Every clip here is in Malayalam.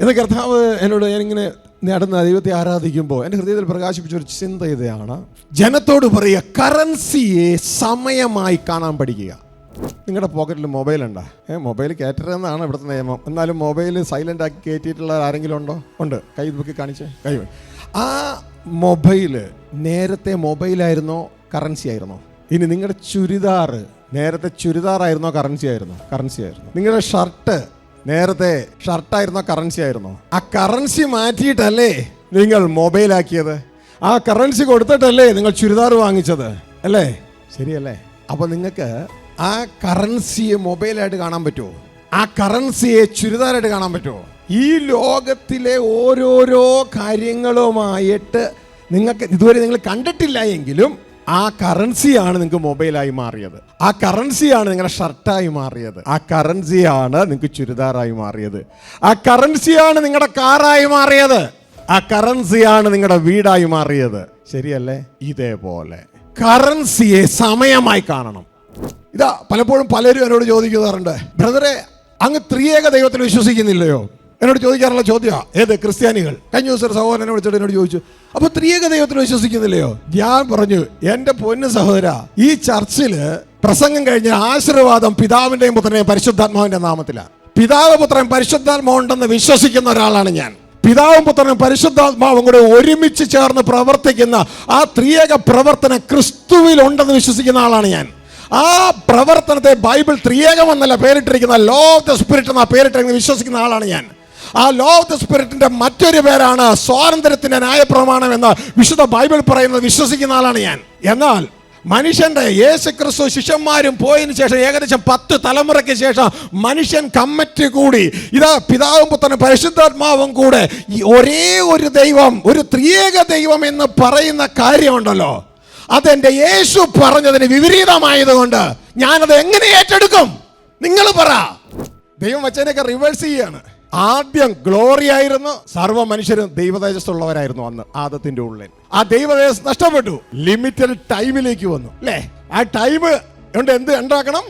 എന്ന് കർത്താവ് എന്നോട് ഞാനിങ്ങനെ നടന്ന ദൈവത്തെ ആരാധിക്കുമ്പോൾ എൻ്റെ ഹൃദയത്തിൽ പ്രകാശിപ്പിച്ചൊരു ചിന്ത ഇതാണ്. ജനത്തോട് പറയുക, കറൻസിയെ സമയമായി കാണാൻ പഠിക്കുക. നിങ്ങളുടെ പോക്കറ്റിൽ മൊബൈൽ ഉണ്ടോ? മൊബൈൽ കയറ്റരുതെന്നാണ് ഇവിടുത്തെ നിയമം. എന്നാലും മൊബൈൽ സൈലൻ്റ് ആക്കി കയറ്റിയിട്ടുള്ള ആരെങ്കിലും ഉണ്ടോ? ഉണ്ട്. കൈ നോക്കി കാണിച്ചേ. കൈ. ആ മൊബൈല് നേരത്തെ മൊബൈലായിരുന്നോ കറൻസി ആയിരുന്നോ? ഇനി നിങ്ങളുടെ ചുരിദാർ നേരത്തെ ചുരിദാറായിരുന്നോ കറൻസി ആയിരുന്നോ? കറൻസി ആയിരുന്നു. നിങ്ങളുടെ ഷർട്ട് നേരത്തെ ഷർട്ടായിരുന്നോ കറൻസി ആയിരുന്നോ? ആ കറൻസി മാറ്റിയിട്ടല്ലേ നിങ്ങൾ മൊബൈലാക്കിയത്? ആ കറൻസി കൊടുത്തിട്ടല്ലേ നിങ്ങൾ ചുരിദാർ വാങ്ങിച്ചത്? അല്ലേ? ശരിയല്ലേ? അപ്പോൾ നിങ്ങൾക്ക് ആ കറൻസിയെ മൊബൈലായിട്ട് കാണാൻ പറ്റുമോ? ആ കറൻസിയെ ചുരിദാറായിട്ട് കാണാൻ പറ്റുമോ? ഈ ലോകത്തിലെ ഓരോരോ കാര്യങ്ങളുമായിട്ട് നിങ്ങൾക്ക് ഇതുവരെ നിങ്ങൾ കണ്ടിട്ടില്ല എങ്കിലും ആ കറൻസിയാണ് നിങ്ങൾക്ക് മൊബൈലായി മാറിയത്. ആ കറൻസിയാണ് നിങ്ങളുടെ ഷർട്ടായി മാറിയത്. ആ കറൻസിയാണ് നിങ്ങൾക്ക് ചുരിദാറായി മാറിയത്. ആ കറൻസിയാണ് നിങ്ങളുടെ കാറായി മാറിയത്. ആ കറൻസിയാണ് നിങ്ങളുടെ വീടായി മാറിയത്. ശരിയല്ലേ? ഇതേപോലെ കറൻസിയെ സമയമായി കാണണം. ഇതാ പലപ്പോഴും പലരും എന്നോട് ചോദിക്കാറുണ്ട്, ബ്രദറെ അങ്ങ് ത്രിയേക ദൈവത്തിൽ വിശ്വസിക്കുന്നില്ലയോ? എന്നോട് ചോദിക്കാറുള്ള ചോദ്യമാണ്. ഏത്? ക്രിസ്ത്യാനികൾ. കഴിഞ്ഞ ദിവസം സഹോദരനെ വിളിച്ചിട്ട് എന്നോട് ചോദിച്ചു, അപ്പോൾ ത്രിയേക ദൈവത്തിൽ വിശ്വസിക്കുന്നില്ലയോ? ഞാൻ പറഞ്ഞു, എൻ്റെ പൊന്നു സഹോദര, ഈ ചർച്ചില് പ്രസംഗം കഴിഞ്ഞ ആശീർവാദം പിതാവിൻ്റെയും പുത്രൻ്റെയും പരിശുദ്ധാത്മാവിൻ്റെ നാമത്തിലാണ്. പിതാവ് പുത്രൻ പരിശുദ്ധാത്മാവുണ്ടെന്ന് വിശ്വസിക്കുന്ന ഒരാളാണ് ഞാൻ. പിതാവും പുത്രനും പരിശുദ്ധാത്മാവും കൂടെ ഒരുമിച്ച് ചേർന്ന് പ്രവർത്തിക്കുന്ന ആ ത്രിയേക പ്രവർത്തനം ക്രിസ്തുവിൽ ഉണ്ടെന്ന് വിശ്വസിക്കുന്ന ആളാണ് ഞാൻ. ആ പ്രവർത്തനത്തെ ബൈബിൾ ത്രിയേകമെന്നല്ല പേരിട്ടിരിക്കുന്ന ലോ ഓഫ് ദ സ്പിരിറ്റ് എന്ന പേരിട്ടിരിക്കുന്ന വിശ്വസിക്കുന്ന ആളാണ് ഞാൻ. ആ ലോ ഓഫ് ദ സ്പിരിറ്റിന്റെ മറ്റൊരു പേരാണ് സ്വാതന്ത്ര്യത്തിന്റെ ന്യായപ്രമാണം എന്ന് വിശുദ്ധ ബൈബിൾ പറയുന്നത് വിശ്വസിക്കുന്ന ആളാണ് ഞാൻ. എന്നാൽ മനുഷ്യന്റെ യേശുക്രിസ്തു ശിഷ്യന്മാരും പോയതിനു ശേഷം ഏകദേശം 10 തലമുറയ്ക്ക് ശേഷം മനുഷ്യൻ കമ്മിറ്റി കൂടി ഇതാ പിതാവും പുത്രനും പരിശുദ്ധാത്മാവും കൂടെ ഒരേ ഒരു ദൈവം, ഒരു ത്രിയേക ദൈവം എന്ന് പറയുന്ന കാര്യമുണ്ടല്ലോ, അതെന്റെ യേശു പറഞ്ഞതിന് വിപരീതമായതുകൊണ്ട് ഞാനത് എങ്ങനെ ഏറ്റെടുക്കും? നിങ്ങൾ പറ. ദൈവം വച്ചതിനൊക്കെ റിവേഴ്സ് ചെയ്യാണ്. ആദ്യം ഗ്ലോറി ആയിരുന്നു, സർവ്വ മനുഷ്യരും ദൈവതേജസ്സുള്ളവരായിരുന്നു അന്ന് ആദത്തിന്റെ ഉള്ളിൽ. ആ ദൈവതേജസ് നഷ്ടപ്പെട്ടു, ലിമിറ്റഡ് ടൈമിലേക്ക് വന്നു അല്ലേ? ആ ടൈം കൊണ്ട് എന്ത് ഉണ്ടാക്കണം?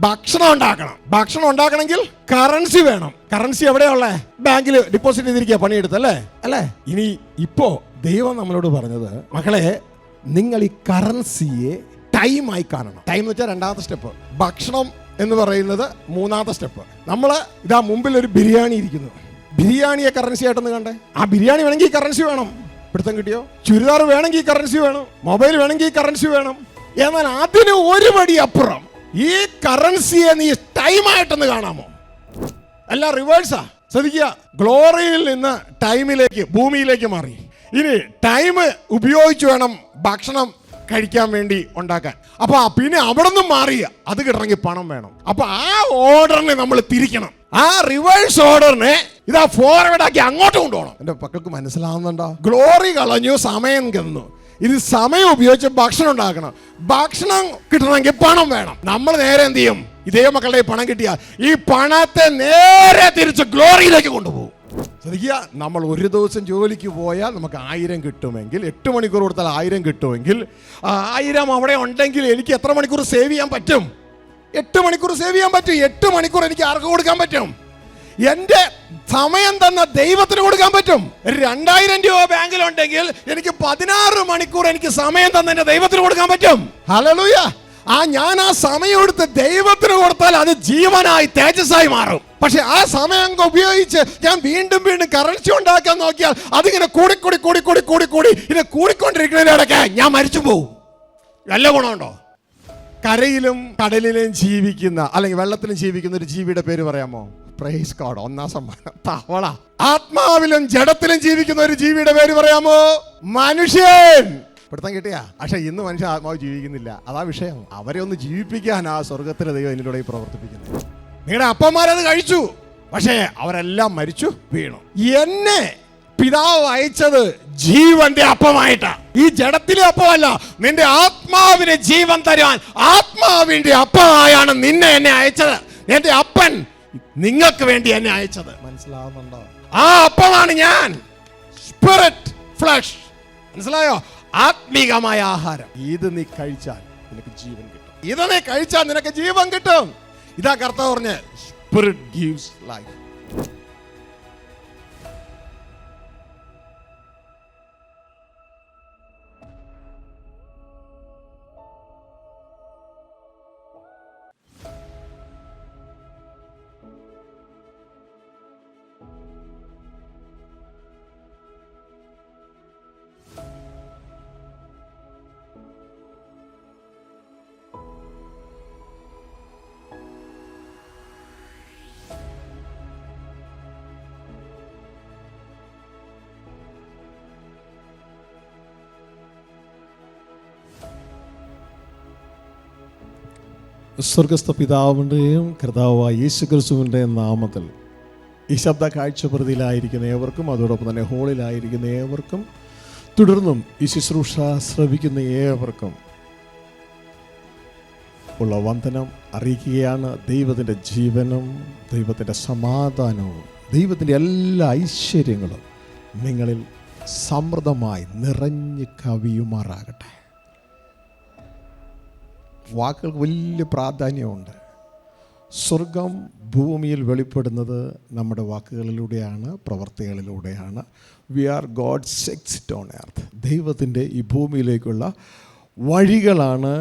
ഭക്ഷണം ഉണ്ടാക്കണം. ഭക്ഷണം ഉണ്ടാക്കണമെങ്കിൽ കറൻസി വേണം. കറൻസി എവിടെയാ ഉള്ളേ? ബാങ്കിൽ ഡിപ്പോസിറ്റ് ചെയ്തിരിക്കുക, പണിയെടുത്തല്ലേ അല്ലേ? ഇനി ഇപ്പോ ദൈവം നമ്മളോട് പറഞ്ഞത്, മക്കളെ നിങ്ങൾ ഈ കറൻസിയെ ടൈമായി കാണണം. ടൈം എന്ന് വെച്ചാൽ രണ്ടാമത്തെ സ്റ്റെപ്പ്, ഭക്ഷണം എന്ന് പറയുന്നത് മൂന്നാമത്തെ സ്റ്റെപ്പ്. നമ്മൾ ഇതാ മുമ്പിൽ ഒരു ബിരിയാണി ഇരിക്കുന്നു. ബിരിയാണിയെ കറൻസി ആയിട്ടൊന്ന് കണ്ടേ. ആ ബിരിയാണി വേണമെങ്കിൽ കറൻസി വേണം. പിടുത്തം കിട്ടിയോ? ചുരിദാർ വേണമെങ്കിൽ കറൻസി വേണം. മൊബൈൽ വേണമെങ്കിൽ കറൻസി വേണം. എന്നാൽ അതിന് ഒരു പടി അപ്പുറം ഈ കറൻസിയെ നീ ടൈമായിട്ടൊന്ന് കാണാമോ? അല്ല, റിവേഴ്സാ. ശ്രദ്ധിക്കുക, ഗ്ലോറിയിൽ നിന്ന് ടൈമിലേക്ക്, ഭൂമിയിലേക്ക് മാറി. ഇനി ടൈം ഉപയോഗിച്ച് വേണം ഭക്ഷണം കഴിക്കാൻ വേണ്ടി ഉണ്ടാക്കാൻ. അപ്പൊ പിന്നെ അവിടെ നിന്നും മാറി അത് കിട്ടണമെങ്കിൽ പണം വേണം. അപ്പൊ ആ ഓർഡറിനെ നമ്മൾ തിരിക്കണം. ആ റിവേഴ്സ് ഓർഡറിനെ ഇതാ ഫോർവേഡ് ആക്കി അങ്ങോട്ട് കൊണ്ടുപോകണം. എന്റെ മക്കൾക്ക് മനസ്സിലാവുന്നുണ്ടോ? ഗ്ലോറി കളഞ്ഞു, സമയം കിടന്നു. ഇത് സമയം ഉപയോഗിച്ച് ഭക്ഷണം ഉണ്ടാക്കണം. ഭക്ഷണം കിട്ടണമെങ്കിൽ പണം വേണം. നമ്മൾ നേരെ എന്ത് ചെയ്യും? ഇതേ മക്കളുടെ പണം കിട്ടിയാൽ ഈ പണത്തെ നേരെ തിരിച്ച് ഗ്ലോറിയിലേക്ക് കൊണ്ടുപോകും. ശ്രദ്ധിക്കുക, നമ്മൾ ഒരു ദിവസം ജോലിക്ക് പോയാൽ നമുക്ക് 1000 കിട്ടുമെങ്കിൽ, 8 മണിക്കൂർ കൊടുത്താൽ 1000 കിട്ടുമെങ്കിൽ, 1000 അവിടെ ഉണ്ടെങ്കിൽ എനിക്ക് എത്ര മണിക്കൂർ സേവ് ചെയ്യാൻ പറ്റും? 8 മണിക്കൂർ സേവ് ചെയ്യാൻ പറ്റും. 8 മണിക്കൂർ എനിക്ക് ആർക്ക് കൊടുക്കാൻ പറ്റും? എൻ്റെ സമയം തന്ന ദൈവത്തിന് കൊടുക്കാൻ പറ്റും. 2000 രൂപ ബാങ്കിലുണ്ടെങ്കിൽ എനിക്ക് 16 മണിക്കൂർ എനിക്ക് സമയം തന്ന എൻ്റെ ദൈവത്തിന് കൊടുക്കാൻ പറ്റും. ഹല്ലേലൂയ. ഞാൻ ആ സമയം എടുത്ത് ദൈവത്തിന് കൊടുത്താൽ അത് ജീവനായി തേജസ്സായി മാറും. പക്ഷെ ആ സമയം ഉപയോഗിച്ച് ഞാൻ വീണ്ടും വീണ്ടും കറൻസി ഉണ്ടാക്കാൻ നോക്കിയാൽ അതിങ്ങനെ കൂടി ഇത് കൂടിക്കൊണ്ടിരിക്കുന്നതിനിടയ്ക്ക് ഞാൻ മരിച്ചു പോകും. വല്ല ഗുണമുണ്ടോ? കരയിലും കടലിലും ജീവിക്കുന്ന, അല്ലെങ്കിൽ വെള്ളത്തിലും ജീവിക്കുന്ന ഒരു ജീവിയുടെ പേര് പറയാമോ? Praise God. 1ാം സമ്മാനം തവള. ആത്മാവിലും ജഡത്തിലും ജീവിക്കുന്ന ഒരു ജീവിയുടെ പേര് പറയാമോ? മനുഷ്യൻ. പിടുത്തം കിട്ടിയാ? പക്ഷെ ഇന്ന് മനുഷ്യ ആത്മാവ് ജീവിക്കുന്നില്ല. അതാ വിഷയം. അവരെ ഒന്ന് ജീവിപ്പിക്കാൻ ആ സ്വർഗത്തിലെ ദൈവം ഇതിലൂടെ പ്രവർത്തിപ്പിക്കുന്നത്. നിങ്ങളുടെ അപ്പന്മാരത് കഴിച്ചു, പക്ഷേ അവരെല്ലാം മരിച്ചു വീണു. എന്നെ പിതാവ് അയച്ചത് ജീവന്റെ അപ്പമായിട്ടാ. ഈ ജഡത്തിലെ അപ്പമല്ല, നിന്റെ ആത്മാവിന് ജീവൻ തരാൻ ആത്മാവിന്റെ അപ്പമായാണ് നിന്നെ എന്നെ അയച്ചത്. എന്റെ അപ്പൻ നിങ്ങൾക്ക് വേണ്ടി എന്നെ അയച്ചത്. മനസ്സിലാവുന്നുണ്ടോ? ആ അപ്പമാണ് ഞാൻ. Spirit, flesh. മനസ്സിലായോ? ആത്മീകമായ ആഹാരം. ഇത് നീ കഴിച്ചാൽ നിനക്ക് ജീവൻ കിട്ടും. ഇത് നീ കഴിച്ചാൽ നിനക്ക് ജീവൻ കിട്ടും. ഇതാ കർത്താവ് പറഞ്ഞ സ്പിരിറ്റ് ഗീവ്സ് ലൈഫ്. സ്വർഗസ്ഥ പിതാവിൻ്റെയും കർത്താവായ യേശു ക്രിസ്തുവിൻ്റെയും നാമത്തിൽ ഈ ശബ്ദ കാഴ്ചപ്രതിയിലായിരിക്കുന്ന ഏവർക്കും, അതോടൊപ്പം തന്നെ ഹോളിലായിരിക്കുന്ന ഏവർക്കും, തുടർന്നും ഈ ശുശ്രൂഷ ശ്രവിക്കുന്ന ഏവർക്കും ഉള്ള വന്ദനം അറിയിക്കുകയാണ്. ദൈവത്തിൻ്റെ ജീവനും ദൈവത്തിൻ്റെ സമാധാനവും ദൈവത്തിൻ്റെ എല്ലാ ഐശ്വര്യങ്ങളും നിങ്ങളിൽ സമൃദ്ധമായി നിറഞ്ഞു കവിയുമാറാകട്ടെ. വാക്കുകൾക്ക് വലിയ പ്രാധാന്യമുണ്ട്. സ്വർഗം ഭൂമിയിൽ വെളിപ്പെടുന്നത് നമ്മുടെ വാക്കുകളിലൂടെയാണ്, പ്രവർത്തികളിലൂടെയാണ്. We are God's exit on earth. ദൈവത്തിൻ്റെ ഈ ഭൂമിയിലേക്കുള്ള വഴികളാണ്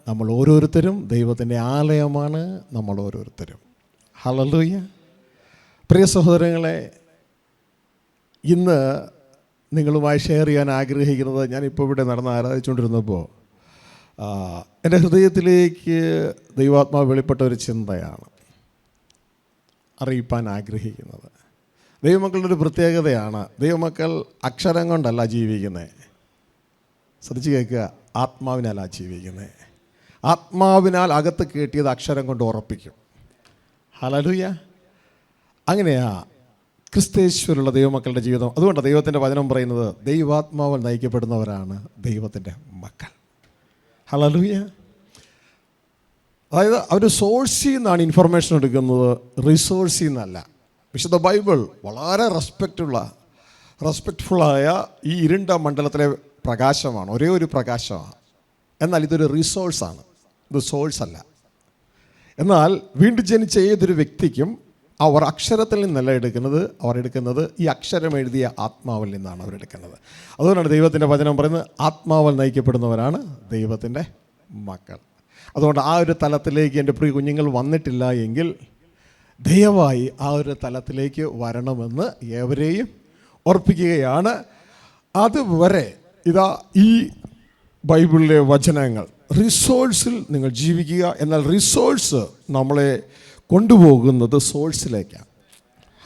നമ്മൾ ഓരോരുത്തരും. ദൈവത്തിൻ്റെ ആലയമാണ് നമ്മൾ ഓരോരുത്തരും. ഹല്ലേലൂയ. പ്രിയ സഹോദരങ്ങളെ, ഇന്ന് നിങ്ങളുമായി ഷെയർ ചെയ്യാൻ ആഗ്രഹിക്കുന്നത്, ഞാനിപ്പോൾ ഇവിടെ നടന്ന് ആരാധിച്ചുകൊണ്ടിരുന്നപ്പോൾ എൻ്റെ ഹൃദയത്തിലേക്ക് ദൈവാത്മാവ് വെളിപ്പെട്ട ഒരു ചിന്തയാണ് അറിയിപ്പാൻ ആഗ്രഹിക്കുന്നത്. ദൈവമക്കളുടെ ഒരു പ്രത്യേകതയാണ്, ദൈവമക്കൾ അക്ഷരം കൊണ്ടല്ല ജീവിക്കുന്നത്. ശ്രദ്ധിച്ച് കേൾക്കുക, ആത്മാവിനാലാണ് ജീവിക്കുന്നത്. ആത്മാവിനാൽ അകത്ത് കേട്ടിയത് അക്ഷരം കൊണ്ട് ഉറപ്പിക്കും. ഹല്ലേലൂയ. അങ്ങനെയാ ക്രിസ്തേശ്വരുള്ള ദൈവമക്കളുടെ ജീവിതം. അതുകൊണ്ടാണ് ദൈവത്തിൻ്റെ വചനം പറയുന്നത്, ദൈവാത്മാവിൽ നയിക്കപ്പെടുന്നവരാണ് ദൈവത്തിൻ്റെ മക്കൾ. ഹല്ലേലൂയ. അതായത് അവർ സോഴ്സിൽ നിന്നാണ് ഇൻഫർമേഷൻ എടുക്കുന്നത്, റിസോഴ്സിൽ നിന്നല്ല. വിശുദ്ധ ബൈബിൾ വളരെ റെസ്പെക്റ്റ്ഫുള്ളായ ഈ ഇരുണ്ട മണ്ഡലത്തിലെ പ്രകാശമാണ്, ഒരേ ഒരു പ്രകാശമാണ്. എന്നാൽ ഇതൊരു റിസോഴ്സാണ്, ഇത് സോഴ്സ് അല്ല. എന്നാൽ വീണ്ടും ജനിച്ച ഏതൊരു വ്യക്തിക്കും അവർ അക്ഷരത്തിൽ നിന്നല്ല എടുക്കുന്നത്, അവർ എടുക്കുന്നത് ഈ അക്ഷരം എഴുതിയ ആത്മാവിൽ നിന്നാണ് അവരെടുക്കുന്നത്. അതുകൊണ്ടാണ് ദൈവത്തിൻ്റെ വചനം പറയുന്നത്, ആത്മാവിൽ നയിക്കപ്പെടുന്നവരാണ് ദൈവത്തിൻ്റെ മക്കൾ. അതുകൊണ്ട് ആ ഒരു തലത്തിലേക്ക് എൻ്റെ പ്രിയ കുഞ്ഞുങ്ങൾ വന്നിട്ടില്ല എങ്കിൽ ദയവായി ആ ഒരു തലത്തിലേക്ക് വരണമെന്ന് ഏവരെയും ഓർപ്പിക്കുകയാണ്. അതുവരെ ഇതാ ഈ ബൈബിളിലെ വചനങ്ങൾ റിസോഴ്സിൽ നിങ്ങൾ ജീവിക്കുക. എന്നാൽ റിസോഴ്സ് നമ്മളെ കൊണ്ടുപോകുന്നത് സോഴ്സിലേക്കാണ്.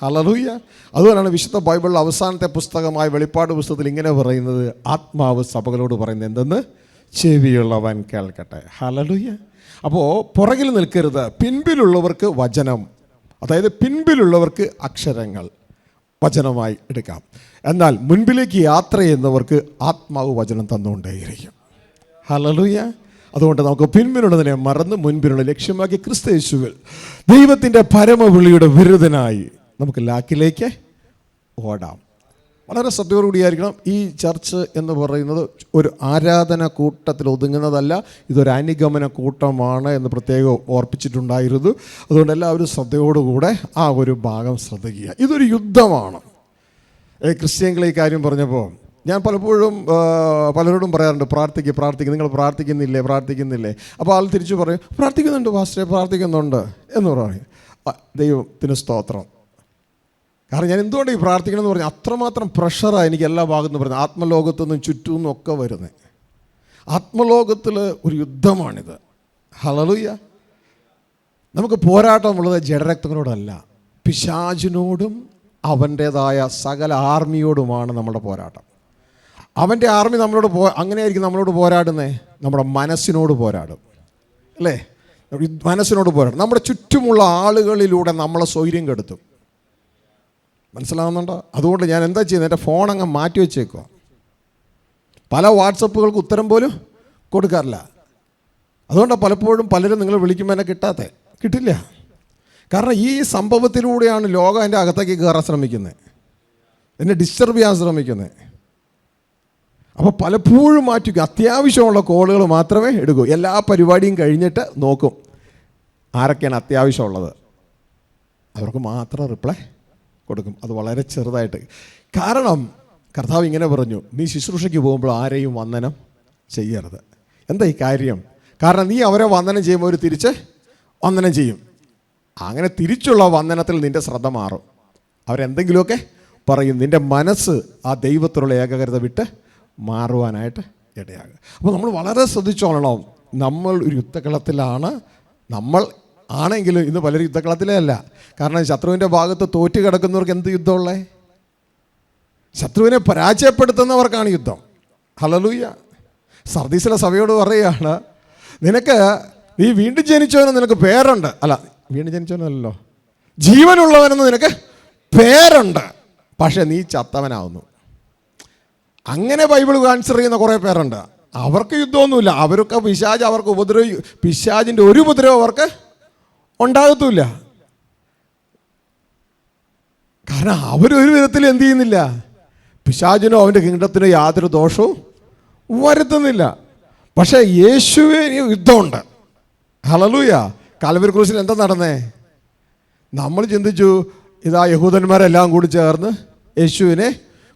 ഹല്ലേലൂയ. അതുകൊണ്ടാണ് വിശുദ്ധ ബൈബിളിലെ അവസാനത്തെ പുസ്തകമായ വെളിപ്പാട് പുസ്തകത്തിൽ ഇങ്ങനെ പറയുന്നത്, ആത്മാവ് സഭകളോട് പറയുന്നത് എന്തെന്ന്, ചെവിയുള്ളവൻ കേൾക്കട്ടെ. ഹല്ലേലൂയ. അപ്പോൾ പുറകിൽ നിൽക്കരുത്, പിൻപിലുള്ളവർക്ക് വചനം, അതായത് പിൻപിലുള്ളവർക്ക് അക്ഷരങ്ങൾ വചനമായി എടുക്കാം. എന്നാൽ മുൻപിലേക്ക് യാത്ര ചെയ്യുന്നവർക്ക് ആത്മാവ് വചനം തന്നുകൊണ്ടേയിരിക്കും. ഹല്ലേലൂയ. അതുകൊണ്ട് നമുക്ക് പിൻപിലുള്ളതിനെ മറന്ന് മുൻപിലുള്ള ലക്ഷ്യമാക്കി ക്രിസ്തുയേശുവിൽ ദൈവത്തിൻ്റെ പരമവിളിയുടെ വിരുദ്ധനായി നമുക്ക് ലാക്കിലേക്ക് ഓടാം. വളരെ ശ്രദ്ധയോടുകൂടിയായിരിക്കണം. ഈ ചർച്ച് എന്ന് പറയുന്നത് ഒരു ആരാധന കൂട്ടത്തിൽ ഒതുങ്ങുന്നതല്ല, ഇതൊരു അനുഗമന കൂട്ടമാണ് എന്ന് പ്രത്യേകം ഓർപ്പിച്ചിട്ടുണ്ടായിരുന്നു. അതുകൊണ്ട് എല്ലാവരും ശ്രദ്ധയോടുകൂടെ ആ ഒരു ഭാഗം ശ്രദ്ധിക്കുക. ഇതൊരു യുദ്ധമാണ്. ക്രിസ്ത്യാനികളെ ഈ കാര്യം പറഞ്ഞപ്പോൾ ഞാൻ പലപ്പോഴും പലരോടും പറയാറുണ്ട്, പ്രാർത്ഥിക്കുക, നിങ്ങൾ പ്രാർത്ഥിക്കുന്നില്ലേ? അപ്പോൾ ആൾ തിരിച്ചു പറയും, പ്രാർത്ഥിക്കുന്നുണ്ട് പാസ്റ്ററെ, പ്രാർത്ഥിക്കുന്നുണ്ട് എന്ന് പറയും. ദൈവത്തിന് സ്തോത്രം. കാരണം ഞാൻ എന്തുകൊണ്ട് ഈ പ്രാർത്ഥിക്കണം എന്ന് പറഞ്ഞാൽ അത്രമാത്രം പ്രഷറാണ് എനിക്ക് എല്ലാ ഭാഗത്തുനിന്ന് പറയുന്നത്. ആത്മലോകത്തു നിന്നും ചുറ്റുമെന്നും ഒക്കെ വരുന്നത്. ആത്മലോകത്തിൽ ഒരു യുദ്ധമാണിത്. ഹല്ലേലൂയ. നമുക്ക് പോരാട്ടമുള്ളത് ജഡരക്തങ്ങളോടല്ല, പിശാചിനോടും അവൻ്റേതായ സകല ആർമിയോടുമാണ് നമ്മുടെ പോരാട്ടം. അവൻ്റെ ആർമി നമ്മളോട് അങ്ങനെയായിരിക്കും നമ്മളോട് പോരാടുന്നത്, നമ്മുടെ മനസ്സിനോട് പോരാടും, അല്ലേ? മനസ്സിനോട് പോരാടും. നമ്മുടെ ചുറ്റുമുള്ള ആളുകളിലൂടെ നമ്മളെ സ്വൈര്യം കെടുത്തും. മനസ്സിലാവുന്നുണ്ടോ? അതുകൊണ്ട് ഞാൻ എന്താ ചെയ്യുന്നത്, എൻ്റെ ഫോൺ അങ്ങ് മാറ്റി വെച്ചേക്കുക. പല വാട്സപ്പുകൾക്ക് ഉത്തരം പോലും കൊടുക്കാറില്ല. അതുകൊണ്ടാണ് പലപ്പോഴും പലരും നിങ്ങൾ വിളിക്കുമ്പോൾ എന്നെ കിട്ടില്ല. കാരണം ഈ സംഭവത്തിലൂടെയാണ് ലോകം എൻ്റെ അകത്തേക്ക് കയറാൻ ശ്രമിക്കുന്നത്, എന്നെ ഡിസ്റ്റർബ് ചെയ്യാൻ ശ്രമിക്കുന്നത്. അപ്പോൾ പലപ്പോഴും മാറ്റിക്കും. അത്യാവശ്യമുള്ള കോളുകൾ മാത്രമേ എടുക്കൂ. എല്ലാ പരിപാടിയും കഴിഞ്ഞിട്ട് നോക്കും ആരൊക്കെയാണ് അത്യാവശ്യമുള്ളത്, അവർക്ക് മാത്രം റിപ്ലൈ കൊടുക്കും. അത് വളരെ ചെറുതായിട്ട്. കാരണം കർത്താവ് ഇങ്ങനെ പറഞ്ഞു, നീ ശുശ്രൂഷയ്ക്ക് പോകുമ്പോൾ ആരെയും വന്ദനം ചെയ്യരുത്. എന്താ ഈ കാര്യം? കാരണം നീ അവരെ വന്ദനം ചെയ്യുമ്പോൾ അവർ തിരിച്ച് വന്ദനം ചെയ്യും. അങ്ങനെ തിരിച്ചുള്ള വന്ദനത്തിൽ നിൻ്റെ ശ്രദ്ധ മാറും. അവരെന്തെങ്കിലുമൊക്കെ പറയും. നിൻ്റെ മനസ്സ് ആ ദൈവത്തിലുള്ള ഏകാഗ്രത വിട്ട് മാറുവാനായിട്ട് ഇടയാകുക. അപ്പോൾ നമ്മൾ വളരെ ശ്രദ്ധിച്ചോളണം. നമ്മൾ ഒരു യുദ്ധകളത്തിലാണ്. നമ്മൾ ആണെങ്കിലും ഇന്ന് പലരും യുദ്ധകളത്തിലേ അല്ല. കാരണം ശത്രുവിൻ്റെ ഭാഗത്ത് തോറ്റ് കിടക്കുന്നവർക്ക് എന്ത് യുദ്ധമുള്ളേ? ശത്രുവിനെ പരാജയപ്പെടുത്തുന്നവർക്കാണ് യുദ്ധം. ഹല്ലേലൂയ. സർദീസിലെ സഭയോട് പറയുകയാണ്, നിനക്ക് നീ വീണ്ടും ജനിച്ചവനെന്ന് നിനക്ക് പേരുണ്ട്. അല്ല, വീണ്ടും ജനിച്ചവനല്ലോ, ജീവനുള്ളവനെന്ന് നിനക്ക് പേരുണ്ട്, പക്ഷെ നീ ചത്തവനാവുന്നു. അങ്ങനെ ബൈബിൾ ആൻസർ ചെയ്യുന്ന കുറേ പേരുണ്ട്. അവർക്ക് യുദ്ധമൊന്നുമില്ല, അവർക്ക് പിശാച് അവർക്ക് പിശാചിൻ്റെ ഒരു ഉപദ്രവം അവർക്ക് ഉണ്ടാകത്തുമില്ല. കാരണം അവരൊരു വിധത്തിൽ എന്ത് ചെയ്യുന്നില്ല, പിശാചിനോ അവൻ്റെ കിങ്ഡത്തിനോ യാതൊരു ദോഷവും വരുത്തുന്നില്ല. പക്ഷേ യേശുവിന് യുദ്ധമുണ്ട്. ഹല്ലേലൂയ. കാൽവരി ക്രൂശിൽ എന്താ നടന്നേ? നമ്മൾ ചിന്തിച്ചു, ഇതാ യഹൂദന്മാരെല്ലാം കൂടി ചേർന്ന് യേശുവിനെ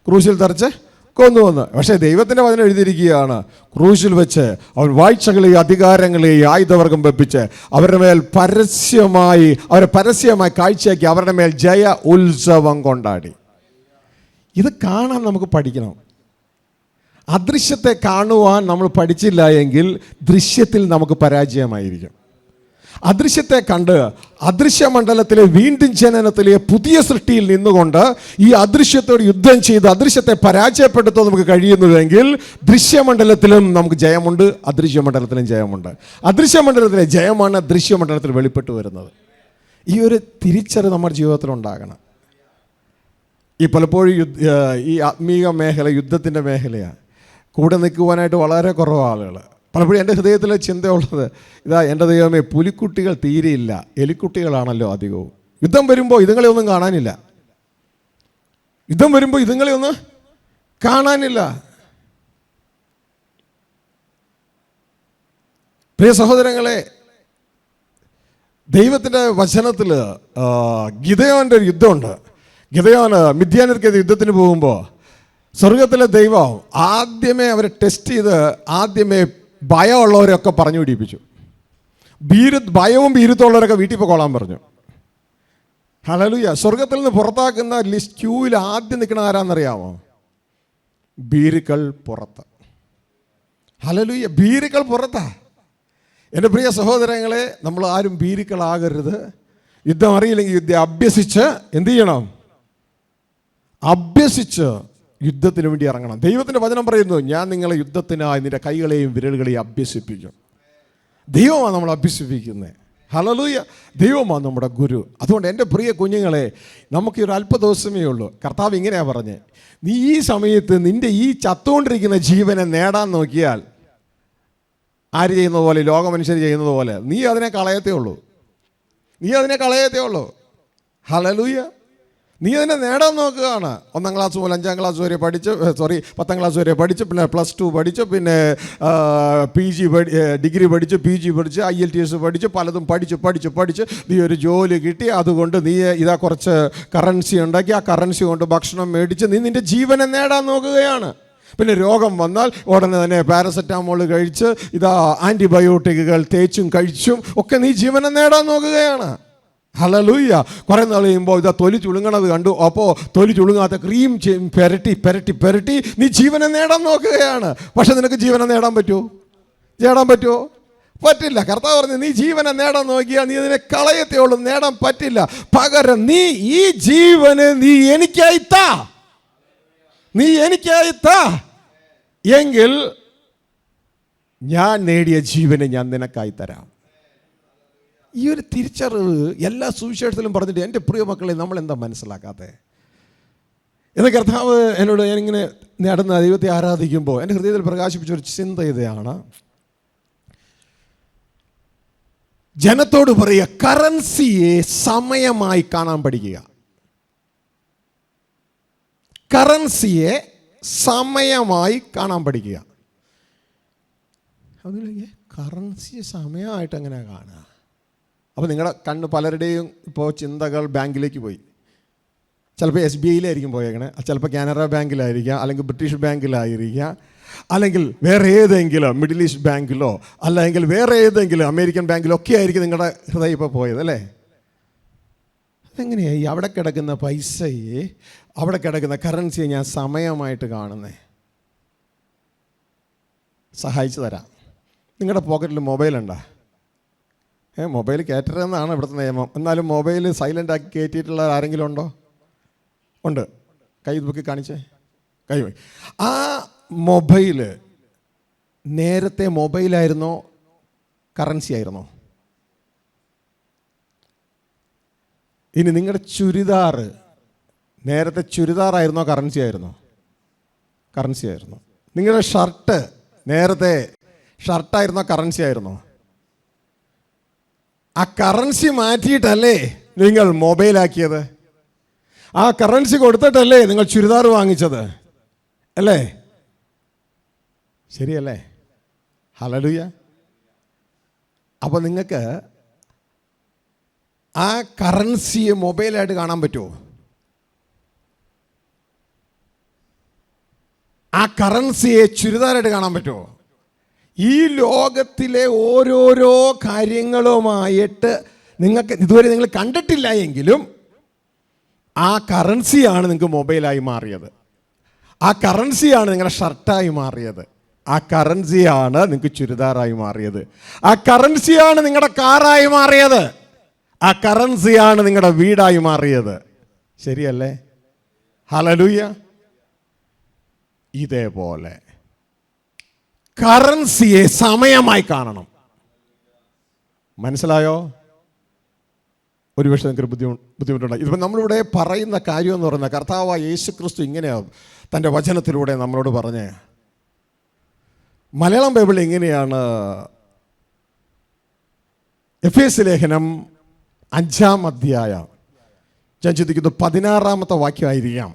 ക്രൂശിൽ തറച്ച് കൊന്നുവന്ന്. പക്ഷേ ദൈവത്തിൻ്റെ വചനം എഴുതിയിരിക്കുകയാണ്, ക്രൂശിൽ വെച്ച് അവൻ വാഴ്ചകളെയും അധികാരങ്ങളെയും ആയുധവർഗം വെപ്പിച്ച് അവരുടെ മേൽ അവരെ പരസ്യമായി കാഴ്ചയാക്കി അവരുടെ മേൽ ജയ ഉത്സവം കൊണ്ടാടി. ഇത് കാണാൻ നമുക്ക് പഠിക്കണം. അദൃശ്യത്തെ കാണുവാൻ നമ്മൾ പഠിച്ചില്ല എങ്കിൽ ദൃശ്യത്തിൽ നമുക്ക് പരാജയമായിരിക്കും. അദൃശ്യത്തെ കണ്ട് അദൃശ്യമണ്ഡലത്തിലെ വീണ്ടും ജനനത്തിലെ പുതിയ സൃഷ്ടിയിൽ നിന്നുകൊണ്ട് ഈ അദൃശ്യത്തോട് യുദ്ധം ചെയ്ത് അദൃശ്യത്തെ പരാജയപ്പെടുത്താൻ നമുക്ക് കഴിയുന്നുവെങ്കിൽ ദൃശ്യമണ്ഡലത്തിലും നമുക്ക് ജയമുണ്ട്, അദൃശ്യമണ്ഡലത്തിലും ജയമുണ്ട്. അദൃശ്യമണ്ഡലത്തിലെ ജയമാണ് ദൃശ്യമണ്ഡലത്തിൽ വെളിപ്പെട്ടു വരുന്നത്. ഈ ഒരു തിരിച്ചറിവ് നമ്മുടെ ജീവിതത്തിൽ ഉണ്ടാകണം. ഈ പലപ്പോഴും ഈ ആത്മീക മേഖല യുദ്ധത്തിൻ്റെ മേഖലയാണ്. കൂടെ നിൽക്കുവാനായിട്ട് വളരെ കുറവ് ആളുകൾ. പലപ്പോഴും എൻ്റെ ഹൃദയത്തിലെ ചിന്തയുള്ളത്, ഇതാ എൻ്റെ ദൈവമേ, പുലിക്കുട്ടികൾ തീരെയില്ല, എലിക്കുട്ടികളാണല്ലോ അധികവും. യുദ്ധം വരുമ്പോൾ ഇതുങ്ങളെ ഒന്നും കാണാനില്ല. യുദ്ധം വരുമ്പോൾ ഇതുങ്ങളെ ഒന്നും കാണാനില്ല. പ്രിയ സഹോദരങ്ങളെ, ദൈവത്തിൻ്റെ വചനത്തിൽ ഗിദെയോൻ്റെ ഒരു യുദ്ധമുണ്ട്. ഗിദെയോൻ മിദ്യാന്യർക്കെതിരെ യുദ്ധത്തിന് പോകുമ്പോൾ സ്വർഗത്തിലെ ദൈവം ആദ്യമേ അവരെ ടെസ്റ്റ് ചെയ്ത് ആദ്യമേ ഭയമുള്ളവരൊക്കെ പറഞ്ഞു പിടിപ്പിച്ചു. ഭയവും ഭീരുത്വമുള്ളവരൊക്കെ വീട്ടിൽ പോയിക്കൊള്ളാൻ പറഞ്ഞു. ഹല്ലേലൂയ. സ്വർഗത്തിൽ നിന്ന് പുറത്താക്കുന്ന ലിസ്റ്റ് ക്യൂവിൽ ആദ്യം നിൽക്കുന്ന ആരാന്നറിയാമോ? ഭീരുക്കൾ പുറത്ത്. ഹല്ലേലൂയ. ഭീരുക്കൾ പുറത്താ. എൻ്റെ പ്രിയ സഹോദരങ്ങളെ, നമ്മൾ ആരും ഭീരുക്കളാകരുത്. യുദ്ധം അറിയില്ലെങ്കിൽ യുദ്ധം അഭ്യസിച്ച് എന്ത് ചെയ്യണം? അഭ്യസിച്ച് യുദ്ധത്തിന് വേണ്ടി ഇറങ്ങണം. ദൈവത്തിൻ്റെ വചനം പറയുന്നു, ഞാൻ നിങ്ങളെ യുദ്ധത്തിനായി നിന്റെ കൈകളെയും വിരലുകളെയും അഭ്യസിപ്പിക്കും. ദൈവമാണ് നമ്മൾ അഭ്യസിപ്പിക്കുന്നത്. ഹല്ലേലൂയ. ദൈവമാണ് നമ്മുടെ ഗുരു. അതുകൊണ്ട് എൻ്റെ പ്രിയ കുഞ്ഞുങ്ങളെ, നമുക്ക് ഒരു അല്പ ദിവസമേ ഉള്ളൂ. കർത്താവ് ഇങ്ങനെയാണ് പറഞ്ഞത്, നീ ഈ സമയത്ത് നിൻ്റെ ഈ ചത്തുകൊണ്ടിരിക്കുന്ന ജീവനെ നേടാൻ നോക്കിയാൽ ആര് ചെയ്യുന്നത് പോലെ, ലോകമനുഷ്യർ ചെയ്യുന്നത് പോലെ നീ അതിനെ കളയത്തേ ഉള്ളൂ. ഹല്ലേലൂയ. നീ അതിനെ നേടാൻ നോക്കുകയാണ്. 1ാം ക്ലാസ് മുതൽ 5ാം ക്ലാസ് വരെ പഠിച്ച് 10ാം ക്ലാസ് വരെ പഠിച്ച്, പിന്നെ +2 പഠിച്ച്, പിന്നെ PG ഡിഗ്രി പഠിച്ച്, PG പഠിച്ച്, IELTS പഠിച്ച്, പലതും പഠിച്ച് നീ ഒരു ജോലി കിട്ടി. അതുകൊണ്ട് നീ ഇതാ കുറച്ച് കറൻസി ഉണ്ടാക്കി, ആ കറൻസി കൊണ്ട് ഭക്ഷണം മേടിച്ച് നീ നിൻ്റെ ജീവനെ നേടാൻ നോക്കുകയാണ്. പിന്നെ രോഗം വന്നാൽ ഉടനെ തന്നെ പാരസെറ്റാമോൾ കഴിച്ച്, ഇതാ ആൻറ്റിബയോട്ടിക്കുകൾ തേച്ചും കഴിച്ചും ഒക്കെ നീ ജീവനെ നേടാൻ നോക്കുകയാണ്. ഹല്ലേലൂയ. കുറേ നാൾ കഴിയുമ്പോൾ ഇതാ തൊലി ചുളുങ്ങണത് കണ്ടു. അപ്പോൾ തൊലി ചുളുങ്ങാത്ത ക്രീം പെരട്ടി നീ ജീവനെ നേടാൻ നോക്കുകയാണ്. പക്ഷെ നിനക്ക് ജീവനെ നേടാൻ പറ്റുമോ? പറ്റില്ല. കർത്താവ് പറഞ്ഞു, നീ ജീവനെ നേടാൻ നോക്കിയാൽ നീ അതിനെ കളയത്തേ ഉള്ളൂ, നേടാൻ പറ്റില്ല. പകരം നീ ഈ ജീവന് നീ എനിക്കായി താ എങ്കിൽ ഞാൻ നേടിയ ജീവനെ ഞാൻ നിനക്കായി തരാം. ഈ ഒരു തിരിച്ചറിവ് എല്ലാ സുവിശേഷത്തിലും പറഞ്ഞിട്ട്, എൻ്റെ പ്രിയ മക്കളെ, നമ്മളെന്താ മനസ്സിലാക്കാത്തത്? എന്ന് കർത്താവ് എന്നോട്, ഞാനിങ്ങനെ നടന്ന് ദൈവത്തെ ആരാധിക്കുമ്പോൾ എൻ്റെ ഹൃദയത്തിൽ പ്രകാശിപ്പിച്ചൊരു ചിന്ത ഇതാണ്. ജനത്തോട് പറയുക, കറൻസിയെ സമയമായി കാണാൻ പഠിക്കുക. കറൻസിയെ സമയമായി കാണാൻ പഠിക്കുക. അതിലേക്ക് കറൻസിയെ സമയമായിട്ട് എങ്ങനെ കാണുക? അപ്പോൾ നിങ്ങളുടെ കണ്ണ് പലരുടെയും ഇപ്പോൾ ചിന്തകൾ ബാങ്കിലേക്ക് പോയി. ചിലപ്പോൾ SBIയിലായിരിക്കും പോയേക്കണേ, ചിലപ്പോൾ കാനറ ബാങ്കിലായിരിക്കാം, അല്ലെങ്കിൽ ബ്രിട്ടീഷ് ബാങ്കിലായിരിക്കാം, അല്ലെങ്കിൽ വേറെ ഏതെങ്കിലും മിഡിൽ ഈസ്റ്റ് ബാങ്കിലോ, അല്ലെങ്കിൽ വേറെ ഏതെങ്കിലും അമേരിക്കൻ ബാങ്കിലോ ഒക്കെ ആയിരിക്കും നിങ്ങളുടെ ഹൃദയം ഇപ്പോൾ പോയത്, അല്ലേ? അതെങ്ങനെയായി അവിടെ കിടക്കുന്ന പൈസയെ, അവിടെ കിടക്കുന്ന കറൻസിയെ ഞാൻ സമയമായിട്ട് കാണുന്നേ? സഹായിച്ചു തരാം. നിങ്ങളുടെ പോക്കറ്റിൽ മൊബൈലുണ്ടോ? മൊബൈൽ കയറ്റരുതെന്നാണ് ഇവിടുത്തെ നിയമം. എന്നാലും മൊബൈൽ സൈലൻ്റ് ആക്കി കയറ്റിയിട്ടുള്ള ആരെങ്കിലും ഉണ്ടോ? ഉണ്ട്. കൈ നോക്കി കാണിച്ചേ. കൈ. ആ മൊബൈല് നേരത്തെ മൊബൈലായിരുന്നോ കറൻസി ആയിരുന്നോ? ഇനി നിങ്ങളുടെ ചുരിദാർ നേരത്തെ ചുരിദാറായിരുന്നോ കറൻസി ആയിരുന്നോ? കറൻസി ആയിരുന്നു. നിങ്ങളുടെ ഷർട്ട് നേരത്തെ ഷർട്ടായിരുന്നോ കറൻസി ആയിരുന്നോ? ആ കറൻസി മാറ്റിയിട്ടല്ലേ നിങ്ങൾ മൊബൈലാക്കിയത്? ആ കറൻസി കൊടുത്തിട്ടല്ലേ നിങ്ങൾ ചുരിദാർ വാങ്ങിച്ചത്? അല്ലേ? ശരിയല്ലേ? ഹല്ലേലൂയ. അപ്പോൾ നിങ്ങൾക്ക് ആ കറൻസിയെ മൊബൈലായിട്ട് കാണാൻ പറ്റുമോ? ആ കറൻസിയെ ചുരിദാറായിട്ട് കാണാൻ പറ്റുമോ? ഈ ലോകത്തിലെ ഓരോരോ കാര്യങ്ങളുമായിട്ട് നിങ്ങൾക്ക് ഇതുവരെ നിങ്ങൾ കണ്ടിട്ടില്ല എങ്കിലും ആ കറൻസിയാണ് നിങ്ങൾക്ക് മൊബൈലായി മാറിയത്. ആ കറൻസിയാണ് നിങ്ങളുടെ ഷർട്ടായി മാറിയത്. ആ കറൻസിയാണ് നിങ്ങൾക്ക് ചുരിദാറായി മാറിയത്. ആ കറൻസിയാണ് നിങ്ങളുടെ കാറായി മാറിയത്. ആ കറൻസിയാണ് നിങ്ങളുടെ വീടായി മാറിയത്. ശരിയല്ലേ? ഹല്ലേലൂയ. ഇതേപോലെ കറൻസിയെ സമയമായി കാണണം. മനസ്സിലായോ? ഒരുപക്ഷെ നിങ്ങൾക്ക് ബുദ്ധിമുട്ടുണ്ട്. ഇതിപ്പോൾ നമ്മളിവിടെ പറയുന്ന കാര്യം എന്ന് പറയുന്നത് കർത്താവായ യേശുക്രിസ്തു ഇങ്ങനെയാണ് തൻ്റെ വചനത്തിലൂടെ നമ്മളോട് പറഞ്ഞേ. മലയാളം ബൈബിൾ ഇങ്ങനെയാണ്. എഫേസ്യ ലേഖനം 5-ാം അധ്യായം, ഞാൻ ചിന്തിക്കുന്നു 16-ാമത്തെ വാക്യമായിരിക്കാം,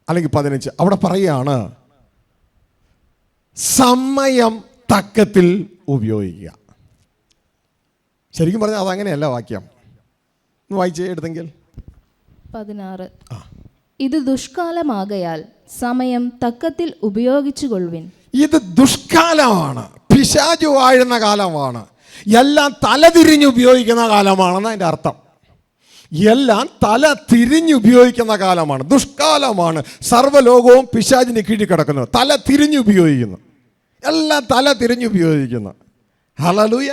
അല്ലെങ്കിൽ 15. അവിടെ പറയുകയാണ്, സമയം തക്കത്തിൽ ഉപയോഗിക്കുക. ശരിക്കും പറഞ്ഞാൽ അതങ്ങനെയല്ല വാക്യം. ഒന്ന് വായിച്ചേ എടുത്തെങ്കിൽ. 16. ഇത് ദുഷ്കാലമാകയാൽ സമയം തക്കത്തിൽ ഉപയോഗിച്ചുകൊള്ളുവിൻ. ഇത് ദുഷ്കാലമാണ്, പിശാചു വാഴുന്ന കാലമാണ്, എല്ലാം തലതിരിഞ്ഞ് ഉപയോഗിക്കുന്ന കാലമാണെന്ന് അതിൻ്റെ അർത്ഥം. എല്ലാം തല തിരിഞ്ഞുപയോഗിക്കുന്ന കാലമാണ്, ദുഷ്കാലമാണ്. സർവ്വലോകവും പിശാചിന് കീഴിൽ കിടക്കുന്നു. തല തിരിഞ്ഞുപയോഗിക്കുന്നു, എല്ലാം തല തിരിഞ്ഞുപയോഗിക്കുന്നു. ഹല്ലേലൂയ.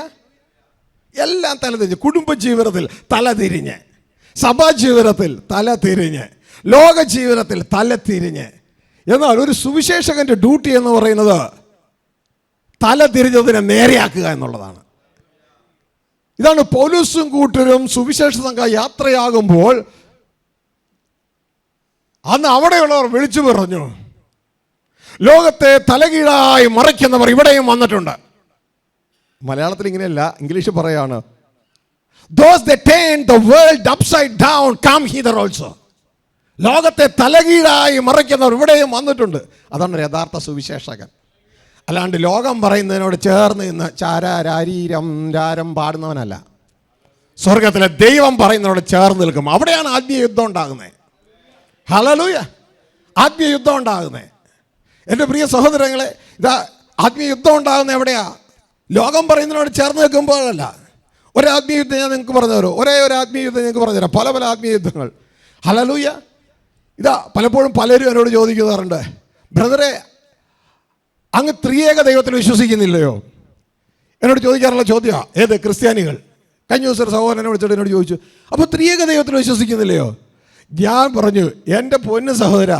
എല്ലാം തല തിരിഞ്ഞ്, കുടുംബജീവിതത്തിൽ തല തിരിഞ്ഞ്, സഭാജീവിതത്തിൽ തല തിരിഞ്ഞ്, ലോക ജീവിതത്തിൽ തല തിരിഞ്ഞ്. എന്നാൽ ഒരു സുവിശേഷകന്റെ ഡ്യൂട്ടി എന്ന് പറയുന്നത് തല തിരിഞ്ഞതിനെ നേരെയാക്കുക എന്നുള്ളതാണ്. ഇതാണ് പൗലോസും കൂട്ടരും സുവിശേഷ സംഘ യാത്രയാകുമ്പോൾ അന്ന് അവിടെയുള്ളവർ വിളിച്ചു പറഞ്ഞു, ലോകത്തെ തലകീഴായി മറിക്കുന്നവർ ഇവിടെയും വന്നിട്ടുണ്ട്. മലയാളത്തിൽ ഇങ്ങനെയല്ല, ഇംഗ്ലീഷ് പറയാണ്, those that turn the world upside down come hither also. ലോകത്തെ തലകീഴായി മറിക്കുന്നവർ ഇവിടെയും വന്നിട്ടുണ്ട്. അതാണ് യഥാർത്ഥ സുവിശേഷകൻ. അല്ലാണ്ട് ലോകം പറയുന്നതിനോട് ചേർന്ന് ഇന്ന് ചാരാരീരം രാരം പാടുന്നവനല്ല. സ്വർഗത്തിലെ ദൈവം പറയുന്നതിനോട് ചേർന്ന് നിൽക്കും. അവിടെയാണ് ആത്മീയ യുദ്ധം ഉണ്ടാകുന്നത്. ഹല്ലേലൂയ. ആത്മീയ യുദ്ധം ഉണ്ടാകുന്നത്. എൻ്റെ പ്രിയ സഹോദരങ്ങളെ, ഇതാ ആത്മീയ യുദ്ധം ഉണ്ടാകുന്നത് എവിടെയാ? ലോകം പറയുന്നതിനോട് ചേർന്ന് നിൽക്കുമ്പോഴല്ല. ഒരാത്മീയ യുദ്ധം ഞാൻ നിങ്ങൾക്ക് പറഞ്ഞുതരാം. ഒരേ ഒരു ആത്മീയ യുദ്ധം നിങ്ങൾക്ക് പറഞ്ഞുതരാം. പല പല ആത്മീയ യുദ്ധങ്ങൾ. ഹല്ലേലൂയ. ഇതാ പലപ്പോഴും പലരും എന്നോട് ചോദിക്കാറുണ്ട്, ബ്രദറെ, അങ്ങ് ത്രിയേക ദൈവത്തിൽ വിശ്വസിക്കുന്നില്ലയോ? എന്നോട് ചോദിക്കാറുള്ള ചോദ്യമാണ്. ഏത്? ക്രിസ്ത്യാനികൾ. കഴിഞ്ഞ ദിവസം ഒരു സഹോദരനെ വിളിച്ചിട്ട് എന്നോട് ചോദിച്ചു, അപ്പോൾ ത്രിയേക ദൈവത്തിൽ വിശ്വസിക്കുന്നില്ലയോ? ഞാൻ പറഞ്ഞു, എൻ്റെ പൊന്നു സഹോദര,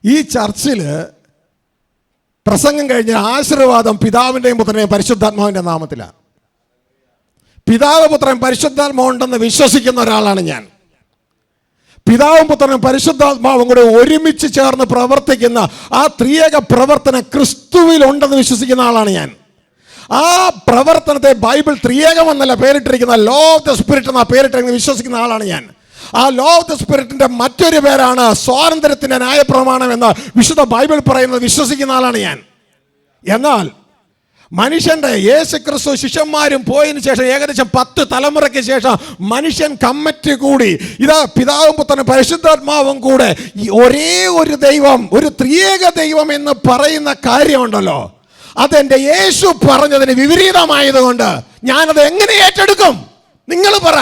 ഈ ചർച്ചിൽ പ്രസംഗം കഴിഞ്ഞ ആശീർവാദം പിതാവിൻ്റെയും പുത്രൻ്റെയും പരിശുദ്ധാത്മാവിൻ്റെ നാമത്തിലാണ്. പിതാവ് പുത്രൻ പരിശുദ്ധാത്മാവുണ്ടെന്ന് വിശ്വസിക്കുന്ന ഒരാളാണ് ഞാൻ. പിതാവും പുത്രനും പരിശുദ്ധാത്മാവും കൂടെ ഒരുമിച്ച് ചേർന്ന് പ്രവർത്തിക്കുന്ന ആ ത്രിയേക പ്രവർത്തനം ക്രിസ്തുവിലുണ്ടെന്ന് വിശ്വസിക്കുന്ന ആളാണ് ഞാൻ. ആ പ്രവർത്തനത്തെ ബൈബിൾ ത്രിയേകമെന്നല്ല പേരിട്ടിരിക്കുന്ന, ലോ ഓഫ് ദ സ്പിരിറ്റ് എന്ന പേരിട്ടിരിക്കുന്ന വിശ്വസിക്കുന്ന ആളാണ് ഞാൻ. ആ ലോ ഓഫ് ദ സ്പിരിറ്റിന്റെ മറ്റൊരു പേരാണ് സ്വാതന്ത്ര്യത്തിന്റെ ന്യായപ്രമാണം എന്ന് വിശുദ്ധ ബൈബിൾ പറയുന്നത് വിശ്വസിക്കുന്ന ആളാണ് ഞാൻ. എന്നാൽ മനുഷ്യന്റെ യേശുക്രിസ്തു ശിഷ്യന്മാരും പോയതിനു ശേഷം ഏകദേശം 10 തലമുറയ്ക്ക് ശേഷം മനുഷ്യൻ കമ്മിറ്റി കൂടി, ഇതാ പിതാവും പുത്രനും പരിശുദ്ധാത്മാവും കൂടെ ഒരേ ഒരു ദൈവം, ഒരു ത്രിയേക ദൈവം എന്ന് പറയുന്ന കാര്യമുണ്ടല്ലോ, അതെന്റെ യേശു പറഞ്ഞതിന് വിപരീതമായതുകൊണ്ട് ഞാനത് എങ്ങനെ ഏറ്റെടുക്കും? നിങ്ങൾ പറ.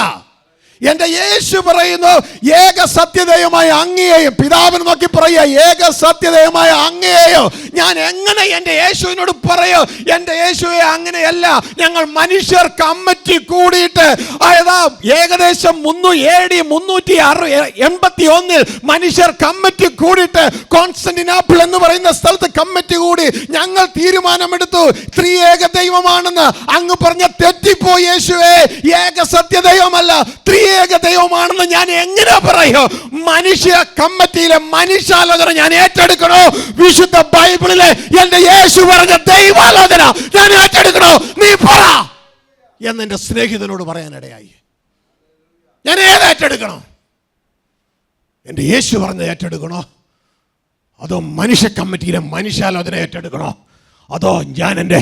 എന്റെ യേശു പറയുന്നു, ഏക സത്യദൈവമായ അങ്ങയെയും, പിതാവിനെ നോക്കി പറയുക, ഏക സത്യദൈവമായ അങ്ങയെയോ ഞാൻ എങ്ങനെ എൻ്റെ യേശുവിനോട് പറയോ? എൻ്റെ യേശുവെ അങ്ങനെയല്ല. ഞങ്ങൾ മനുഷ്യർ കമ്മിറ്റി കൂടിയിട്ട്, അതായത് ഏകദേശം 381 മനുഷ്യർ കമ്മിറ്റി കൂടിയിട്ട് കോൺസ്റ്റന്റിനോപ്പിൾ എന്ന് പറയുന്ന സ്ഥലത്ത് കമ്മിറ്റി കൂടി ഞങ്ങൾ തീരുമാനമെടുത്തു ത്രിയേക ദൈവമാണെന്ന്. അങ്ങ് പറഞ്ഞ തെറ്റിപ്പോയി യേശുവേ, ഏക സത്യദൈവമല്ല ത്രിയേക ദൈവമാണെന്ന് ഞാൻ എങ്ങനെ പറയോ? മനുഷ്യ കമ്മിറ്റിയിലെ മനുഷ്യാലോചന ഞാൻ ഏറ്റെടുക്കണോ? വിശുദ്ധ ബൈബിളിലെ എന്റെ യേശു പറഞ്ഞ ദൈവാലോചന ഞാൻ ഏറ്റെടുക്കണോ? നീ പറ എന്ന് എന്റെ സ്നേഹിതനോട് പറയാനിടയായി. ഞാൻ ഏതേറ്റെടുക്കണോ? എൻ്റെ യേശു പറഞ്ഞ ഏറ്റെടുക്കണോ? അതോ മനുഷ്യ കമ്മിറ്റിയിലെ മനുഷ്യാലോചന ഏറ്റെടുക്കണോ? അതോ ഞാൻ എൻ്റെ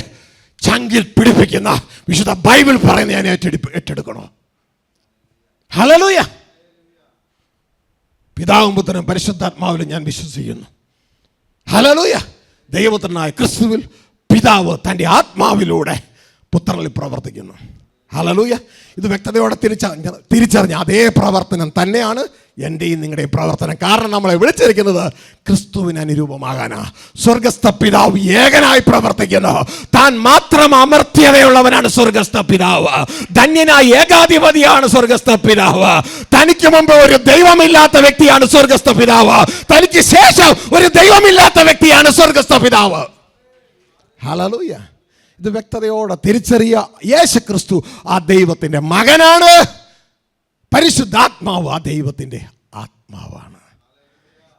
ചങ്കിൽ പിടിപ്പിക്കുന്ന വിശുദ്ധ ബൈബിൾ പറയുന്ന ഞാൻ ഏറ്റെടുക്കണോ? ഹല്ലേലൂയ. പിതാവും പുത്രനും പരിശുദ്ധാത്മാവിലും ഞാൻ വിശ്വസിക്കുന്നു. ഹല്ലേലൂയ. ദൈവപുത്രനായ ക്രിസ്തുവിൽ പിതാവ് തൻ്റെ ആത്മാവിലൂടെ പുത്രനിൽ പ്രവർത്തിക്കുന്നു. ഹല്ലേലൂയ. ഇത് വ്യക്തതയോടെ തിരിച്ചറിഞ്ഞ അതേ പ്രവർത്തനം തന്നെയാണ് എൻ്റെയും നിങ്ങളുടെയും പ്രവർത്തനം. കാരണം നമ്മളെ വിളിച്ചിരിക്കുന്നത് ക്രിസ്തുവിന് അനുരൂപമാകാനാ. സ്വർഗസ്ഥ പിതാവ് ഏകനായി പ്രവർത്തിക്കുന്നു. താൻ മാത്രം അമർത്യതയുള്ളവനാണ് സ്വർഗസ്ഥ പിതാവ്. ധന്യനായ ഏകാധിപതിയാണ് സ്വർഗസ്ഥ പിതാവ്. തനിക്ക് മുമ്പ് ഒരു ദൈവമില്ലാത്ത വ്യക്തിയാണ് സ്വർഗസ്ഥ പിതാവ്. തനിക്ക് ശേഷം ഒരു ദൈവമില്ലാത്ത വ്യക്തിയാണ് സ്വർഗസ്ഥ പിതാവ്. ഹല്ലേലൂയ. ഇത് വ്യക്തതയോടെ തിരിച്ചറിയ. യേശു ക്രിസ്തു ആ ദൈവത്തിൻ്റെ മകനാണ്. പരിശുദ്ധാത്മാവ് ആ ദൈവത്തിൻ്റെ ആത്മാവാണ്.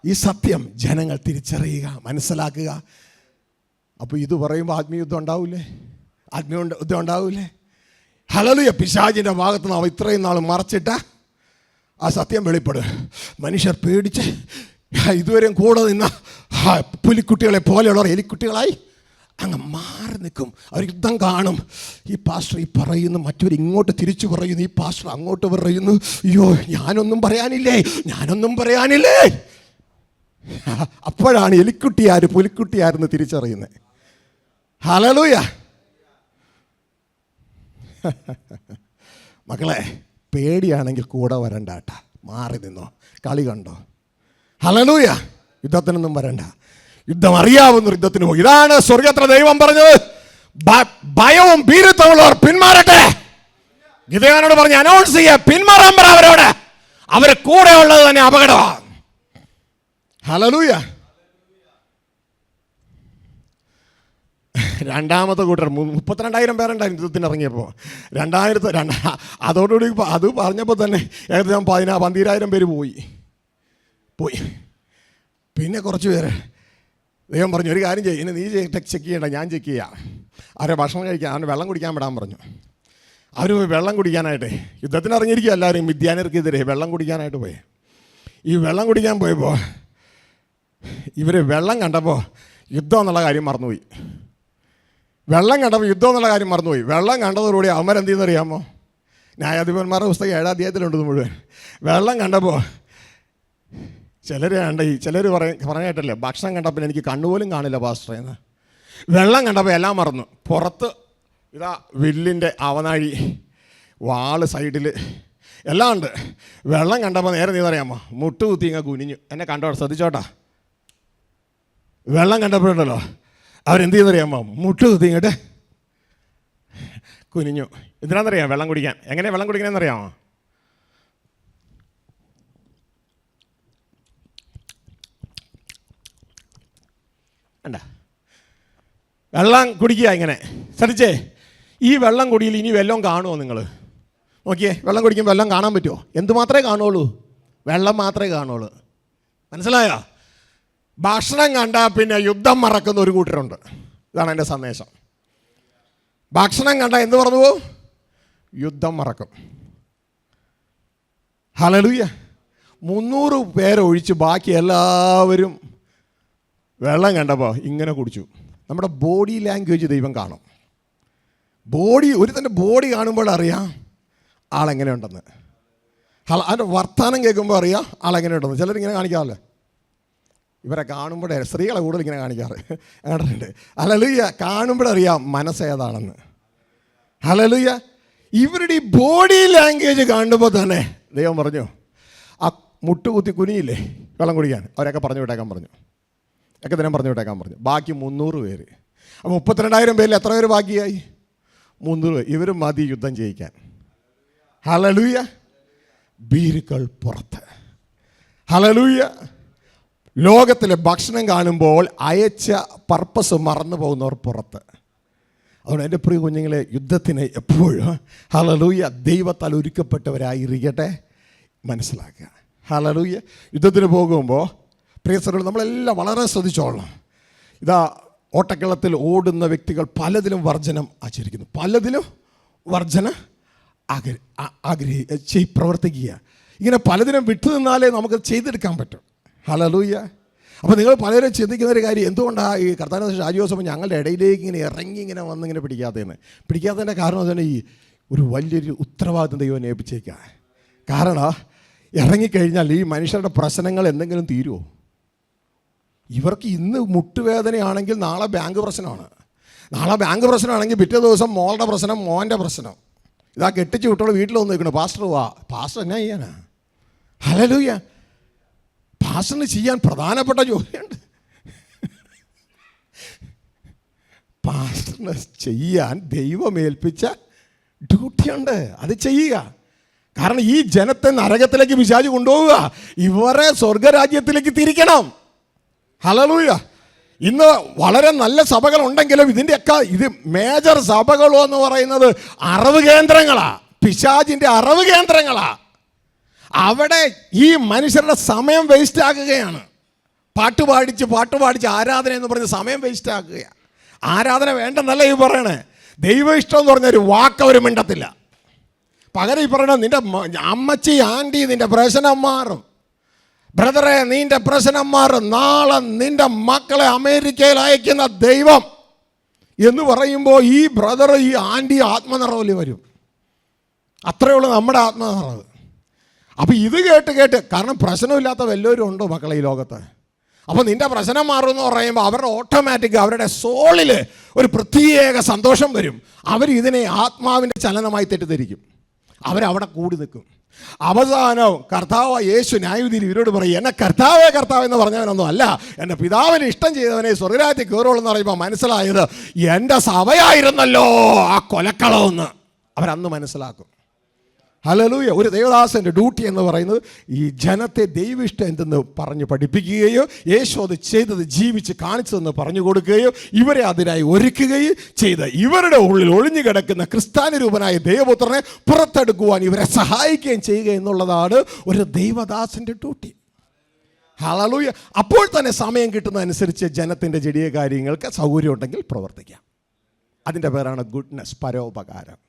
ഈ സത്യം ജനങ്ങൾ തിരിച്ചറിയുക, മനസ്സിലാക്കുക. അപ്പോൾ ഇത് പറയുമ്പോൾ ആത്മീയുദ്ധം ഉണ്ടാവില്ലേ? യുദ്ധം ഉണ്ടാവില്ലേ? ഹല്ലേലൂയ. പിശാചിൻ്റെ ഭാഗത്ത് നിന്ന് അവ ഇത്രയും നാൾ മറച്ചിട്ട ആ സത്യം വെളിപ്പെടുക. മനുഷ്യർ പേടിച്ച് ഇതുവരെയും കൂടെ നിന്ന പുലിക്കുട്ടികളെ പോലെയുള്ളവർ എലിക്കുട്ടികളായി അങ്ങ് മാറി നിൽക്കും. അവർ യുദ്ധം കാണും. ഈ പാസ്റ്റർ ഈ പറയുന്നു, മറ്റവർ ഇങ്ങോട്ട് തിരിച്ചു പറയുന്നു, ഈ പാസ്റ്റർ അങ്ങോട്ട് പറയുന്നു. അയ്യോ, ഞാനൊന്നും പറയാനില്ലേ. അപ്പോഴാണ് എലിക്കുട്ടിയാർ പുലിക്കുട്ടിയാരെന്ന് തിരിച്ചറിയുന്നത്. ഹല്ലേലൂയ. മക്കളെ, പേടിയാണെങ്കിൽ കൂടെ വരണ്ടാട്ട, മാറി നിന്നോ, കളി കണ്ടോ. ഹല്ലേലൂയ. യുദ്ധത്തിനൊന്നും വരണ്ട. യുദ്ധം അറിയാവുന്ന യുദ്ധത്തിന് പോയി. ഇതാണ് സ്വർഗത്തിലെ ദൈവം പറഞ്ഞത്. ഭയവും ഭീരുത്വമുള്ളവർ പിന്മാറട്ടെ. ഗിദെയോനോട് പറഞ്ഞ് അനൗൺസ് ചെയ്യ, പിന്മാറാൻ പറ അവരോട്. അവർ കൂടെ ഉള്ളത് തന്നെ അപകടമാണ്. ഹല്ലേലൂയ. രണ്ടാമത്തെ കൂട്ടർ 32,000 പേരുണ്ടായിരുന്നു യുദ്ധത്തിന് ഇറങ്ങിയപ്പോൾ. അതോടുകൂടി അത് പറഞ്ഞപ്പോൾ തന്നെ ഏകദേശം 12,000 പേര് പോയി. പിന്നെ കുറച്ച് പേര് ദൈവം പറഞ്ഞു, ഒരു കാര്യം ചെയ്യും, ഇനി നീ ചെക്ക് ചെയ്യണ്ട, ഞാൻ ചെക്ക് ചെയ്യാം. അവരെ ഭക്ഷണം കഴിക്കാൻ, അവന് വെള്ളം കുടിക്കാൻ വിടാൻ പറഞ്ഞു. അവർ പോയി വെള്ളം കുടിക്കാനായിട്ട്, യുദ്ധത്തിന് ഇറങ്ങിയിരിക്കുക എല്ലാവരും മിദ്യാനർക്കെതിരെ വെള്ളം കുടിക്കാനായിട്ട് പോയി. ഈ വെള്ളം കുടിക്കാൻ പോയപ്പോൾ ഇവർ വെള്ളം കണ്ടപ്പോൾ യുദ്ധം എന്നുള്ള കാര്യം മറന്നുപോയി. വെള്ളം കണ്ടതോടുകൂടി അവന്മാരെന്ത് ചെയ്യുന്നറിയാമോ? ന്യായാധിപന്മാരുടെ പുസ്തകം 7-ാം അധ്യായത്തിലുണ്ട് മുഴുവൻ. വെള്ളം കണ്ടപ്പോൾ ചിലർ പറഞ്ഞിട്ടല്ലേ, ഭക്ഷണം കണ്ടപ്പോൾ എനിക്ക് കണ്ണുപോലും കാണില്ല പാസ്റ്ററേന്ന്. വെള്ളം കണ്ടപ്പോൾ എല്ലാം മറന്നു. പുറത്ത് ഇതാ വില്ലിൻ്റെ അവനാഴി, വാള് സൈഡിൽ എല്ലാം ഉണ്ട്. വെള്ളം കണ്ടപ്പോൾ നേരെ നീ അറിയാമോ, മുട്ടുകുത്തി ഇങ്ങ് കുനിഞ്ഞു. എന്നെ കണ്ടോ, ശ്രദ്ധിച്ചോട്ടാ. വെള്ളം കണ്ടപ്പോഴുണ്ടല്ലോ അവരെന്ത് ചെയ്യുന്നറിയാമോ, മുട്ടുകുത്തി ഇങ്ങോട്ട് കുനിഞ്ഞു. എന്തിനാണെന്നറിയാം? വെള്ളം കുടിക്കാൻ. എങ്ങനെയാണ് വെള്ളം കുടിക്കണമെന്നറിയാമോ? അല്ല, വെള്ളം കുടിക്കുക ഇങ്ങനെ. ശ്രദ്ധിച്ചേ, ഈ വെള്ളം കുടിയിൽ ഇനി വെള്ളം കാണുമോ നിങ്ങൾ? നോക്കിയേ, വെള്ളം കുടിക്കുമ്പോൾ വെള്ളം കാണാൻ പറ്റുമോ? എന്ത് മാത്രമേ കാണുള്ളൂ? വെള്ളം മാത്രമേ കാണുള്ളൂ. മനസ്സിലായോ? ഭക്ഷണം കണ്ടാൽ പിന്നെ യുദ്ധം മറക്കുന്ന ഒരു കൂട്ടരുണ്ട്. ഇതാണ് എൻ്റെ സന്ദേശം. ഭക്ഷണം കണ്ടാൽ എന്ത് മറന്നു പോവും? യുദ്ധം മറക്കും. ഹല്ലേലൂയ. 300 പേരൊഴിച്ച് ബാക്കി എല്ലാവരും വെള്ളം കണ്ടപ്പോൾ ഇങ്ങനെ കുടിച്ചു. നമ്മുടെ ബോഡി ലാംഗ്വേജ് ദൈവം കാണും. ഒരുത്തൻ്റെ ബോഡി കാണുമ്പോൾ അറിയാം ആളെങ്ങനെയുണ്ടെന്ന്. അതിൻ്റെ വർത്തമാനം കേൾക്കുമ്പോൾ അറിയാം ആളെങ്ങനെയുണ്ടെന്ന്. ചിലരിങ്ങനെ കാണിക്കാമല്ലോ. ഇവരെ കാണുമ്പോഴേ, സ്ത്രീകളെ കൂടുതൽ ഇങ്ങനെ കാണിക്കാറ് കണ്ടിട്ടുണ്ട്. ഹല്ലേലൂയ. കാണുമ്പോഴറിയാം മനസ്സേതാണെന്ന്. ഹല്ലേലൂയ. ഇവരുടെ ഈ ബോഡി ലാംഗ്വേജ് കാണുമ്പോൾ തന്നെ ദൈവം പറഞ്ഞു, ആ മുട്ടുകുത്തി കുനിയില്ലേ വെള്ളം കുടിക്കാൻ, അവരൊക്കെ പറഞ്ഞു വിട്ടേക്കാൻ പറഞ്ഞു. ഒക്കെ ദിനം പറഞ്ഞു വിട്ടേക്കാൻ പറഞ്ഞു. ബാക്കി 300 പേര്. അപ്പോൾ 32,000 പേരിൽ എത്ര പേര് ബാക്കിയായി? 300. ഇവർ മതി യുദ്ധം ചെയ്യിക്കാൻ. ഹല്ലേലൂയ. ഭീരുക്കൾ പുറത്ത്. ഹല്ലേലൂയ. ലോകത്തിലെ ഭക്ഷണം കാണുമ്പോൾ അയച്ച പർപ്പസ് മറന്നു പോകുന്നവർ പുറത്ത്. അതുകൊണ്ട് എൻ്റെ പ്രിയ കുഞ്ഞുങ്ങളെ, യുദ്ധത്തിന് എപ്പോഴും ഹല്ലേലൂയ ദൈവത്താൽ ഒരുക്കപ്പെട്ടവരായിരിക്കട്ടെ മനസ്സിലാക്കുക. ഹല്ലേലൂയ. യുദ്ധത്തിന് പോകുമ്പോൾ പ്രിയ സഹോദരങ്ങളെ, നമ്മളെല്ലാം വളരെ ശ്രദ്ധിച്ചോളണം. ഇതാ ഓട്ടക്കളത്തിൽ ഓടുന്ന വ്യക്തികൾ പലതിലും വർജനം ആചരിക്കുന്നു, പലതിലും വർജന പ്രവർത്തിക്കുക. ഇങ്ങനെ പലതിനും വിട്ടു നിന്നാലേ നമുക്ക് ചെയ്തെടുക്കാൻ പറ്റും. ഹല്ലേലൂയ. അപ്പോൾ നിങ്ങൾ പലരും ചിന്തിക്കുന്ന ഒരു കാര്യം, എന്തുകൊണ്ടാണ് ഈ കർത്താവ് ഷാജിയോസഫ് ഞങ്ങളുടെ ഇടയിലേക്ക് ഇങ്ങനെ ഇറങ്ങി ഇങ്ങനെ വന്ന് ഇങ്ങനെ പിടിക്കാത്തതിൻ്റെ കാരണം തന്നെ ഈ ഒരു വലിയൊരു ഉത്തരവാദിത്വം ദൈവം ഏൽപ്പിച്ചേക്കുക. കാരണം ഇറങ്ങിക്കഴിഞ്ഞാൽ ഈ മനുഷ്യരുടെ പ്രശ്നങ്ങൾ എന്തെങ്കിലും തീരുമോ? ഇവർക്ക് ഇന്ന് മുട്ടുവേദനയാണെങ്കിൽ നാളെ ബാങ്ക് പ്രശ്നമാണ്, നാളെ ബാങ്ക് പ്രശ്നമാണെങ്കിൽ പിറ്റേ ദിവസം മോളുടെ പ്രശ്നം, മോൻ്റെ പ്രശ്നം. ഇതാ കെട്ടിച്ച് വിട്ടോളൂ വീട്ടിൽ വന്ന് നിൽക്കണം, പാസ്റ്റർ പാസ്റ്റർ എന്നാ ചെയ്യാനാ? ഹല്ലേലൂയ. പാസ്റ്ററിന് ചെയ്യാൻ പ്രധാനപ്പെട്ട ജോലിയുണ്ട്. പാസ്റ്ററിന് ചെയ്യാൻ ദൈവം ഏൽപ്പിച്ച ഡ്യൂട്ടിയുണ്ട്, അത് ചെയ്യുക. കാരണം ഈ ജനത്തെ നരകത്തിലേക്ക് പിശാച് കൊണ്ടുപോവുക, ഇവരെ സ്വർഗരാജ്യത്തിലേക്ക് തിരിക്കണം. ഹല്ലേലൂയ. ഇന്ന് വളരെ നല്ല സഭകളുണ്ടെങ്കിലും ഇതിൻ്റെയൊക്കെ ഇത് മേജർ സഭകളോ എന്ന് പറയുന്നത് അറിവ് കേന്ദ്രങ്ങളാണ്, പിശാചിൻ്റെ അറിവ് കേന്ദ്രങ്ങളാണ്. അവിടെ ഈ മനുഷ്യരുടെ സമയം വേസ്റ്റ് ആക്കുകയാണ്. പാട്ട് പാടിച്ച് ആരാധന എന്ന് പറഞ്ഞ് സമയം വേസ്റ്റ് ആക്കുകയാണ്. ആരാധന വേണ്ടെന്നല്ല ഈ പറയണേ. ദൈവ ഇഷ്ടം എന്ന് പറഞ്ഞൊരു വാക്ക് അവർ മിണ്ടത്തില്ല. പകരം ഈ പറയണ നിൻ്റെ അമ്മച്ചി ആൻറ്റി നിൻ്റെ പ്രശ്നം മാറും, ബ്രദറെ നിൻ്റെ പ്രശ്നം മാറും, നാളെ നിൻ്റെ മക്കളെ അമേരിക്കയിൽ അയക്കുന്ന ദൈവം എന്ന് പറയുമ്പോൾ ഈ ബ്രദർ ഈ ആൻറ്റി ആത്മനിറവിൽ വരും. അത്രയേ ഉള്ളൂ നമ്മുടെ ആത്മനിറവ്. അപ്പോൾ ഇത് കേട്ട് കാരണം പ്രശ്നമില്ലാത്ത വല്ലവരും ഉണ്ടോ മക്കളെ ഈ ലോകത്ത്? അപ്പോൾ നിൻ്റെ പ്രശ്നം മാറുമെന്ന് പറയുമ്പോൾ അവരുടെ ഓട്ടോമാറ്റിക് അവരുടെ സോളിൽ ഒരു പ്രത്യേക സന്തോഷം വരും. അവർ ഇതിനെ ആത്മാവിൻ്റെ ചലനമായി തെറ്റിദ്ധരിക്കും, അവരവിടെ കൂടി നിൽക്കും. അവസാനം കർത്താവ് യേശു ന്യായവിധിയിൽ ഇവരോട് പറയും, എന്നെ കർത്താവേ എന്ന് പറഞ്ഞവനൊന്നും അല്ല, എൻ്റെ പിതാവിന് ഇഷ്ടം ചെയ്തവനെ സ്വർഗ്ഗരാജ്യത്തിൽ കയറുള്ളൂ എന്ന് പറയുമ്പോൾ മനസ്സിലായത് എൻ്റെ സഭയായിരുന്നല്ലോ ആ കൊലക്കളമെന്ന് അവരന്ന് മനസ്സിലാക്കും. ഹല്ലേലൂയ. ഒരു ദേവദാസൻ്റെ ഡ്യൂട്ടി എന്ന് പറയുന്നത് ഈ ജനത്തെ ദൈവിഷ്ടം എന്തെന്ന് പറഞ്ഞ് പഠിപ്പിക്കുകയോ യേശു അത് ചെയ്തത് ജീവിച്ച് കാണിച്ചതെന്ന് പറഞ്ഞു കൊടുക്കുകയോ ഇവരെ അതിനായി ഒരുക്കുകയും ചെയ്ത് ഇവരുടെ ഉള്ളിൽ ഒളിഞ്ഞു കിടക്കുന്ന ക്രിസ്ത്യാനിരൂപനായ ദൈവപുത്രനെ പുറത്തെടുക്കുവാൻ ഇവരെ സഹായിക്കുകയും ചെയ്യുക എന്നുള്ളതാണ് ഒരു ദൈവദാസൻ്റെ ഡ്യൂട്ടി. ഹല്ലേലൂയ. അപ്പോൾ തന്നെ സമയം കിട്ടുന്നതനുസരിച്ച് ജനത്തിൻ്റെ ജടിയ കാര്യങ്ങൾക്ക് സൗകര്യം ഉണ്ടെങ്കിൽ പ്രവർത്തിക്കാം. അതിൻ്റെ പേരാണ് ഗുഡ്നെസ്, പരോപകാരം.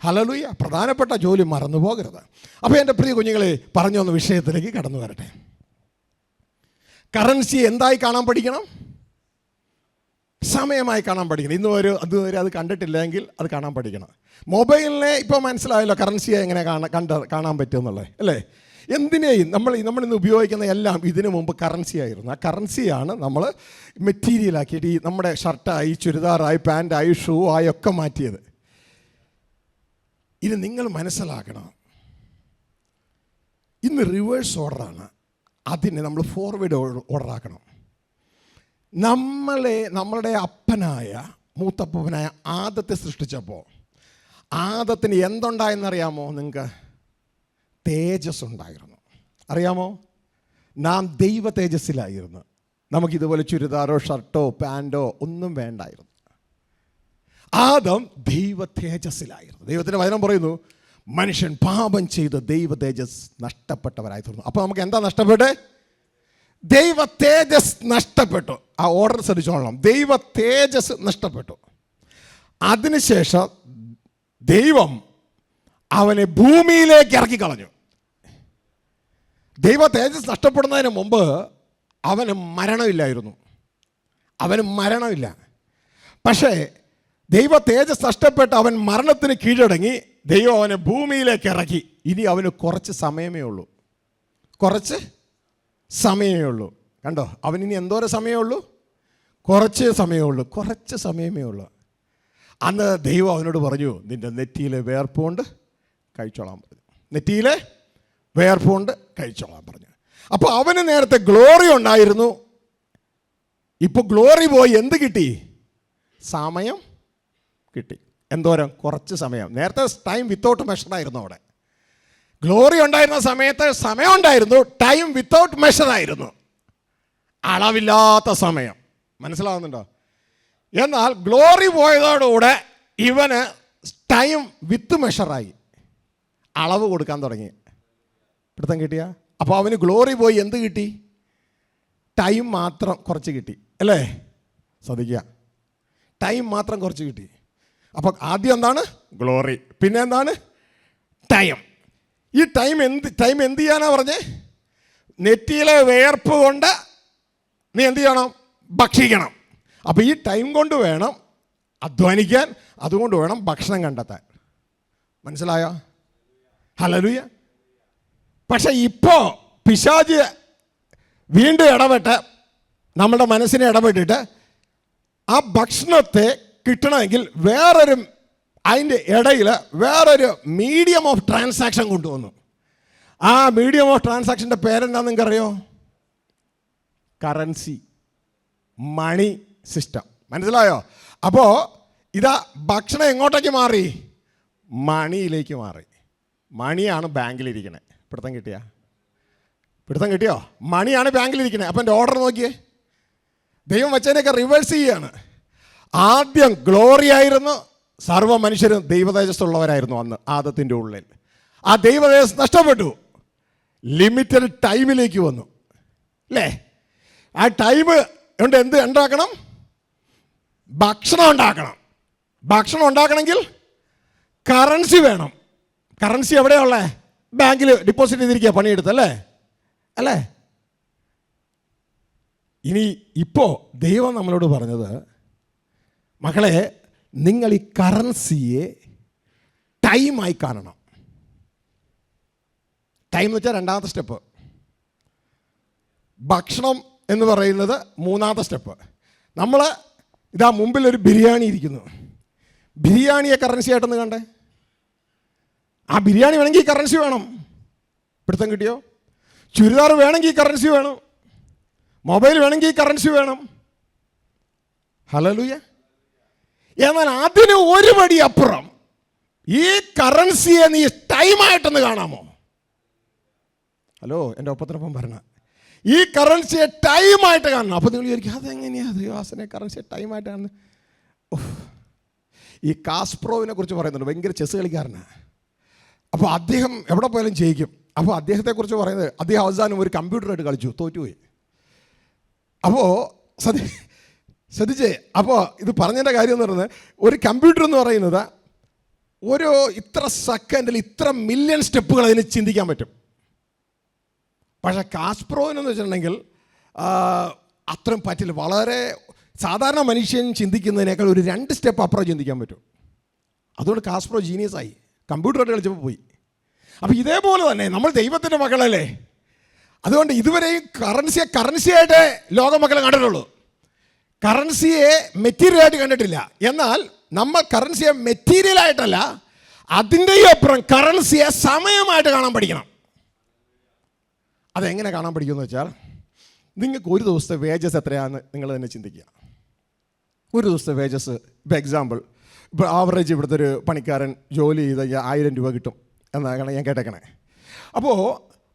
ഹല്ലേലൂയ. പ്രധാനപ്പെട്ട ജോലി മറന്നു പോകരുത്. അപ്പോൾ എൻ്റെ പ്രിയ കുഞ്ഞുങ്ങളെ, പറഞ്ഞു വന്ന വിഷയത്തിലേക്ക് കടന്നു വരട്ടെ. കറൻസി എന്തായി കാണാൻ പഠിക്കണം? സമയമായി കാണാൻ പഠിക്കണം. അതുവരെ അത് കണ്ടിട്ടില്ലെങ്കിൽ അത് കാണാൻ പഠിക്കണം. മൊബൈലിനെ ഇപ്പോൾ മനസ്സിലായല്ലോ കറൻസിയെ എങ്ങനെ കാണാൻ പറ്റുമെന്നുള്ളത് അല്ലേ? എന്തിനേയും നമ്മളിന്ന് ഉപയോഗിക്കുന്ന എല്ലാം ഇതിനു മുമ്പ് കറൻസി ആയിരുന്നു. ആ കറൻസിയാണ് നമ്മൾ മെറ്റീരിയലാക്കിയിട്ട് ഈ നമ്മുടെ ഷർട്ടായി, ചുരിദാറായി, പാൻറ്റായി, ഷൂ ആയി ഒക്കെ മാറ്റിയത്. ഇത് നിങ്ങൾ മനസ്സിലാക്കണം, ഇന്ന് റിവേഴ്സ് ഓർഡറാണ്, അതിനെ നമ്മൾ ഫോർവേഡ് ഓർഡറാക്കണം. നമ്മളുടെ അപ്പനായ മൂത്തപ്പനായ ആദത്തെ സൃഷ്ടിച്ചപ്പോൾ ആദത്തിന് എന്തുണ്ടായെന്നറിയാമോ നിങ്ങൾക്ക്? തേജസ് ഉണ്ടായിരുന്നു. അറിയാമോ? നാം ദൈവ തേജസ്സിലായിരുന്നു. നമുക്കിതുപോലെ ചുരിദാറോ ഷർട്ടോ പാൻറ്റോ ഒന്നും വേണ്ടായിരുന്നു. ആദം ദൈവ തേജസ്സിലായിരുന്നു. ദൈവത്തിൻ്റെ വചനം പറയുന്നു, മനുഷ്യൻ പാപം ചെയ്ത് ദൈവ തേജസ് നഷ്ടപ്പെട്ടവരായി തീർന്നു. അപ്പോൾ നമുക്ക് എന്താ നഷ്ടപ്പെട്ടെ? ദൈവ തേജസ് നഷ്ടപ്പെട്ടു. ആ ഓർഡർ ശ്രദ്ധിച്ചോളണം. ദൈവ തേജസ് നഷ്ടപ്പെട്ടു. അതിനുശേഷം ദൈവം അവനെ ഭൂമിയിലേക്ക് ഇറക്കി കളഞ്ഞു. ദൈവ തേജസ് നഷ്ടപ്പെടുന്നതിന് മുമ്പ് അവന് മരണമില്ലായിരുന്നു. പക്ഷേ ദൈവ തേജസ് നഷ്ടപ്പെട്ട് അവൻ മരണത്തിന് കീഴടങ്ങി. ദൈവം അവനെ ഭൂമിയിലേക്ക് ഇറക്കി. ഇനി അവന് കുറച്ച് സമയമേ ഉള്ളൂ. കണ്ടോ, അവനിനി എന്തോരം സമയമേ ഉള്ളൂ? കുറച്ച് സമയമേ ഉള്ളൂ. അന്ന് ദൈവം അവനോട് പറഞ്ഞു, നിൻ്റെ നെറ്റിയിലെ വേർപ്പ് കൊണ്ട് കഴിച്ചോളാൻ പറഞ്ഞു. നെറ്റിയിലെ വേർപ്പുകൊണ്ട് കഴിച്ചോളാൻ പറഞ്ഞു. അപ്പോൾ അവന് നേരത്തെ ഗ്ലോറി ഉണ്ടായിരുന്നു, ഇപ്പോൾ ഗ്ലോറി പോയി എന്ത് കിട്ടി? സമയം കിട്ടി. എന്തോരം? കുറച്ച് സമയം. നേരത്തെ ടൈം വിത്തൗട്ട് മെഷറായിരുന്നു. അവിടെ ഗ്ലോറി ഉണ്ടായിരുന്ന സമയത്ത് സമയം ഉണ്ടായിരുന്നു, ടൈം വിത്തൗട്ട് മെഷറായിരുന്നു, അളവില്ലാത്ത സമയം. മനസ്സിലാവുന്നുണ്ടോ? എന്നാൽ ഗ്ലോറി പോയതോടുകൂടെ ഇവന് ടൈം വിത്ത് മെഷറായി, അളവ് കൊടുക്കാൻ തുടങ്ങി. പിടുത്തം കിട്ടിയ? അപ്പോൾ അവന് ഗ്ലോറി പോയി എന്ത് കിട്ടി? ടൈം മാത്രം കുറച്ച് കിട്ടി, അല്ലേ? ശ്രദ്ധിക്കുക, ടൈം മാത്രം കുറച്ച് കിട്ടി. അപ്പോൾ ആദ്യം എന്താണ്? ഗ്ലോറി. പിന്നെ എന്താണ്? ടൈം. ഈ ടൈം എന്ത് ചെയ്യാനാണ് പറഞ്ഞേ? നെറ്റിയിലെ വേർപ്പ് കൊണ്ട് നീ എന്ത് ചെയ്യണം? ഭക്ഷിക്കണം. അപ്പോൾ ഈ ടൈം കൊണ്ട് വേണം അധ്വാനിക്കാൻ, അതുകൊണ്ട് വേണം ഭക്ഷണം കണ്ടെത്താൻ. മനസ്സിലായോ? ഹല്ലേലൂയ. പക്ഷെ ഇപ്പോൾ പിശാച് വീണ്ടും ഇടപെട്ട് നമ്മുടെ മനസ്സിനെ ഇടപെട്ടിട്ട് ആ ഭക്ഷണത്തെ കിട്ടണമെങ്കിൽ അതിൻ്റെ ഇടയിൽ വേറൊരു മീഡിയം ഓഫ് ട്രാൻസാക്ഷൻ കൊണ്ടുവന്നു. ആ മീഡിയം ഓഫ് ട്രാൻസാക്ഷൻ്റെ പേരെന്താണെന്ന് നിങ്ങൾക്കറിയോ? കറൻസി, മണി സിസ്റ്റം. മനസ്സിലായോ? അപ്പോൾ ഇതാ ഭക്ഷണം എങ്ങോട്ടേക്ക് മാറി? മണിയിലേക്ക് മാറി. മണിയാണ് ബാങ്കിലിരിക്കണേ. പിടുത്തം കിട്ടിയോ? മണിയാണ് ബാങ്കിലിരിക്കണേ. അപ്പം എൻ്റെ ഓർഡർ നോക്കിയേ, ദൈവം വച്ചതിനൊക്കെ റിവേഴ്സ് ചെയ്യാണ്. ആദ്യം ഗ്ലോറി ആയിരുന്നു, സർവ്വ മനുഷ്യരും ദൈവതേജസ്സുള്ളവരായിരുന്നു അന്ന് ആദത്തിൻ്റെ ഉള്ളിൽ. ആ ദൈവതേജസ് നഷ്ടപ്പെട്ടു, ലിമിറ്റഡ് ടൈമിലേക്ക് വന്നു, അല്ലേ? ആ ടൈം കൊണ്ട് എന്ത് ഉണ്ടാക്കണം? ഭക്ഷണം ഉണ്ടാക്കണം. ഭക്ഷണം ഉണ്ടാക്കണമെങ്കിൽ കറൻസി വേണം. കറൻസി എവിടെയുള്ള? ബാങ്കിൽ ഡിപ്പോസിറ്റ് ചെയ്തിരിക്കുക, പണിയെടുത്തല്ലേ, അല്ലേ? ഇനി ഇപ്പോൾ ദൈവം നമ്മളോട് പറഞ്ഞത്, മക്കളെ, നിങ്ങൾ ഈ കറൻസിയെ ടൈമായി കാണണം. ടൈം എന്ന് വെച്ചാൽ രണ്ടാമത്തെ സ്റ്റെപ്പ്, ഭക്ഷണം എന്ന് പറയുന്നത് മൂന്നാമത്തെ സ്റ്റെപ്പ്. നമ്മൾ ഇതാ മുമ്പിൽ ഒരു ബിരിയാണി ഇരിക്കുന്നു. ബിരിയാണിയെ കറൻസി ആയിട്ടൊന്ന് കണ്ടേ. ആ ബിരിയാണി വേണമെങ്കിൽ കറൻസി വേണം. പിടുത്തം കിട്ടിയോ? ചുരിദാർ വേണമെങ്കിൽ കറൻസി വേണം, മൊബൈൽ വേണമെങ്കിൽ കറൻസി വേണം. ഹല്ലേലൂയ. എന്നാൽ അതിന് ഒരു പടി അപ്പുറം ഈ കറൻസിയെ നീ ടൈമായിട്ടൊന്ന് കാണാമോ? ഹലോ, എൻ്റെ ഒപ്പത്തിനൊപ്പം പറഞ്ഞ ഈ കറൻസിയെ ടൈമായിട്ട് കാണണം. അപ്പോൾ നിങ്ങൾ വിചാരിക്കും, അതെങ്ങനെയാണ് ദൈവാസനെ കറൻസിയെ ടൈമായിട്ട് കാണുന്നത്? ഈ കാസ്പ്രോവിനെ കുറിച്ച് പറയുന്നുണ്ട്, ഭയങ്കര ചെസ് കളിക്കാരനാണ്. അപ്പോൾ അദ്ദേഹം എവിടെ പോയാലും ജയിക്കും. അപ്പോൾ അദ്ദേഹത്തെക്കുറിച്ച് പറയുന്നത്, അദ്ദേഹം അവസാനം ഒരു കമ്പ്യൂട്ടറായിട്ട് കളിച്ചു, തോറ്റുപോയി. അപ്പോൾ ശ്രദ്ധിച്ചേ, അപ്പോൾ ഇത് പറഞ്ഞതിൻ്റെ കാര്യം എന്ന് പറയുന്നത്, ഒരു കമ്പ്യൂട്ടർ എന്ന് പറയുന്നത് ഒരു ഇത്ര സെക്കൻഡിൽ ഇത്ര മില്യൺ സ്റ്റെപ്പുകൾ അതിന് ചിന്തിക്കാൻ പറ്റും. പക്ഷേ കാസ്പ്രോവിനെന്ന് വെച്ചിട്ടുണ്ടെങ്കിൽ അത്രയും പറ്റില്ല. വളരെ സാധാരണ മനുഷ്യൻ ചിന്തിക്കുന്നതിനേക്കാൾ ഒരു 2 സ്റ്റെപ്പ് അപ്പുറം ചിന്തിക്കാൻ പറ്റും. അതുകൊണ്ട് കാസ്പ്രോ ജീനിയസായി, കമ്പ്യൂട്ടറായിട്ട് കളിച്ചപ്പോൾ പോയി. അപ്പോൾ ഇതേപോലെ തന്നെ നമ്മൾ ദൈവത്തിൻ്റെ മക്കളല്ലേ. അതുകൊണ്ട് ഇതുവരെയും കറൻസിയായിട്ട് ലോക മക്കളെ കണ്ടിട്ടുള്ളൂ, കറൻസിയെ മെറ്റീരിയലായിട്ട് കണ്ടിട്ടില്ല. എന്നാൽ നമ്മൾ കറൻസിയെ മെറ്റീരിയലായിട്ടല്ല, അതിൻ്റെയും അപ്പുറം കറൻസിയെ സമയമായിട്ട് കാണാൻ പഠിക്കണം. അതെങ്ങനെ കാണാൻ പഠിക്കുമെന്ന് വെച്ചാൽ, നിങ്ങൾക്ക് ഒരു ദിവസത്തെ വേജസ് എത്രയാണെന്ന് നിങ്ങൾ തന്നെ ചിന്തിക്കുക. ഒരു ദിവസത്തെ വേജസ്, ഇപ്പോൾ എക്സാമ്പിൾ, ഇപ്പോൾ ആവറേജ് ഇവിടുത്തെ ഒരു പണിക്കാരൻ ജോലി ചെയ്ത് 1000 രൂപ കിട്ടും എന്നാണ് ഞാൻ കേട്ടേക്കണേ. അപ്പോൾ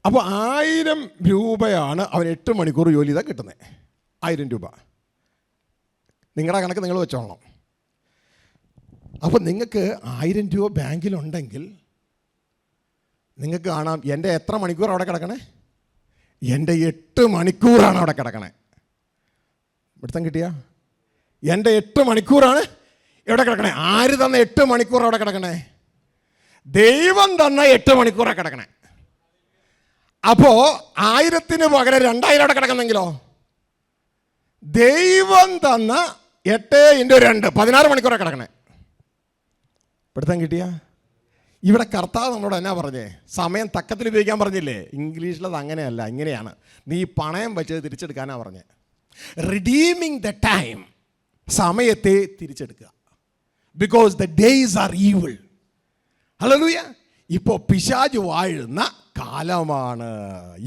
1000 രൂപയാണ് അവൻ 8 മണിക്കൂർ ജോലി ചെയ്താൽ കിട്ടുന്നത്. 1000 രൂപ നിങ്ങളുടെ കണക്ക് നിങ്ങൾ വെച്ചോളണം. അപ്പോൾ നിങ്ങൾക്ക് 1000 രൂപ ബാങ്കിലുണ്ടെങ്കിൽ നിങ്ങൾക്ക് കാണാം, എൻ്റെ എത്ര മണിക്കൂർ അവിടെ കിടക്കണേ? എൻ്റെ 8 മണിക്കൂറാണ് അവിടെ കിടക്കണേ. പിടുത്തം കിട്ടിയ? എൻ്റെ 8 മണിക്കൂറാണ് എവിടെ കിടക്കണേ? ആര് തന്ന 8 മണിക്കൂർ അവിടെ കിടക്കണേ? ദൈവം തന്ന 8 മണിക്കൂറാണ് കിടക്കണേ. അപ്പോൾ 1000-ന് പകരം 2000 അവിടെ കിടക്കുന്നെങ്കിലോ? ദൈവം തന്ന 8 × 2 16 മണിക്കൂറാണ് കിടക്കണേ. പിടുത്തം കിട്ടിയ? ഇവിടെ കർത്താവ് നമ്മളോട് എന്നാ പറഞ്ഞേ? സമയം തക്കത്തിൽ ഉപയോഗിക്കാൻ പറഞ്ഞില്ലേ? ഇംഗ്ലീഷിലത് അങ്ങനെയല്ല, ഇങ്ങനെയാണ്. നീ പണയം വെച്ചത് തിരിച്ചെടുക്കാനാണ് പറഞ്ഞത്. റിഡീമിങ് ദ ടൈം, സമയത്തെ തിരിച്ചെടുക്കുക. Because the days are evil. Hallelujah. ഇപ്പോൾ പിശാച് വാഴുന്ന കാലമാണ്.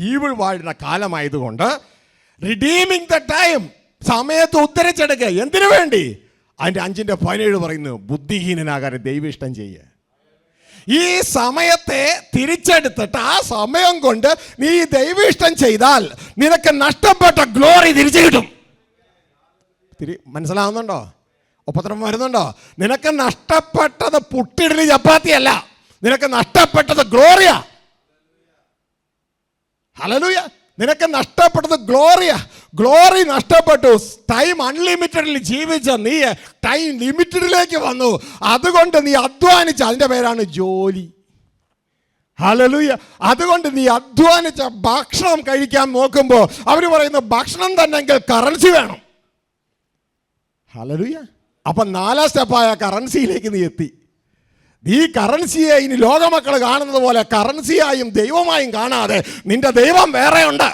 ഈവിൾ വാഴുന്ന കാലമായതുകൊണ്ട് റിഡീമിങ് ദ ടൈം, സമയത്ത് ഉദ്ധരിച്ചെടുക്കുക. എന്തിനു വേണ്ടി? അതിൻ്റെ 5:17 പറയുന്നു, ബുദ്ധിഹീനനാകാൻ ദൈവിഷ്ടം ചെയ്യുക. ഈ സമയത്തെ തിരിച്ചെടുത്തിട്ട് ആ സമയം കൊണ്ട് നീ ദൈവിഷ്ടം ചെയ്താൽ നിനക്ക് നഷ്ടപ്പെട്ട ഗ്ലോറി തിരിച്ചു കിട്ടും. മനസ്സിലാവുന്നുണ്ടോ? ഒപ്പത്തരം വരുന്നുണ്ടോ? നിനക്ക് നഷ്ടപ്പെട്ടത് പുട്ടിടലി ചപ്പാത്തിയല്ല, നിനക്ക് നഷ്ടപ്പെട്ടത് ഗ്ലോറിയാ. ഹല്ലേലൂയ. നിനക്ക് നഷ്ടപ്പെട്ടത് ഗ്ലോറിയാ. ഗ്ലോറി നഷ്ടപ്പെട്ടു. ടൈം അൺലിമിറ്റഡിൽ ജീവിച്ച നീ ടൈം ലിമിറ്റഡിലേക്ക് വന്നു. അതുകൊണ്ട് നീ അധ്വാനിച്ച, അതിൻ്റെ പേരാണ് ജോലി. ഹല്ലേലൂയ. അതുകൊണ്ട് നീ അധ്വാനിച്ച ഭക്ഷണം കഴിക്കാൻ നോക്കുമ്പോൾ അവർ പറയുന്നു ഭക്ഷണം തന്നെങ്കിൽ കറൻസി വേണം. ഹല്ലേലൂയ. അപ്പം 4ാം സ്റ്റെപ്പായ കറൻസിയിലേക്ക് നീ എത്തി. ഈ കറൻസിയെ ഇനി ലോകമക്കൾ കാണുന്നത് പോലെ കറൻസിയായും ദൈവമായും കാണാതെ നിന്റെ ദൈവം വേറെയുണ്ട്.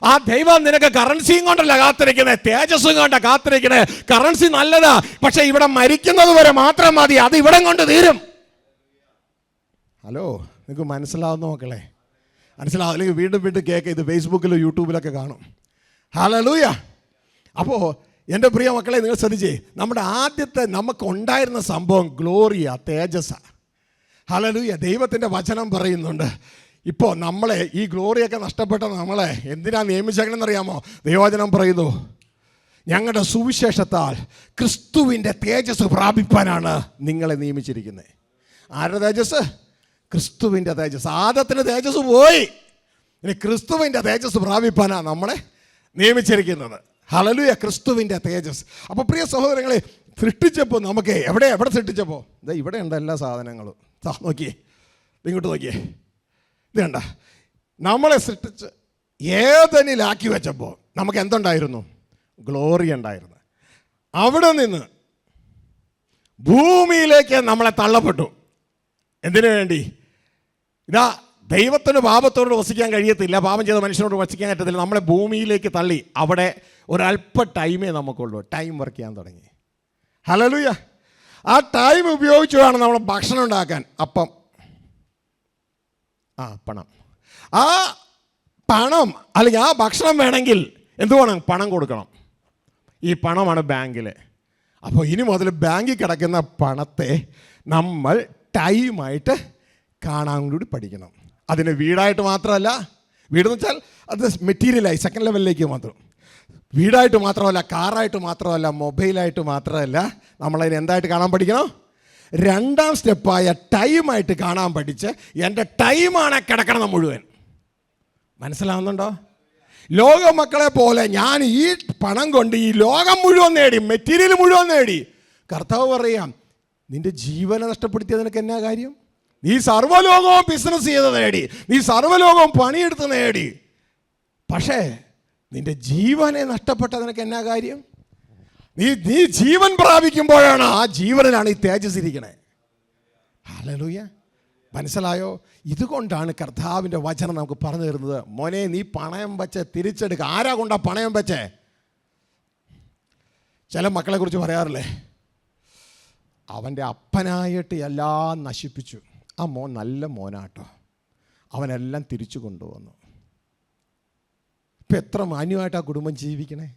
ആ ദൈവം നിനക്ക് കറൻസിയും കൊണ്ടല്ല കാത്തിരിക്കുന്നത്, തേജസ്സും കൊണ്ട് കാത്തിരിക്കണേ. കറൻസി നല്ലതാ, പക്ഷെ ഇവിടെ മരിക്കുന്നത് വരെ മാത്രം മതി, അത് ഇവിടം കൊണ്ട് തീരും. ഹലോ, നിങ്ങൾക്ക് മനസ്സിലാവുന്ന മക്കളെ? മനസ്സിലാവും, അല്ലെങ്കിൽ വീണ്ടും വീണ്ടും കേൾക്കുക. ഇത് ഫേസ്ബുക്കിലും യൂട്യൂബിലൊക്കെ കാണും. ഹല്ലേലൂയ. അപ്പോൾ എൻ്റെ പ്രിയ മക്കളെ, നിങ്ങൾ ശ്രദ്ധിച്ചേ, നമ്മുടെ ആദ്യത്തെ നമുക്കുണ്ടായിരുന്ന സംഭവം ഗ്ലോറിയ, തേജസ്സ. ഹല്ലേലൂയ. ദൈവത്തിൻ്റെ വചനം പറയുന്നുണ്ട്, ഇപ്പോൾ നമ്മളെ ഈ ഗ്ലോറിയൊക്കെ നഷ്ടപ്പെട്ട നമ്മളെ എന്തിനാ നിയമിച്ചേക്കണമെന്നറിയാമോ? ദൈവവചനം പറയുന്നു, ഞങ്ങളുടെ സുവിശേഷത്താൽ ക്രിസ്തുവിൻ്റെ തേജസ് പ്രാപിപ്പാനാണ് നിങ്ങളെ നിയമിച്ചിരിക്കുന്നത്. ആരുടെ തേജസ്? ക്രിസ്തുവിൻ്റെ തേജസ്. ആദത്തിന് തേജസ് പോയി, ഇനി ക്രിസ്തുവിൻ്റെ തേജസ് പ്രാപിപ്പാനാണ് നമ്മളെ നിയമിച്ചിരിക്കുന്നത്. ഹല്ലേലൂയ. ക്രിസ്തുവിൻ്റെ തേജസ്. അപ്പോൾ പ്രിയ സഹോദരങ്ങളെ, സൃഷ്ടിച്ചപ്പോൾ നമുക്ക് എവിടെ സൃഷ്ടിച്ചപ്പോൾ ഇവിടെ ഉണ്ട് എല്ലാ സാധനങ്ങളും. നോക്കിയേ, ഇങ്ങോട്ട് നോക്കിയേ, ഇത് കണ്ട. നമ്മളെ സൃഷ്ടിച്ച് ഏദനിലാക്കി വെച്ചപ്പോൾ നമുക്ക് എന്തുണ്ടായിരുന്നു? ഗ്ലോറി ഉണ്ടായിരുന്നു. അവിടെ നിന്ന് ഭൂമിയിലേക്ക് നമ്മളെ തള്ളപ്പെട്ടു. എന്തിനു വേണ്ടി? ഇതാ, ദൈവത്തിന് പാപത്തോട് വസിക്കാൻ കഴിയത്തില്ല, പാപം ചെയ്ത മനുഷ്യനോട് വസിക്കാൻ പറ്റത്തില്ല. നമ്മളെ ഭൂമിയിലേക്ക് തള്ളി. അവിടെ ഒരല്പ ടൈമേ നമുക്കുള്ളൂ. ടൈം വർക്ക് ചെയ്യാൻ തുടങ്ങി. ഹല്ലേലൂയ. ആ ടൈം ഉപയോഗിച്ച് വേണം നമ്മൾ ഭക്ഷണം ഉണ്ടാക്കാൻ. അപ്പം പണം. ആ പണം അല്ലെങ്കിൽ ആ ഭക്ഷണം വേണമെങ്കിൽ എന്ത് വേണം? പണം കൊടുക്കണം. ഈ പണമാണ് ബാങ്കിൽ. അപ്പോൾ ഇനി മുതൽ ബാങ്കിൽ കിടക്കുന്ന പണത്തെ നമ്മൾ ടൈമായിട്ട് കാണാൻ കൂടി പഠിക്കണം. അതിന് വീടായിട്ട് മാത്രമല്ല, വീടെന്ന് വെച്ചാൽ അത് മെറ്റീരിയലായി സെക്കൻഡ് ലെവലിലേക്ക് മാത്രം. വീടായിട്ട് മാത്രമല്ല, കാറായിട്ട് മാത്രമല്ല, മൊബൈലായിട്ട് മാത്രമല്ല, നമ്മളതിന് എന്തായിട്ട് കാണാൻ പഠിക്കണം? 2ാം സ്റ്റെപ്പായ ടൈമായിട്ട് കാണാൻ പഠിച്ച് എൻ്റെ ടൈമാണ് കിടക്കണം മുഴുവൻ. മനസ്സിലാവുന്നുണ്ടോ? ലോക മക്കളെ പോലെ ഞാൻ ഈ പണം കൊണ്ട് ഈ ലോകം മുഴുവൻ നേടി, മെറ്റീരിയൽ മുഴുവൻ നേടി. കർത്താവ് പറയാം, നിന്റെ ജീവനെ നഷ്ടപ്പെടുത്തിയത് നിനക്ക് എന്നാ കാര്യം? നീ സർവ്വലോകവും ബിസിനസ് ചെയ്ത് നേടി, നീ സർവ്വലോകവും പണിയെടുത്ത് നേടി, പക്ഷേ നിന്റെ ജീവനെ നഷ്ടപ്പെട്ട നിനക്ക് എന്നാ കാര്യം? നീ ജീവൻ പ്രാപിക്കുമ്പോഴാണ്, ആ ജീവനിലാണ് ഈ തേജസ് ഇരിക്കണേ. ഹല്ലേലൂയ. മനസ്സിലായോ? ഇതുകൊണ്ടാണ് കർത്താവിൻ്റെ വചനം നമുക്ക് പറഞ്ഞു തരുന്നത്, മോനെ നീ പണയം വെച്ച് തിരിച്ചെടുക്കുക. ആരാ കൊണ്ടാ പണയം വെച്ചേ? ചില മക്കളെ കുറിച്ച് പറയാറില്ലേ, അവൻ്റെ അപ്പനായിട്ട് എല്ലാം നശിപ്പിച്ചു. ആ മോൻ നല്ല മോനാട്ടോ, അവനെല്ലാം തിരിച്ചു കൊണ്ടുവന്നു. ഇപ്പം എത്ര മാന്യമായിട്ട് ആ കുടുംബം ജീവിക്കണേ.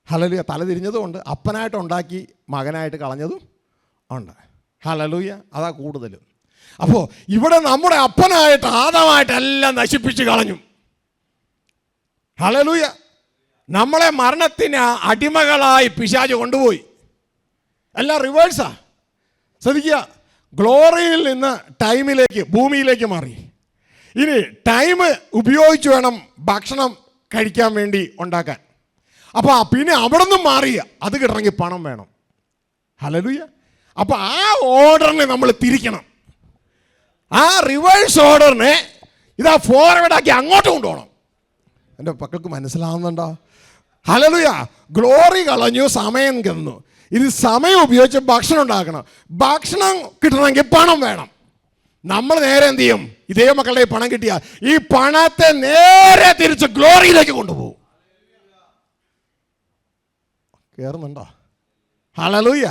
ഹല്ലേലൂയ. തലതിരിഞ്ഞതുകൊണ്ട് അപ്പനായിട്ട് ഉണ്ടാക്കി മകനായിട്ട് കളഞ്ഞതും ഉണ്ട്. ഹല്ലേലൂയ. അതാ കൂടുതലും. അപ്പോൾ ഇവിടെ നമ്മുടെ അപ്പനായിട്ട് ആദമായിട്ട് എല്ലാം നശിപ്പിച്ച് കളഞ്ഞു. ഹല്ലേലൂയ. നമ്മളെ മരണത്തിന് അടിമകളായി പിശാച് കൊണ്ടുപോയി. എല്ലാം റിവേഴ്സാ. ശ്രദ്ധിക്കുക, ഗ്ലോറിയിൽ നിന്ന് ടൈമിലേക്ക്, ഭൂമിയിലേക്ക് മാറി. ഇനി ടൈം ഉപയോഗിച്ച് വേണം ഭക്ഷണം കഴിക്കാൻ വേണ്ടി ഉണ്ടാക്കാൻ. അപ്പോൾ പിന്നെ അവിടെ നിന്നും മാറി അത് കിട്ടണമെങ്കിൽ പണം വേണം. ഹല്ലേലൂയ. അപ്പോൾ ആ ഓർഡറിനെ നമ്മൾ തിരിക്കണം. ആ റിവേഴ്സ് ഓർഡറിനെ ഇതാ ഫോർവേഡാക്കി അങ്ങോട്ട് കൊണ്ടുപോകണം. എൻ്റെ മക്കൾക്ക് മനസ്സിലാവുന്നുണ്ടോ? ഹല്ലേലൂയ. ഗ്ലോറി കളഞ്ഞു, സമയം കിടന്നു. ഇത് സമയം ഉപയോഗിച്ച് ഭക്ഷണം ഉണ്ടാക്കണം. ഭക്ഷണം കിട്ടണമെങ്കിൽ പണം വേണം. നമ്മൾ നേരെ എന്ത് ചെയ്യും? ഇതേ മക്കളുടെ പണം കിട്ടിയാൽ ഈ പണത്തെ നേരെ തിരിച്ച് ഗ്ലോറിയിലേക്ക് കൊണ്ടുപോകും. കേറുന്നുണ്ടോ? ഹല്ലേലൂയ.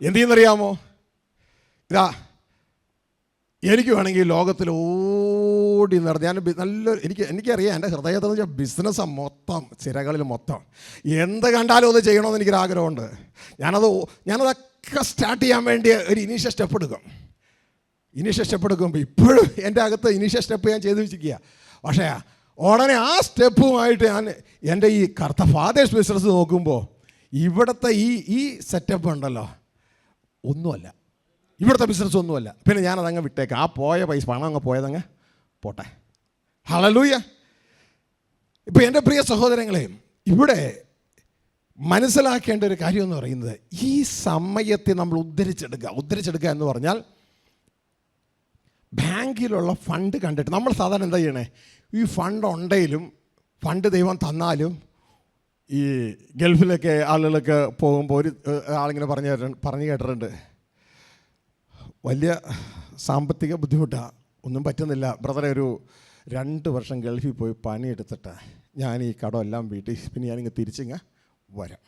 എന്ത് ചെയ്യുന്നറിയാമോ? ഇതാ, എനിക്ക് വേണമെങ്കിൽ ലോകത്തിൽ ഓടി നടന്ന് ഞാൻ നല്ലൊരു എനിക്കറിയാം എൻ്റെ ഹൃദയത്തിൽ എന്ന് വെച്ചാൽ ബിസിനസ്സാണ് മൊത്തം, സിരകളിൽ മൊത്തം. എന്ത് കണ്ടാലും അത് ചെയ്യണമെന്ന് എനിക്കൊരാഗ്രഹമുണ്ട്. ഞാനതൊക്കെ സ്റ്റാർട്ട് ചെയ്യാൻ വേണ്ടി ഒരു ഇനീഷ്യൽ സ്റ്റെപ്പ് എടുക്കുമ്പോൾ ഇപ്പോഴും എൻ്റെ അകത്ത് ഇനീഷ്യൽ സ്റ്റെപ്പ് ഞാൻ ചെയ്ത് വെച്ചിരിക്കുക. പക്ഷേ ഉടനെ ആ സ്റ്റെപ്പുമായിട്ട് ഞാൻ എൻ്റെ ഈ ഫാദേഴ്സ് ബിസിനസ് നോക്കുമ്പോൾ ഇവിടുത്തെ ഈ സെറ്റപ്പ് ഉണ്ടല്ലോ, ഒന്നുമല്ല, ഇവിടുത്തെ ബിസിനസ് ഒന്നുമല്ല. പിന്നെ ഞാനതങ്ങ് വിട്ടേക്കാം. ആ പോയ പൈസ പണം അങ്ങ് പോയതങ്ങ് പോട്ടെ. ഹല്ലേലൂയ. ഇപ്പം എൻ്റെ പ്രിയ സഹോദരങ്ങളെ, ഇവിടെ മനസ്സിലാക്കേണ്ട ഒരു കാര്യം എന്ന് പറയുന്നത്, ഈ സമയത്തെ നമ്മൾ ഉദ്ധരിച്ചെടുക്കുക എന്ന് പറഞ്ഞാൽ ബാങ്കിലുള്ള ഫണ്ട് കണ്ടിട്ട് നമ്മൾ സാധാരണ എന്താ ചെയ്യണേ, ഈ ഫണ്ട് ഉണ്ടെങ്കിലും ഫണ്ട് ദൈവം തന്നാലും ഈ ഗൾഫിലൊക്കെ ആളുകളൊക്കെ പോകുമ്പോൾ ഒരു ആളിങ്ങനെ പറഞ്ഞു കേട്ടിട്ടുണ്ട്, വലിയ സാമ്പത്തിക ബുദ്ധിമുട്ടാണ്, ഒന്നും പറ്റുന്നില്ല ബ്രദറെ, ഒരു 2 വർഷം ഗൾഫിൽ പോയി പണിയെടുത്തിട്ട് ഞാൻ ഈ കടമെല്ലാം വീട്ടിൽ പിന്നെ ഞാനിങ്ങ് തിരിച്ചിങ്ങ് വരാം.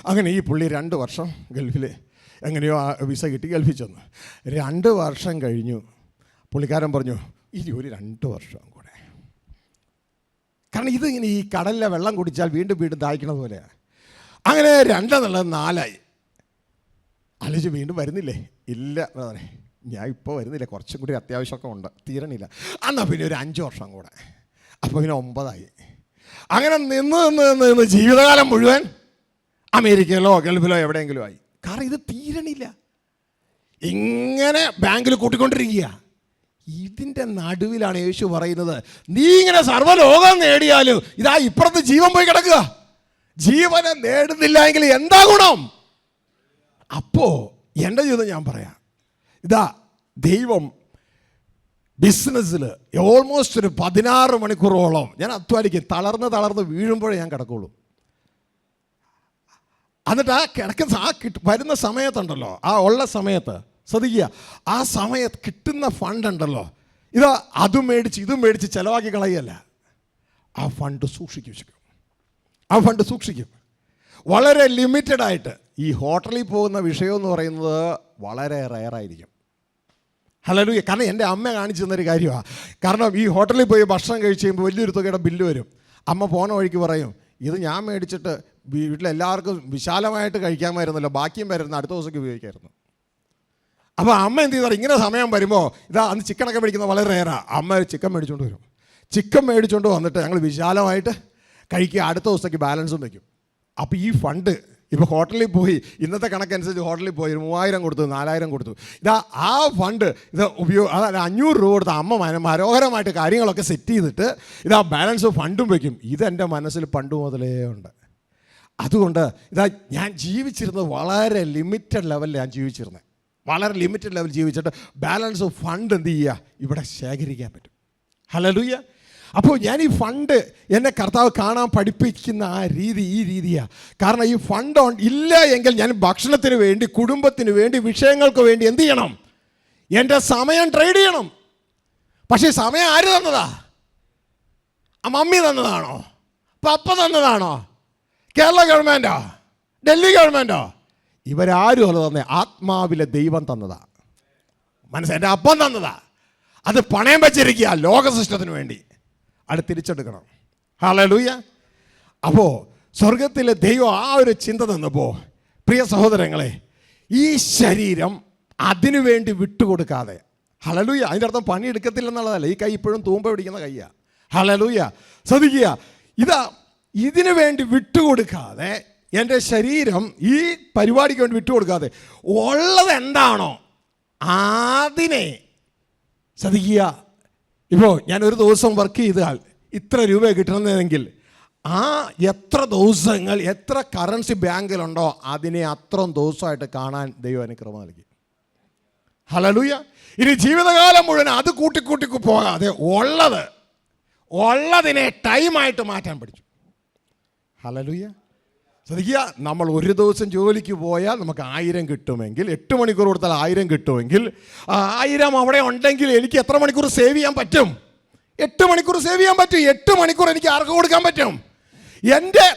അങ്ങനെ ഈ പുള്ളി 2 വർഷം ഗൾഫിൽ എങ്ങനെയോ വിസ കിട്ടി ഗൾഫിൽ ചെന്നു. 2 വർഷം കഴിഞ്ഞു. പുള്ളിക്കാരൻ പറഞ്ഞു, ഇനി ഒരു 2 വർഷം കൂടെ. കാരണം ഇതിങ്ങനെ ഈ കടലിലെ വെള്ളം കുടിച്ചാൽ വീണ്ടും വീണ്ടും ദാഹിക്കണത് പോലെയാണ്. അങ്ങനെ 2 എന്നുള്ളത് 4 ആലോചിച്ച് വീണ്ടും വരുന്നില്ലേ? ഇല്ല ബ്രദറെ, ഞാൻ ഇപ്പോൾ വരുന്നില്ല, കുറച്ചും കൂടി അത്യാവശ്യമൊക്കെ ഉണ്ട്, തീരണില്ല. എന്നാൽ പിന്നെ ഒരു 5 വർഷം കൂടെ. അപ്പോൾ പിന്നെ 9 അങ്ങനെ നിന്ന് ജീവിതകാലം മുഴുവൻ അമേരിക്കയിലോ ഗൾഫിലോ എവിടെയെങ്കിലും ആയി. കാരണം ഇത് തീരണില്ല, ഇങ്ങനെ ബാങ്കിൽ കൂട്ടിക്കൊണ്ടിരിക്കുക. ഇതിൻ്റെ നടുവിലാണ് യേശു പറയുന്നത്, നീ ഇങ്ങനെ സർവ്വലോകം നേടിയാലും ഇതാ ഇപ്പുറത്ത് ജീവൻ പോയി കിടക്കുക. ജീവനെ നേടുന്നില്ല എങ്കിൽ എന്താ ഗുണം? അപ്പോൾ എൻ്റെ ജീവിതം ഞാൻ പറയാം, ഇതാ ദൈവം ബിസിനസ്സിൽ ഓൾമോസ്റ്റ് ഒരു 16 മണിക്കൂറോളം ഞാൻ അധ്വാനിക്കും. തളർന്ന് വീഴുമ്പോഴേ ഞാൻ കിടക്കുള്ളൂ. എന്നിട്ട് വരുന്ന സമയത്തുണ്ടല്ലോ, ഉള്ള സമയത്ത് ശ്രദ്ധിക്കുക, ആ സമയത്ത് കിട്ടുന്ന ഫണ്ട് ഉണ്ടല്ലോ, അതും മേടിച്ച് ചിലവാക്കി കളയല്ല, ആ ഫണ്ട് സൂക്ഷിക്കും. വളരെ ലിമിറ്റഡായിട്ട്. ഈ ഹോട്ടലിൽ പോകുന്ന വിഷയം എന്ന് പറയുന്നത് വളരെ റെയറായിരിക്കും. ഹല്ലേലൂയ. കാരണം എൻ്റെ അമ്മ കാണിച്ചു തന്നൊരു കാര്യമാണ്. കാരണം ഈ ഹോട്ടലിൽ പോയി ഭക്ഷണം കഴിച്ച് കഴിയുമ്പോൾ വലിയൊരു തുകയുടെ ബില്ല് വരും. അമ്മ പോണ വഴിക്ക് പറയും, ഇത് ഞാൻ മേടിച്ചിട്ട് വീട്ടിലെല്ലാവർക്കും വിശാലമായിട്ട് കഴിക്കാമായിരുന്നല്ലോ, ബാക്കിയും വരുന്ന അടുത്ത ദിവസത്തേക്ക് ഉപയോഗിക്കാമായിരുന്നു. അപ്പോൾ അമ്മ എന്ത് ചെയ്താൽ ഇങ്ങനെ സമയം വരുമ്പോൾ അന്ന് ചിക്കനൊക്കെ മേടിക്കുന്നത് വളരെ റെയറാണ്. അമ്മ ചിക്കൻ മേടിച്ചുകൊണ്ട് വരും. ചിക്കൻ മേടിച്ചുകൊണ്ട് വന്നിട്ട് ഞങ്ങൾ വിശാലമായിട്ട് കഴിക്കുക, അടുത്ത ദിവസത്തേക്ക് ബാലൻസും വയ്ക്കും. അപ്പോൾ ഈ ഫണ്ട് ഇപ്പോൾ ഹോട്ടലിൽ പോയി, ഇന്നത്തെ കണക്കനുസരിച്ച് ഹോട്ടലിൽ പോയി 3000 കൊടുത്തു, 4000 കൊടുത്തു. ആ ഫണ്ട് അതായത് 500 രൂപ കൊടുത്ത് അമ്മ മനോഹരമായിട്ട് കാര്യങ്ങളൊക്കെ സെറ്റ് ചെയ്തിട്ട് ബാലൻസ് ഫണ്ടും വയ്ക്കും. ഇതെൻ്റെ മനസ്സിൽ പണ്ട് മുതലേ ഉണ്ട്. അതുകൊണ്ട് ഞാൻ ജീവിച്ചിരുന്നത് വളരെ ലിമിറ്റഡ് ലെവലിൽ വളരെ ലിമിറ്റഡ് ലെവൽ ജീവിച്ചിട്ട് ബാലൻസ് ഫണ്ട് എന്ത് ചെയ്യുക, ഇവിടെ ശേഖരിക്കാൻ പറ്റും. ഹല്ലേലൂയ. അപ്പോൾ ഞാൻ ഈ ഫണ്ട് എന്നെ കർത്താവ് കാണാൻ പഠിപ്പിക്കുന്ന ഈ രീതിയാണ്. കാരണം ഈ ഫണ്ട് ഇല്ല എങ്കിൽ ഞാൻ ഭക്ഷണത്തിന് വേണ്ടി, കുടുംബത്തിന് വേണ്ടി, വിഷയങ്ങൾക്ക് വേണ്ടി എന്ത് ചെയ്യണം? എൻ്റെ സമയം ട്രേഡ് ചെയ്യണം. പക്ഷേ സമയം ആര് തന്നതാ? മമ്മി തന്നതാണോ? പപ്പ തന്നതാണോ? കേരള ഗവൺമെൻറ്റോ? ഡൽഹി ഗവൺമെൻറ്റോ? ഇവരാരും അല്ല തന്നെ, ആത്മാവിലെ ദൈവം തന്നതാ. എൻ്റെ അപ്പം തന്നതാ. അത് പണയം വെച്ചിരിക്കുക ലോക സിസ്റ്റത്തിന് വേണ്ടി. അത് തിരിച്ചെടുക്കണം. ഹല്ലേലൂയ. അപ്പോൾ സ്വർഗത്തിലെ ദൈവം ആ ഒരു ചിന്ത തന്നപ്പോൾ, പ്രിയ സഹോദരങ്ങളെ, ഈ ശരീരം അതിനു വേണ്ടി വിട്ടുകൊടുക്കാതെ, ഹല്ലേലൂയ, അതിൻ്റെ അർത്ഥം പണിയെടുക്കത്തില്ലെന്നുള്ളതല്ല. ഈ കൈ ഇപ്പോഴും തൂമ്പ പിടിക്കുന്ന കൈയാണ്. ഹല്ലേലൂയ. ശ്രദ്ധിക്കുക, ഇതിനു വേണ്ടി വിട്ടുകൊടുക്കാതെ, എൻ്റെ ശരീരം ഈ പരിപാടിക്ക് വേണ്ടി വിട്ടുകൊടുക്കാതെ, ഉള്ളത് എന്താണോ അതിനെ ശ്രദ്ധിക്കുക. ഇപ്പോൾ ഞാൻ ഒരു ദിവസം വർക്ക് ചെയ്താൽ ഇത്ര രൂപ കിട്ടണമെങ്കിൽ എത്ര ദിവസങ്ങൾ, എത്ര കറൻസി ബാങ്കിലുണ്ടോ അതിനെ അത്രയും ദിവസമായിട്ട് കാണാൻ ദൈവം അനുഗ്രഹം നൽകി. ഹല്ലേലൂയ. ഇനി ജീവിതകാലം മുഴുവൻ അത് കൂട്ടി പോകാതെ ഉള്ളതിനെ ടൈമായിട്ട് മാറ്റാൻ പഠിച്ചു. ഹല്ലേലൂയ. ശ്രദ്ധിക്കുക, നമ്മൾ ഒരു ദിവസം ജോലിക്ക് പോയാൽ നമുക്ക് 1000 കിട്ടുമെങ്കിൽ, 8 മണിക്കൂർ കൊടുത്താൽ 1000 കിട്ടുമെങ്കിൽ, 1000 അവിടെ ഉണ്ടെങ്കിൽ എനിക്ക് എത്ര മണിക്കൂർ സേവ് ചെയ്യാൻ പറ്റും? 8 മണിക്കൂർ സേവ് ചെയ്യാൻ പറ്റും. 8 മണിക്കൂർ എനിക്ക് ആർക്ക് കൊടുക്കാൻ പറ്റും? എൻ്റെ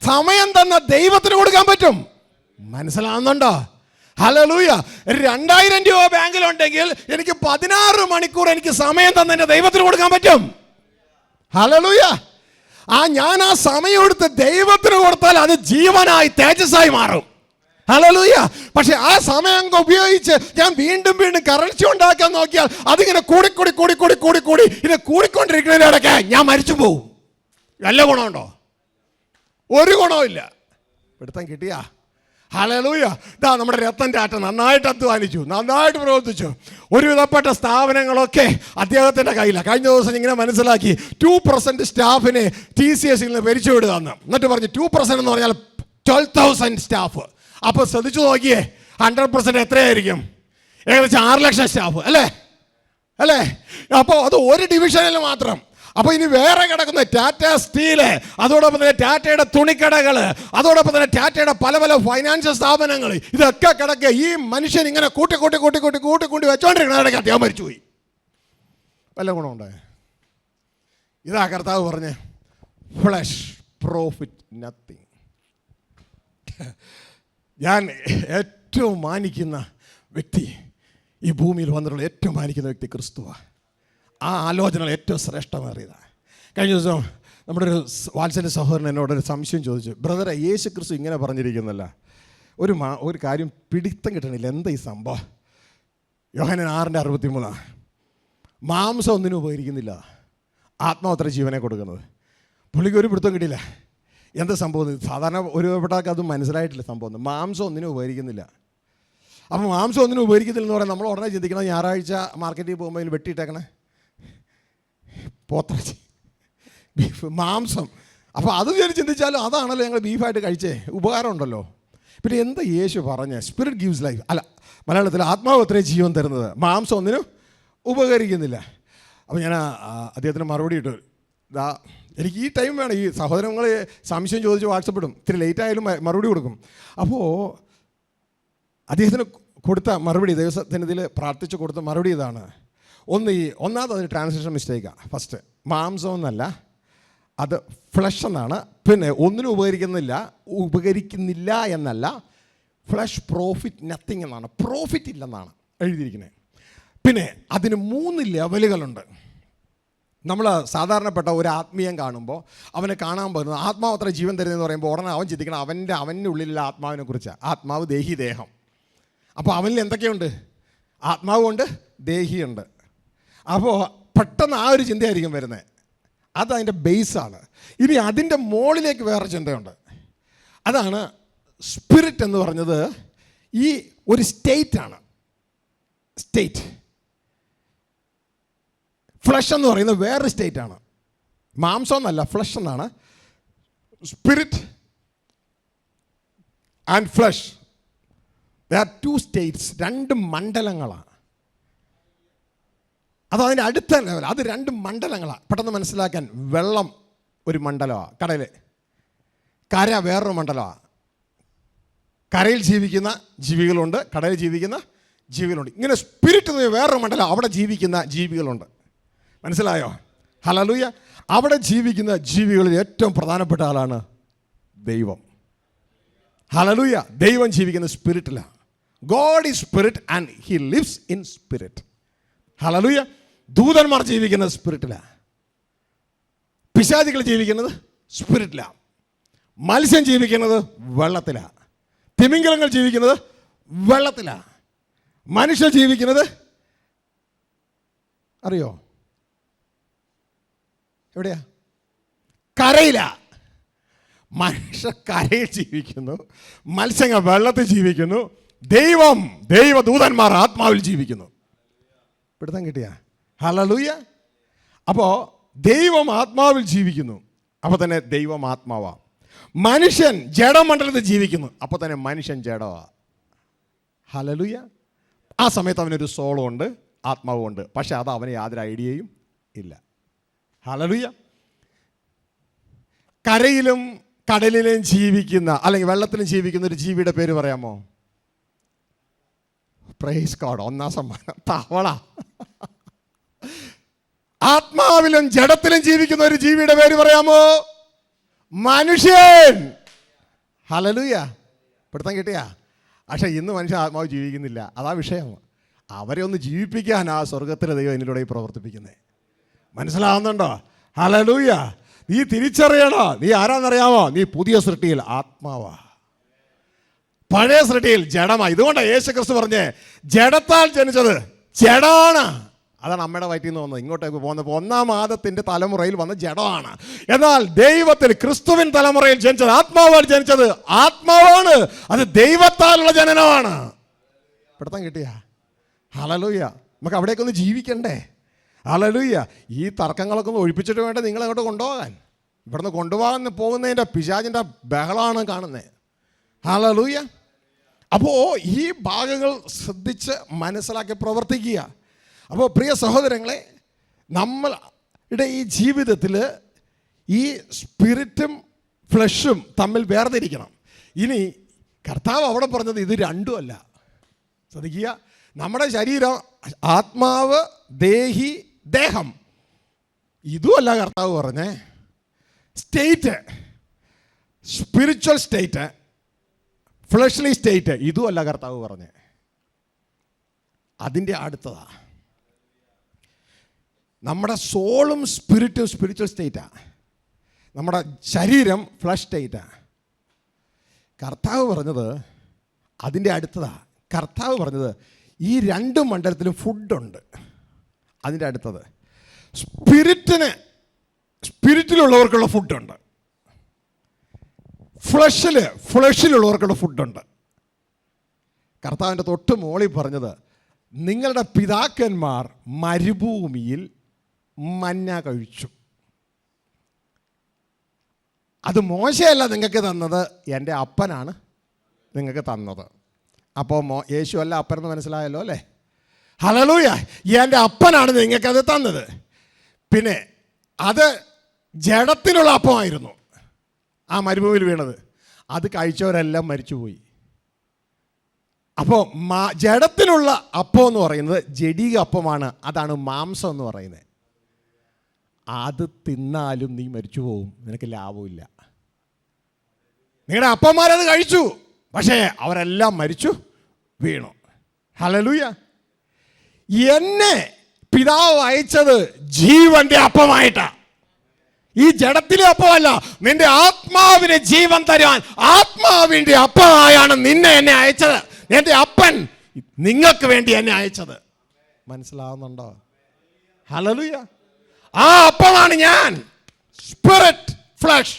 സമയം തന്ന ദൈവത്തിന് കൊടുക്കാൻ പറ്റും. മനസ്സിലാവുന്നുണ്ടോ? ഹല്ലേലൂയ. 2000 രൂപ ബാങ്കിലുണ്ടെങ്കിൽ എനിക്ക് 16 മണിക്കൂർ എനിക്ക് സമയം തന്നെ എൻ്റെ ദൈവത്തിന് കൊടുക്കാൻ പറ്റും. ഹല്ലേലൂയ. ഞാൻ ആ സമയം എടുത്ത് ദൈവത്തിന് കൊടുത്താൽ അത് ജീവനായി തേജസ്സായി മാറും. ഹല്ലേലൂയ. പക്ഷെ ആ സമയം ഉപയോഗിച്ച് ഞാൻ വീണ്ടും വീണ്ടും കറൻസി ഉണ്ടാക്കാൻ നോക്കിയാൽ അതിങ്ങനെ കൂടി ഇത് കൂടിക്കൊണ്ടിരിക്കുന്നതിൻ്റെ ഇടയ്ക്ക് ഞാൻ മരിച്ചു പോകും. വല്ല ഗുണമുണ്ടോ? ഒരു ഗുണവും ഇല്ല. പിടുത്തം കിട്ടിയാ? ഹല്ലേലൂയ. ഇതാ നമ്മുടെ രത്തൻ ടാറ്റ നന്നായിട്ട് അധ്വാനിച്ചു, നന്നായിട്ട് പ്രവർത്തിച്ചു. ഒരുവിധപ്പെട്ട സ്ഥാപനങ്ങളൊക്കെ അദ്ദേഹത്തിൻ്റെ കയ്യിലാണ്. കഴിഞ്ഞ ദിവസം ഇങ്ങനെ മനസ്സിലാക്കി 2% സ്റ്റാഫിനെ TCS നിന്ന് പിരിച്ചുവിടുക എന്ന്. എന്നിട്ട് പറഞ്ഞു 2% എന്ന് പറഞ്ഞാൽ 12,000 സ്റ്റാഫ്. അപ്പോൾ ശ്രദ്ധിച്ചു നോക്കിയേ, 100% എത്രയായിരിക്കും? ഏകദേശം 6 ലക്ഷം സ്റ്റാഫ് അല്ലേ? അപ്പോൾ അത് ഒരു ഡിവിഷനിൽ മാത്രം. അപ്പോൾ ഇനി വേറെ കിടക്കുന്ന ടാറ്റ സ്റ്റീല്, അതോടൊപ്പം തന്നെ ടാറ്റയുടെ തുണിക്കടകൾ, അതോടൊപ്പം തന്നെ ടാറ്റയുടെ പല പല ഫൈനാൻഷ്യൽ സ്ഥാപനങ്ങൾ, ഇതൊക്കെ കിടക്കുക. ഈ മനുഷ്യൻ ഇങ്ങനെ കൂട്ടി വെച്ചോണ്ടിരിക്കുന്ന ഇടയ്ക്ക് അദ്ദേഹം മരിച്ചുപോയി. വല്ല ഗുണമുണ്ടോ? ഇതാ കർത്താവ് പറഞ്ഞ്, ഫ്ലഷ് പ്രോഫിറ്റ് നത്തിങ്. ഞാൻ ഏറ്റവും മാനിക്കുന്ന വ്യക്തി, ഈ ഭൂമിയിൽ വന്നിട്ടുള്ള ഏറ്റവും മാനിക്കുന്ന വ്യക്തി ക്രിസ്തുവാണ്. ആ ആലോചനകൾ ഏറ്റവും ശ്രേഷ്ഠമേറിയതാണ്. കഴിഞ്ഞ ദിവസം നമ്മുടെ ഒരു വാത്സല്യ സഹോദരൻ എന്നോടൊരു സംശയം ചോദിച്ചു. ബ്രദറെ, യേശു ക്രിസ്തു ഇങ്ങനെ പറഞ്ഞിരിക്കുന്നല്ല, ഒരു കാര്യം പിടിത്തം കിട്ടണില്ല, എന്താ ഈ സംഭവം? യോഹന്നാൻ 6:63 മാംസം ഒന്നിനും ഉപകരിക്കുന്നില്ല, ആത്മാവത്ര ജീവനെ കൊടുക്കുന്നത്. പുള്ളിക്ക് ഒരു പിടുത്തം കിട്ടിയില്ല. എന്താ സംഭവം? സാധാരണ ഒരുപാടാൾക്ക് അത് മനസ്സിലായിട്ടില്ല സംഭവം. മാംസം ഒന്നിനും ഉപകരിക്കുന്നില്ല. അപ്പോൾ മാംസം ഒന്നിനും ഉപകരിക്കുന്നില്ല എന്ന് പറയാൻ നമ്മൾ ഉടനെ ചിന്തിക്കണം, ഞായറാഴ്ച മാർക്കറ്റിൽ പോകുമ്പോൾ അതിൽ വെട്ടിയിട്ടേക്കണേ പോത്തിറച്ചി, ബീഫ്, മാംസം. അപ്പോൾ അത് ചിന്തിച്ചാലും അതാണല്ലോ ഞങ്ങൾ ബീഫായിട്ട് കഴിച്ചേ, ഉപകാരം ഉണ്ടല്ലോ. പിന്നെ എന്താ യേശു പറഞ്ഞ? സ്പിരിറ്റ് ഗീവ്സ് ലൈഫ്, അല്ല മലയാളത്തിൽ ആത്മാവ് അത്രയും ജീവൻ തരുന്നത്, മാംസം ഒന്നിനും ഉപകരിക്കുന്നില്ല. അപ്പോൾ ഞാൻ അദ്ദേഹത്തിന് മറുപടി ഇട്ടു. എനിക്ക് ഈ ടൈം വേണം. ഈ സഹോദരങ്ങൾ സംശയം ചോദിച്ച് വാട്സപ്പ് ഇടും, ഇത്തിരി ലേറ്റ് ആയാലും മറുപടി കൊടുക്കും. അപ്പോൾ അദ്ദേഹത്തിന് കൊടുത്ത മറുപടി, ദൈവസന്നിധിയിൽ പ്രാർത്ഥിച്ച് കൊടുത്ത മറുപടി ഇതാണ്. ഒന്നാമത് അതിന് ട്രാൻസ്ലേഷൻ മിസ്റ്റേക്കാണ്. ഫസ്റ്റ്, മാംസം എന്നല്ല, അത് ഫ്ലഷ് എന്നാണ്. പിന്നെ ഒന്നിനും ഉപകരിക്കുന്നില്ല എന്നല്ല, ഫ്ലഷ് പ്രോഫിറ്റ് നത്തിങ് എന്നാണ്, പ്രോഫിറ്റ് ഇല്ലെന്നാണ് എഴുതിയിരിക്കുന്നത്. പിന്നെ അതിന് 3 ലെവലുകളുണ്ട്. നമ്മൾ സാധാരണപ്പെട്ട ഒരു ആത്മീയം കാണുമ്പോൾ അവനെ കാണാൻ പറ്റുന്നത് ആത്മാവ് അത്ര ജീവൻ തരുന്നതെന്ന് പറയുമ്പോൾ ഉടനെ അവൻ ചിന്തിക്കണം അവൻ്റെ ഉള്ളിലുള്ള ആത്മാവിനെ കുറിച്ചാണ്. ആത്മാവ്, ദേഹി, ദേഹം. അപ്പോൾ അവനിൽ എന്തൊക്കെയുണ്ട്? ആത്മാവുണ്ട്, ദേഹിയുണ്ട്. അപ്പോൾ പെട്ടെന്ന് ആ ഒരു ചിന്തയായിരിക്കും വരുന്നത്. അതതിൻ്റെ ബേസാണ്. ഇനി അതിൻ്റെ മുകളിലേക്ക് വേറെ ചിന്തയുണ്ട്. അതാണ് സ്പിരിറ്റ് എന്ന് പറഞ്ഞത്. ഈ ഒരു സ്റ്റേറ്റാണ്. സ്റ്റേറ്റ്. ഫ്ലഷ് എന്ന് പറയുന്നത് വേറൊരു സ്റ്റേറ്റാണ്. മാംസം എന്നല്ല, ഫ്ലഷ് എന്നാണ്. Spirit and flush, they are 2 States, 2 മണ്ഡലങ്ങളാണ്. അതതിൻ്റെ അടുത്ത ലെവൽ. അത് 2 മണ്ഡലങ്ങളാണ്. പെട്ടെന്ന് മനസ്സിലാക്കാൻ, വെള്ളം ഒരു മണ്ഡലമാണ്, കടൽ. കര വേറൊരു മണ്ഡലമാണ്. കരയിൽ ജീവിക്കുന്ന ജീവികളുണ്ട്, കടലിൽ ജീവിക്കുന്ന ജീവികളുണ്ട്. ഇങ്ങനെ സ്പിരിറ്റ് എന്ന് വേറൊരു മണ്ഡലം, അവിടെ ജീവിക്കുന്ന ജീവികളുണ്ട്. മനസ്സിലായോ? ഹല്ലേലൂയ. അവിടെ ജീവിക്കുന്ന ജീവികളിൽ ഏറ്റവും പ്രധാനപ്പെട്ട ആളാണ് ദൈവം. ഹല്ലേലൂയ. ദൈവം ജീവിക്കുന്ന സ്പിരിറ്റിലാണ്. God is spirit and he lives in spirit. Hallelujah. ദൂതന്മാർ ജീവിക്കുന്നത് സ്പിരിറ്റിലാണ്. പിശാചുകൾ ജീവിക്കുന്നത് സ്പിരിറ്റിലാണ്. മത്സ്യം ജീവിക്കുന്നത് വെള്ളത്തിലാണ്. തിമിംഗലങ്ങൾ ജീവിക്കുന്നത് വെള്ളത്തിലാണ്. മനുഷ്യർ ജീവിക്കുന്നത് അറിയോ എവിടെയാ? കരയിലാ. മനുഷ്യർ കരയിൽ ജീവിക്കുന്നു, മത്സ്യങ്ങൾ വെള്ളത്തിൽ ജീവിക്കുന്നു, ദൈവദൂതന്മാർ ആത്മാവിൽ ജീവിക്കുന്നു. പിടുത്തം കിട്ടിയ? ഹല്ലേലൂയ. അപ്പോൾ ദൈവം ആത്മാവിൽ ജീവിക്കുന്നു, അപ്പോൾ തന്നെ ദൈവം ആത്മാവാ. മനുഷ്യൻ ജഡമണ്ഡലത്തിൽ ജീവിക്കുന്നു, അപ്പോൾ തന്നെ മനുഷ്യൻ ജഡമാ. ഹല്ലേലൂയ. ആ സമയത്ത് അവനൊരു സോളും ഉണ്ട്, ആത്മാവും ഉണ്ട്. പക്ഷെ അത് അവന് യാതൊരു ഐഡിയയും ഇല്ല. ഹല്ലേലൂയ. കരയിലും കടലിലും ജീവിക്കുന്ന, അല്ലെങ്കിൽ വെള്ളത്തിലും ജീവിക്കുന്ന ഒരു ജീവിയുടെ പേര് പറയാമോ? Praise God. 1ാം സമ്മാനം തവള. ആത്മാവിലും ജഡത്തിലും ജീവിക്കുന്ന ഒരു ജീവിയുടെ പേര് പറയാമോ? മനുഷ്യൻ. ഹല്ലേലൂയ. പിടുത്തം കിട്ടിയ? പക്ഷേ ഇന്ന് മനുഷ്യ ആത്മാവ് ജീവിക്കുന്നില്ല. അതാ വിഷയം. അവരെ ഒന്ന് ജീവിപ്പിക്കാൻ ആ സ്വർഗത്തിലെ ദൈവം എന്നിലൂടെ പ്രവർത്തിപ്പിക്കുന്നത്. മനസ്സിലാവുന്നുണ്ടോ? ഹല്ലേലൂയ. നീ തിരിച്ചറിയണോ നീ ആരാന്നറിയാമോ? നീ പുതിയ സൃഷ്ടിയിൽ ആത്മാവാ, പഴയ സൃഷ്ടിയിൽ ജഡമാ. ഇതുകൊണ്ടാണ് യേശുക്രിസ്തു പറഞ്ഞേ, ജഡത്താൽ ജനിച്ചത് ജഡമാണ്. അതാണ് അമ്മയുടെ വയറ്റിൽ നിന്ന് വന്നത് ഇങ്ങോട്ടേക്ക് പോകുന്നപ്പോൾ ഒന്നാം ആദത്തിൻ്റെ തലമുറയിൽ വന്ന ജഡമാണ്. എന്നാൽ ദൈവത്തിൽ ക്രിസ്തുവിൻ തലമുറയിൽ ജനിച്ചത് ആത്മാവാൽ ജനിച്ചത് ആത്മാവാണ്. അത് ദൈവത്താലുള്ള ജനനമാണ്. പിടുത്തം കിട്ടിയ? ഹല്ലേലൂയ. നമുക്ക് അവിടേക്കൊന്ന് ജീവിക്കണ്ടേ? ഹല്ലേലൂയ. ഈ തർക്കങ്ങളൊക്കെ ഒന്ന് ഒഴിപ്പിച്ചിട്ട് വേണ്ട നിങ്ങൾ അങ്ങോട്ട് കൊണ്ടുപോകാൻ. ഇവിടുന്ന് കൊണ്ടുപോകാൻ പോകുന്നതിൻ്റെ പിശാചിൻ്റെ ബഹളമാണ് കാണുന്നത്. ഹല്ലേലൂയ. അപ്പോൾ ഈ ഭാഗങ്ങൾ ശ്രദ്ധിച്ച് മനസ്സിലാക്കി പ്രവർത്തിക്കുക. അപ്പോൾ പ്രിയ സഹോദരങ്ങളെ, നമ്മളുടെ ഈ ജീവിതത്തിൽ ഈ സ്പിരിറ്റും ഫ്ലഷും തമ്മിൽ വേർതിരിക്കണം. ഇനി കർത്താവ് അവിടെ പറഞ്ഞത് ഇത് രണ്ടുമല്ല. ശ്രദ്ധിക്കുക, നമ്മുടെ ശരീരം, ആത്മാവ്, ദേഹി, ദേഹം, ഇതുമല്ല കർത്താവ് പറഞ്ഞേ. State, spiritual state, fleshly state, ഇതുമല്ല കർത്താവ് പറഞ്ഞേ. അതിൻ്റെ അടുത്തതാ. നമ്മുടെ സോളും സ്പിരിറ്റും സ്പിരിച്വൽ സ്റ്റേറ്റാണ്. നമ്മുടെ ശരീരം ഫ്ലഷ് സ്റ്റേറ്റാണ്. കർത്താവ് പറഞ്ഞത് അതിൻ്റെ അടുത്തതാ. കർത്താവ് പറഞ്ഞത് ഈ രണ്ട് മണ്ഡലത്തിലും ഫുഡുണ്ട്. അതിൻ്റെ അടുത്തത് സ്പിരിറ്റിലുള്ളവർക്കുള്ള ഫുഡുണ്ട്, ഫ്ലഷിലുള്ളവർക്കുള്ള ഫുഡുണ്ട്. കർത്താവിൻ്റെ തൊട്ട് മോളിൽ പറഞ്ഞത്, നിങ്ങളുടെ പിതാക്കന്മാർ മരുഭൂമിയിൽ മന്ന കഴിച്ചു. അത് മോശയല്ല നിങ്ങൾക്ക് തന്നത്, എൻ്റെ അപ്പനാണ് നിങ്ങൾക്ക് തന്നത്. അപ്പോൾ യേശു അല്ല അപ്പനെന്ന് മനസ്സിലായല്ലോ അല്ലേ? ഹല്ലേലൂയ. എൻ്റെ അപ്പനാണ് നിങ്ങൾക്കത് തന്നത്. പിന്നെ അത് ജഡത്തിനുള്ള അപ്പമായിരുന്നു ആ മരുഭൂമിയിൽ വീണത്. അത് കഴിച്ചവരെല്ലാം മരിച്ചുപോയി. അപ്പോൾ ജഡത്തിലുള്ള അപ്പം എന്ന് പറയുന്നത് ജഡിക അപ്പമാണ്. അതാണ് മാംസം എന്ന് പറയുന്നത്. അത് തിന്നാലും നീ മരിച്ചു പോവും, നിനക്ക് ലാഭമില്ല. നിങ്ങളുടെ അപ്പന്മാരത് കഴിച്ചു, പക്ഷേ അവരെല്ലാം മരിച്ചു വീണു. ഹല്ലേലൂയ. എന്നെ പിതാവ് അയച്ചത് ജീവന്റെ അപ്പമായിട്ടാണ്. ഈ ജഡത്തിലെ അപ്പമല്ല, നിന്റെ ആത്മാവിന് ജീവൻ തരാൻ ആത്മാവിൻ്റെ അപ്പമായാണ് എന്നെ അയച്ചത്. എൻ്റെ അപ്പൻ നിങ്ങൾക്ക് വേണ്ടി എന്നെ അയച്ചത്. മനസ്സിലാവുന്നുണ്ടോ? ഹല്ലേലൂയ. ആ അപ്പമാണ് ഞാൻ. Spirit, flesh.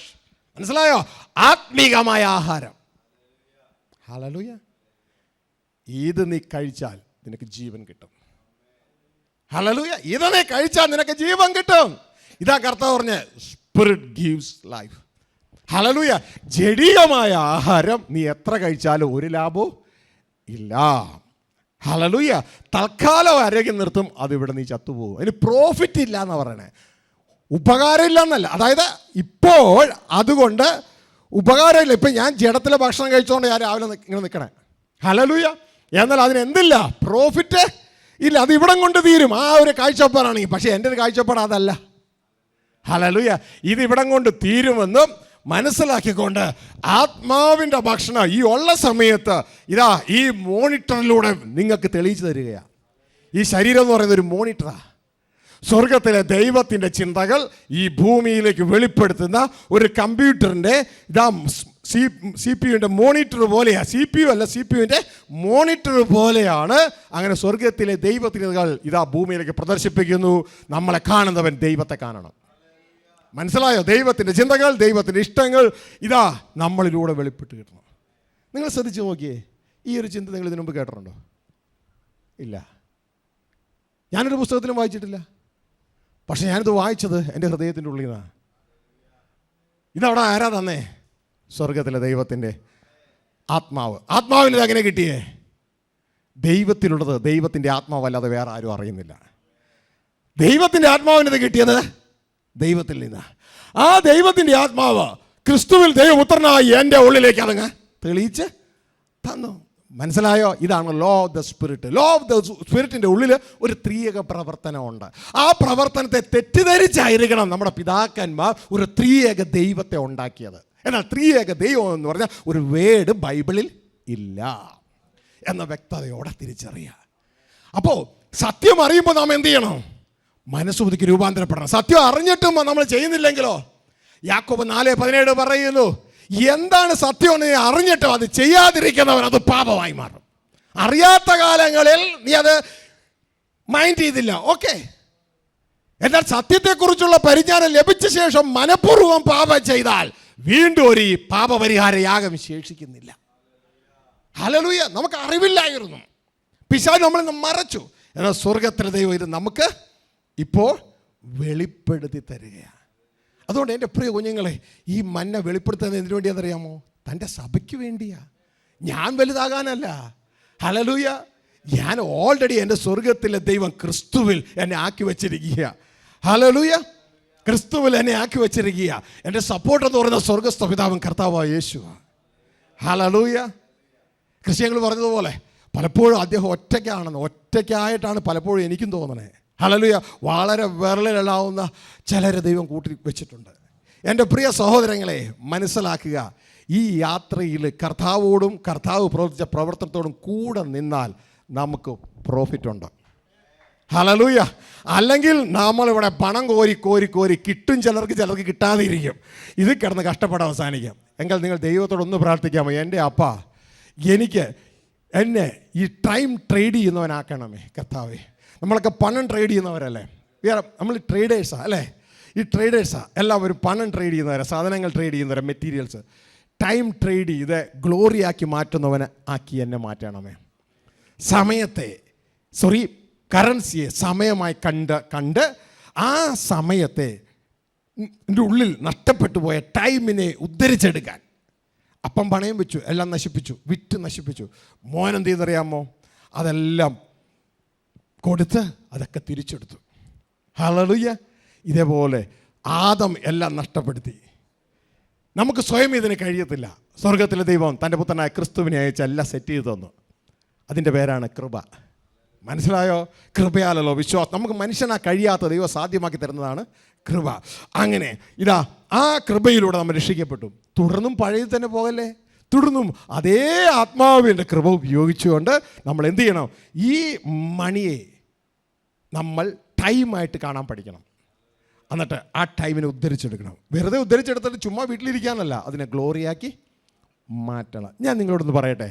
മനസ്സിലായോ? ആത്മീകമായ ആഹാരം. ഹല്ലേലൂയ. ഇത് നീ കഴിച്ചാൽ നിനക്ക് ജീവൻ കിട്ടും. ഹല്ലേലൂയ. ഇത് നീ കഴിച്ചാൽ നിനക്ക് ജീവൻ കിട്ടും. ഇതാ കർത്താവ് പറഞ്ഞ സ്പിരിറ്റ് ഗീവ്സ് ലൈഫ്. ഹല്ലേലൂയ. ജഡീകമായ ആഹാരം നീ എത്ര കഴിച്ചാലും ഒരു ലാഭവും ഇല്ല. ഹല്ലേലൂയ. തൽക്കാലം ആരോഗ്യം നിർത്തും, അതിവിടെ നീ ചത്തുപോകും. അതിന് പ്രോഫിറ്റ് ഇല്ല എന്നാണ് പറയണേ, ഉപകാരമില്ല എന്നല്ല. അതായത് ഇപ്പോൾ അതുകൊണ്ട് ഉപകാരമില്ല. ഇപ്പം ഞാൻ ജഡത്തിലെ ഭക്ഷണം കഴിച്ചുകൊണ്ട് ഞാൻ രാവിലെ ഇങ്ങനെ നിൽക്കണേ. ഹല്ലേലൂയ. എന്നാൽ അതിനെന്തില്ല? പ്രോഫിറ്റ് ഇല്ല. അത് ഇവിടം കൊണ്ട് തീരും. ആ ഒരു കാഴ്ചപ്പാടാണെങ്കിൽ. പക്ഷേ എൻ്റെ ഒരു കാഴ്ചപ്പാട് അതല്ല. ഹല്ലേലൂയ. ഇത് ഇവിടം കൊണ്ട് തീരുമെന്നും മനസ്സിലാക്കിക്കൊണ്ട് ആത്മാവിൻ്റെ ഭക്ഷണം ഈ ഉള്ള സമയത്ത് ഇതാ ഈ മോണിറ്ററിലൂടെ നിങ്ങൾക്ക് തെളിയിച്ചു തരികയാണ്. ഈ ശരീരം എന്ന് പറയുന്നത് ഒരു മോണിറ്ററാണ്. സ്വർഗത്തിലെ ദൈവത്തിൻ്റെ ചിന്തകൾ ഈ ഭൂമിയിലേക്ക് വെളിപ്പെടുത്തുന്ന ഒരു കമ്പ്യൂട്ടറിൻ്റെ ഇതാ CPU മോണിറ്റർ പോലെയാണ്. CPU അല്ല, CPU മോണിറ്റർ പോലെയാണ്. അങ്ങനെ സ്വർഗത്തിലെ ദൈവത്തിൻ്റെ ഇതാ ഭൂമിയിലേക്ക് പ്രദർശിപ്പിക്കുന്നു. നമ്മളെ കാണുന്നവൻ ദൈവത്തെ കാണണം. മനസ്സിലായോ? ദൈവത്തിൻ്റെ ചിന്തകൾ, ദൈവത്തിൻ്റെ ഇഷ്ടങ്ങൾ ഇതാ നമ്മളിലൂടെ വെളിപ്പെട്ട് കിട്ടണം. നിങ്ങൾ ശ്രദ്ധിച്ച് നോക്കിയേ, ഈ ഒരു ചിന്ത നിങ്ങൾ ഇതിനു മുമ്പ് കേട്ടിട്ടുണ്ടോ? ഇല്ല. ഞാനൊരു പുസ്തകത്തിലും വായിച്ചിട്ടില്ല. പക്ഷെ ഞാനിത് വായിച്ചത് എൻ്റെ ഹൃദയത്തിൻ്റെ ഉള്ളിൽ നിന്നാണ്. ഇതവിടെ ആരാ തന്നേ? സ്വർഗത്തിലെ ദൈവത്തിൻ്റെ ആത്മാവ്. ആത്മാവിന് ഇത് എങ്ങനെ കിട്ടിയേ? ദൈവത്തിലുള്ളത് ദൈവത്തിൻ്റെ ആത്മാവല്ലാതെ വേറെ ആരും അറിയുന്നില്ല. ദൈവത്തിൻ്റെ ആത്മാവിനത് കിട്ടിയത് ദൈവത്തിൽ നിന്ന്. ആ ദൈവത്തിൻ്റെ ആത്മാവ് ക്രിസ്തുവിൽ ദൈവപുത്രനായി എൻ്റെ ഉള്ളിലേക്ക് അതങ്ങ് തെളിയിച്ച് തന്നു. മനസ്സിലായോ? ഇതാണ് law of the spirit. Law of the സ്പിരിറ്റിൻ്റെ ഉള്ളിൽ ഒരു ത്രിയേക പ്രവർത്തനമുണ്ട്. ആ പ്രവർത്തനത്തെ തെറ്റിദ്ധരിച്ചായിരിക്കണം നമ്മുടെ പിതാക്കന്മാർ ഒരു ത്രിയേക ദൈവത്തെ ഉണ്ടാക്കിയത്. എന്നാൽ ത്രിയേക ദൈവം എന്ന് പറഞ്ഞാൽ ഒരു വേർഡ് ബൈബിളിൽ ഇല്ല. എന്ന വ്യക്തതയോടെ തിരിച്ചറിയുക. അപ്പോൾ സത്യം അറിയുമ്പോൾ നാം എന്ത് ചെയ്യണം? മനസ്സുബുദ്ധിക്ക് രൂപാന്തരപ്പെടണം. സത്യം അറിഞ്ഞിട്ടും നമ്മൾ ചെയ്യുന്നില്ലെങ്കിലോ? യാക്കോബ് 4:17 പറയുന്നു, എന്താണ് സത്യം എന്ന് അറിഞ്ഞിട്ടും അത് ചെയ്യാതിരിക്കുന്നവൻ അത് പാപമായി മാറും. അറിയാത്ത കാലങ്ങളിൽ നീ അത് മൈൻഡ് ചെയ്തില്ല, ഓക്കെ. എന്നാൽ സത്യത്തെക്കുറിച്ചുള്ള പരിജ്ഞാനം ലഭിച്ച ശേഷം മനഃപൂർവ്വം പാപം ചെയ്താൽ വീണ്ടും ഒരു പാപപരിഹാര യാഗം ശേഷിക്കുന്നില്ല. ഹല്ലേലൂയ. നമുക്ക് അറിവില്ലായിരുന്നു, പിശാച് നമ്മളിൽ നിന്ന് മറച്ചു. എന്നാൽ സ്വർഗത്തിലെ ദൈവം ഇത് നമുക്ക് ഇപ്പോൾ വെളിപ്പെടുത്തി തരികയാണ്. അതുകൊണ്ട് എൻ്റെ പ്രിയ കുഞ്ഞുങ്ങളെ, ഈ മന്ന വെളിപ്പെടുത്തുന്നത് എന്തിനു വേണ്ടിയാണെന്നറിയാമോ? തൻ്റെ സഭയ്ക്ക് വേണ്ടിയാ. ഞാൻ വലുതാകാനല്ല. ഹല്ലേലൂയ. ഞാൻ ഓൾറെഡി എൻ്റെ സ്വർഗത്തിലെ ദൈവം ക്രിസ്തുവിൽ എന്നെ ആക്കി വെച്ചിരിക്കുക. ഹല്ലേലൂയ. ക്രിസ്തുവിൽ എന്നെ ആക്കി വെച്ചിരിക്കുക. എൻ്റെ സപ്പോർട്ട് എന്ന് പറയുന്ന സ്വർഗസ്ഥ പിതാവും കർത്താവായ യേശുവാ. ഹല്ലേലൂയ. ക്രിസ്ത്യാനികൾ പറഞ്ഞതുപോലെ പലപ്പോഴും അദ്ദേഹം ഒറ്റയ്ക്കായിട്ടാണ് പലപ്പോഴും എനിക്കും തോന്നണേ. ഹല്ലേലൂയ. വളരെ വിരലിലെണ്ണാവുന്ന ചിലരെ ദൈവം കൂട്ടി വെച്ചിട്ടുണ്ട്. എൻ്റെ പ്രിയ സഹോദരങ്ങളെ, മനസ്സിലാക്കുക, ഈ യാത്രയിൽ കർത്താവോടും കർത്താവ് പ്രവർത്തിച്ച പ്രവർത്തനത്തോടും കൂടെ നിന്നാൽ നമുക്ക് പ്രോഫിറ്റ് ഉണ്ട്. ഹല്ലേലൂയ. അല്ലെങ്കിൽ നമ്മളിവിടെ പണം കോരി കിട്ടും, ചിലർക്ക് കിട്ടാതെ ഇരിക്കും. ഇത് കിടന്ന് കഷ്ടപ്പെടാൻ അവസാനിക്കാം. എങ്കിൽ നിങ്ങൾ ദൈവത്തോടൊന്ന് പ്രാർത്ഥിക്കാമോ? എൻ്റെ അപ്പ, എന്നെ ഈ ടൈം ട്രേഡ് ചെയ്യുന്നവനാക്കണമേ കർത്താവേ. നമ്മളൊക്കെ പണം ട്രേഡ് ചെയ്യുന്നവരല്ലേ? നമ്മൾ ട്രേഡേഴ്സാണ് അല്ലേ? ഈ ട്രേഡേഴ്സാണ് എല്ലാവരും. പണം ട്രേഡ് ചെയ്യുന്നവരെ, സാധനങ്ങൾ ട്രേഡ് ചെയ്യുന്നവരെ, മെറ്റീരിയൽസ് ടൈം ട്രേഡ് ചെയ്ത് ഗ്ലോറിയാക്കി മാറ്റുന്നവനെ ആക്കി എന്നെ മാറ്റണമേ. കറൻസിയെ സമയമായി കണ്ട് ആ സമയത്തെ ഉള്ളിൽ നഷ്ടപ്പെട്ടു പോയ ടൈമിനെ ഉദ്ധരിച്ചെടുക്കാൻ. അപ്പം പണയം വെച്ചു, എല്ലാം നശിപ്പിച്ചു, വിറ്റ് നശിപ്പിച്ചു. മോൻ എന്ത് ചെയ്യുന്നറിയാമോ? അതെല്ലാം കൊടുത്ത് അതൊക്കെ തിരിച്ചെടുത്തു. ഹല്ലേലൂയ. ഇതേപോലെ ആദം എല്ലാം നഷ്ടപ്പെടുത്തി. നമുക്ക് സ്വയം ഇതിന് കഴിയത്തില്ല. സ്വർഗത്തിലെ ദൈവം തൻ്റെ പുത്രനായ ക്രിസ്തുവിനെ അയച്ച് എല്ലാം സെറ്റ് ചെയ്ത് തന്നു. അതിൻ്റെ പേരാണ് കൃപ. മനസ്സിലായോ? കൃപയാലല്ലോ വിശ്വാസം. നമുക്ക് മനുഷ്യനാ കഴിയാത്ത ദൈവം സാധ്യമാക്കി തരുന്നതാണ് കൃപ. അങ്ങനെ ഇതാ ആ കൃപയിലൂടെ നമ്മൾ രക്ഷിക്കപ്പെട്ടു. തുടർന്നും പഴയത് തന്നെ പോകല്ലേ? തുടർന്നും അതേ ആത്മാവിൻ്റെ കൃപ ഉപയോഗിച്ചുകൊണ്ട് നമ്മൾ എന്ത് ചെയ്യണം? ഈ മണിയെ നമ്മൾ ടൈമായിട്ട് കാണാൻ പഠിക്കണം. എന്നിട്ട് ആ ടൈമിനെ ഉദ്ധരിച്ചെടുക്കണം. വെറുതെ ഉദ്ധരിച്ചെടുത്തിട്ട് ചുമ്മാ വീട്ടിലിരിക്കാനല്ല, അതിനെ ഗ്ലോറിയാക്കി മാറ്റണം. ഞാൻ നിങ്ങളോടൊന്ന് പറയട്ടെ.